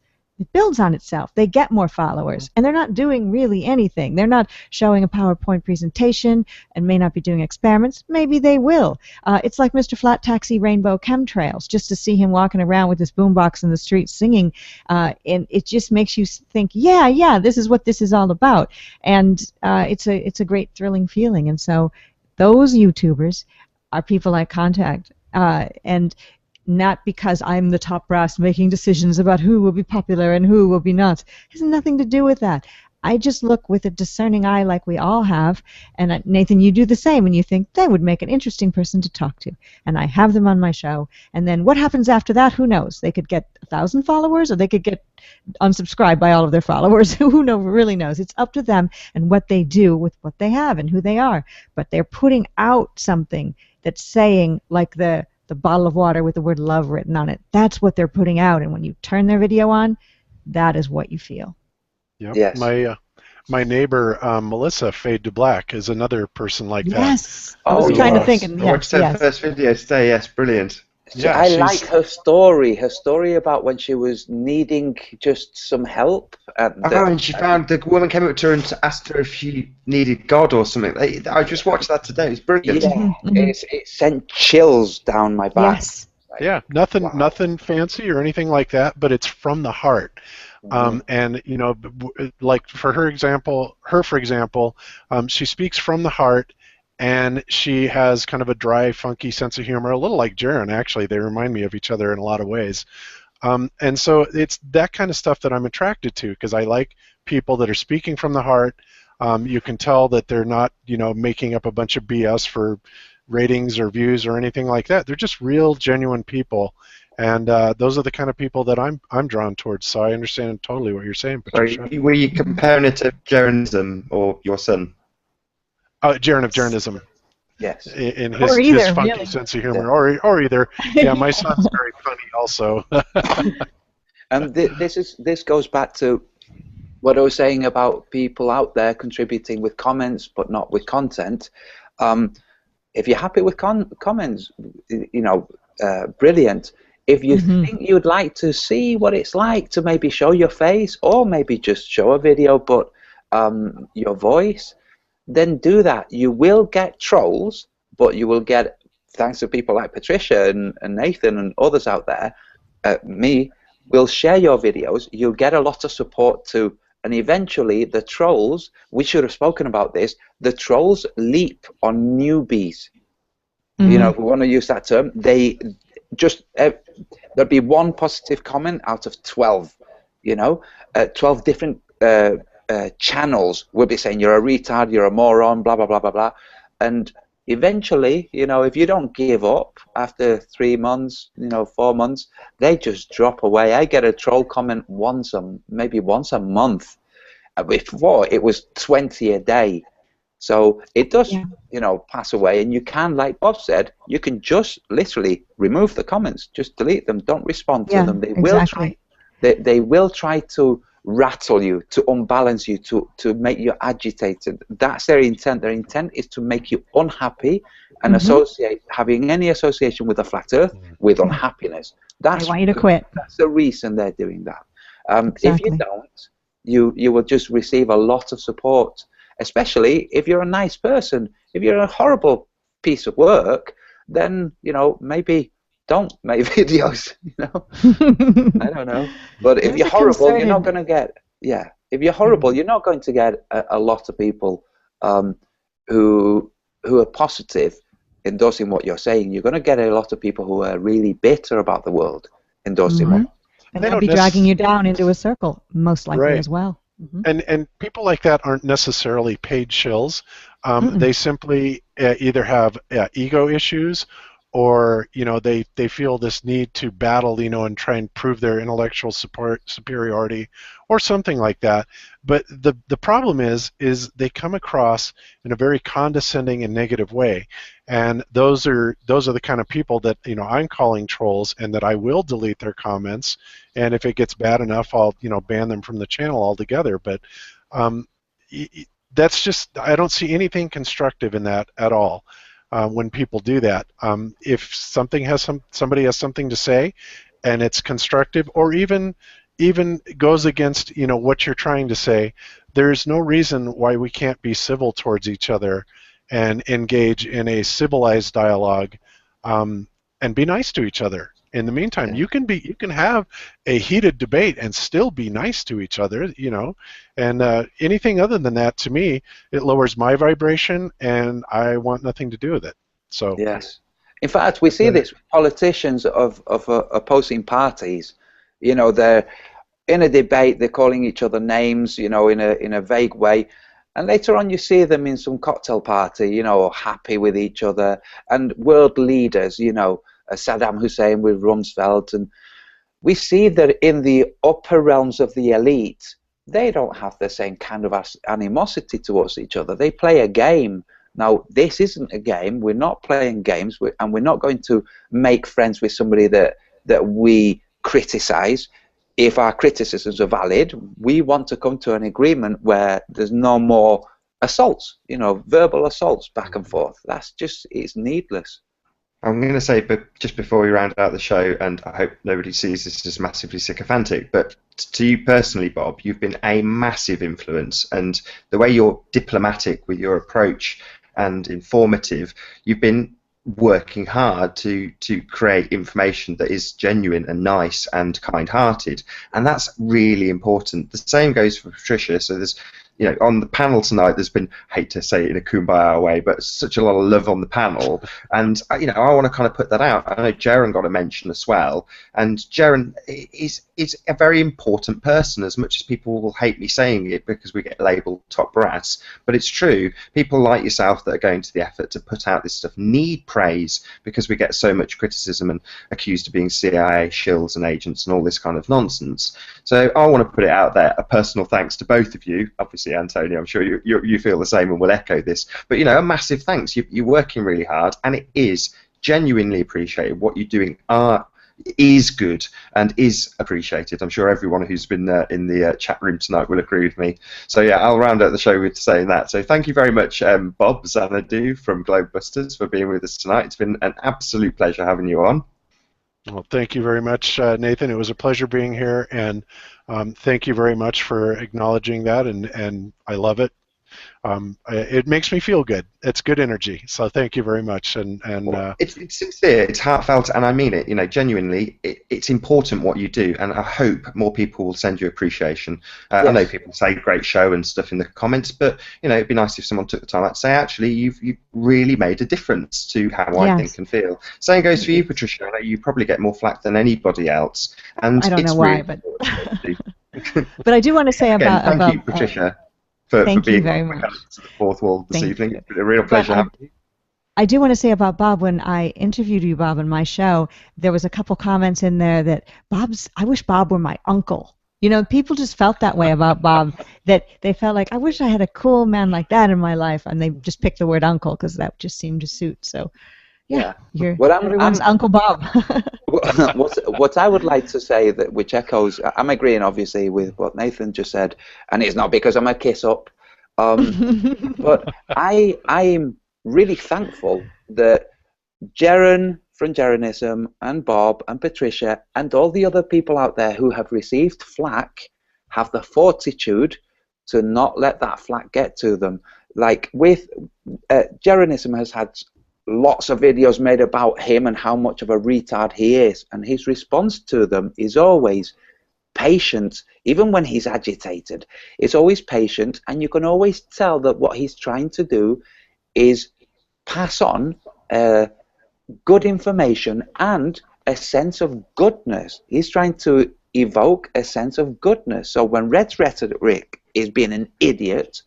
on itself. They get more followers, and they're not doing really anything. They're not showing a PowerPoint presentation and may not be doing experiments. Maybe they will. It's like Mr. Flat Taxi Rainbow Chemtrails, just to see him walking around with this boombox in the street singing, and it just makes you think, yeah, this is what this is all about. And it's a great thrilling feeling. And so those YouTubers are people I contact. And not because I'm the top brass making decisions about who will be popular and who will be not. It has nothing to do with that. I just look with a discerning eye like we all have, and Nathan, you do the same, and you think they would make an interesting person to talk to, and I have them on my show, and then what happens after that, who knows? They could get 1,000 followers, or they could get unsubscribed by all of their followers. Who really knows? It's up to them and what they do with what they have and who they are, but they're putting out something that's saying, like the bottle of water with the word love written on it. That's what they're putting out, and when you turn their video on, that is what you feel. Yep. Yes. My neighbor Melissa Fade to Black is another person like that. Yes. I was trying to think. And I watched her first video today. Yes, brilliant. Yeah, I like her story about when she was needing just some help. And she found the woman came up to her and asked her if she needed God or something. I just watched that today. It's brilliant. Yeah, it sent chills down my back. Yes. Yeah, nothing fancy or anything like that, but it's from the heart. And you know, like for example, she speaks from the heart, and she has kind of a dry, funky sense of humor, a little like Jaron, actually. They remind me of each other in a lot of ways. And so it's that kind of stuff that I'm attracted to, because I like people that are speaking from the heart. You can tell that they're not, making up a bunch of BS for ratings or views or anything like that. They're just real, genuine people. And those are the kind of people that I'm drawn towards. So I understand totally what you're saying, Patricia. Were you comparing it to Jaronism or your son? Jaron of Jaronism. Yes. In his funky sense of humor, or either. Yeah, my son's very funny also. And this goes back to what I was saying about people out there contributing with comments but not with content. If you're happy with comments, brilliant. If you think you'd like to see what it's like to maybe show your face, or maybe just show a video but your voice, then do that. You will get trolls, but you will get, thanks to people like Patricia and Nathan and others out there, me, will share your videos. You'll get a lot of support too. And eventually the trolls, we should have spoken about this, the trolls leap on newbies. We want to use that term. They just, there'll be one positive comment out of 12, 12 different channels will be saying you're a retard, you're a moron, blah, blah, blah, blah, blah. And eventually, if you don't give up after 3 months, 4 months, they just drop away. I get a troll comment maybe once a month. Before, it was 20 a day. So it does, pass away. And you can, like Bob said, you can just literally remove the comments, just delete them, don't respond to them. They will try to rattle you, to unbalance you, to make you agitated. That's their intent. Their intent is to make you unhappy and having any association with the flat earth with unhappiness. They want you to quit. That's the reason they're doing that. If you don't, you will just receive a lot of support, especially if you're a nice person. If you're a horrible piece of work, then, maybe don't make videos, I don't know. But if you're horrible, you're not going to get, if you're horrible, you're not going to get a lot of people who are positive endorsing what you're saying. You're going to get a lot of people who are really bitter about the world endorsing what. And they they'll don't be dragging you down into a circle, most likely right. as well. Mm-hmm. And people like that aren't necessarily paid shills. Mm-mm. They simply either have ego issues, or they feel this need to battle, and try and prove their intellectual superiority, or something like that. But the problem is they come across in a very condescending and negative way, and those are the kind of people that I'm calling trolls, and that I will delete their comments, and if it gets bad enough, I'll ban them from the channel altogether. But um, that's just, I don't see anything constructive in that at all. When people do that, if somebody has something to say, and it's constructive, or even goes against what you're trying to say, there's no reason why we can't be civil towards each other and engage in a civilized dialogue, and be nice to each other. In the meantime, you can have a heated debate and still be nice to each other, and anything other than that, to me, it lowers my vibration, and I want nothing to do with it. So yes, in fact, we see this with politicians of opposing parties. They're in a debate, they're calling each other names, in a vague way, and later on you see them in some cocktail party, happy with each other, and world leaders, Saddam Hussein with Rumsfeld, and we see that in the upper realms of the elite, they don't have the same kind of animosity towards each other. They play a game. Now, this isn't a game. We're not playing games, and we're not going to make friends with somebody that we criticize. If our criticisms are valid, we want to come to an agreement where there's no more assaults, verbal assaults back and forth. It's needless. I'm going to say, but just before we round out the show, and I hope nobody sees this as massively sycophantic, but to you personally, Bob, you've been a massive influence, and the way you're diplomatic with your approach and informative, you've been working hard to create information that is genuine and nice and kind-hearted, and that's really important. The same goes for Patricia. So there's on the panel tonight, there's been, I hate to say it in a kumbaya way, but such a lot of love on the panel, and I want to kind of put that out. I know Jaren got a mention as well, and Jaren is a very important person, as much as people will hate me saying it because we get labelled top brass, but it's true. People like yourself that are going to the effort to put out this stuff need praise, because we get so much criticism and accused of being CIA shills and agents and all this kind of nonsense. So I want to put it out there, a personal thanks to both of you. Obviously, Antonio, I'm sure you feel the same and will echo this, but a massive thanks. You're working really hard, and it is genuinely appreciated. What you're doing is good and is appreciated. I'm sure everyone who's been in the chat room tonight will agree with me. So yeah, I'll round out the show with saying that. So thank you very much, Bob Xanadu from Globebusters, for being with us tonight. It's been an absolute pleasure having you on. Well, thank you very much, Nathan. It was a pleasure being here, and thank you very much for acknowledging that, and I love it. It makes me feel good. It's good energy. So thank you very much. Well, it's sincere, it's heartfelt, and I mean it. Genuinely, it's important what you do, and I hope more people will send you appreciation. Yes. I know people say great show and stuff in the comments, but it'd be nice if someone took the time out to say, actually, you've really made a difference to how I think and feel. Same goes for you, Patricia. I know you probably get more flack than anybody else, and I don't know why, but but I do want to say thank you, Patricia. For being very much to the fourth wall this evening. It's been a real pleasure having you. I do want to say about Bob, when I interviewed you, Bob, on my show, there was a couple comments in there that I wish Bob were my uncle. People just felt that way about Bob, that they felt like, I wish I had a cool man like that in my life, and they just picked the word uncle because that just seemed to suit. So yeah. You're everyone's Uncle Bob. What I would like to say, which echoes, I'm agreeing obviously with what Nathan just said, and it's not because I'm a kiss up, but I'm really thankful that Jaren from Jarenism and Bob and Patricia and all the other people out there who have received flack have the fortitude to not let that flack get to them. Like with Jarenism has had lots of videos made about him and how much of a retard he is, and his response to them is always patient. Even when he's agitated, it's always patient, and you can always tell that what he's trying to do is pass on good information and a sense of goodness. He's trying to evoke a sense of goodness. So when Red's rhetoric is being an idiot,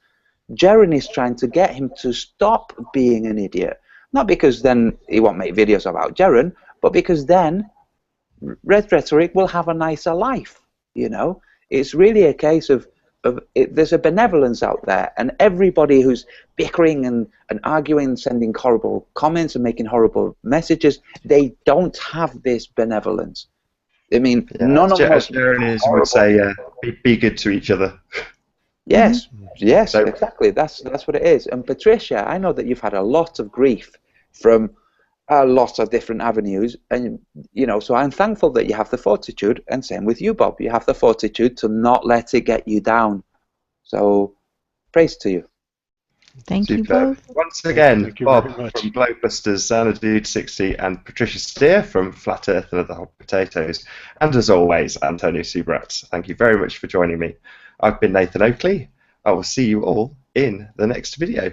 Jaren is trying to get him to stop being an idiot. Not because then he won't make videos about Jaren, but because then Red Rhetoric will have a nicer life. You know, it's really a case of there's a benevolence out there, and everybody who's bickering and arguing, sending horrible comments and making horrible messages, they don't have this benevolence. I mean, Yeah, none of as us Jeremy would say, be good to each other. Yes, yes, So- exactly. That's what it is. And Patricia, I know that you've had a lot of grief from a lot of different avenues, and you know, so I'm thankful that you have the fortitude, and same with you, Bob. You have the fortitude to not let it get you down. So, praise to you. Thank you Superb. both. Once again, Thank you Bob very much. from Globebusters, Xanadude60, and Patricia Steer from Flat Earth and Other Hot Potatoes. And as always, Antonio Subrat. Thank you very much for joining me. I've been Nathan Oakley. I will see you all in the next video.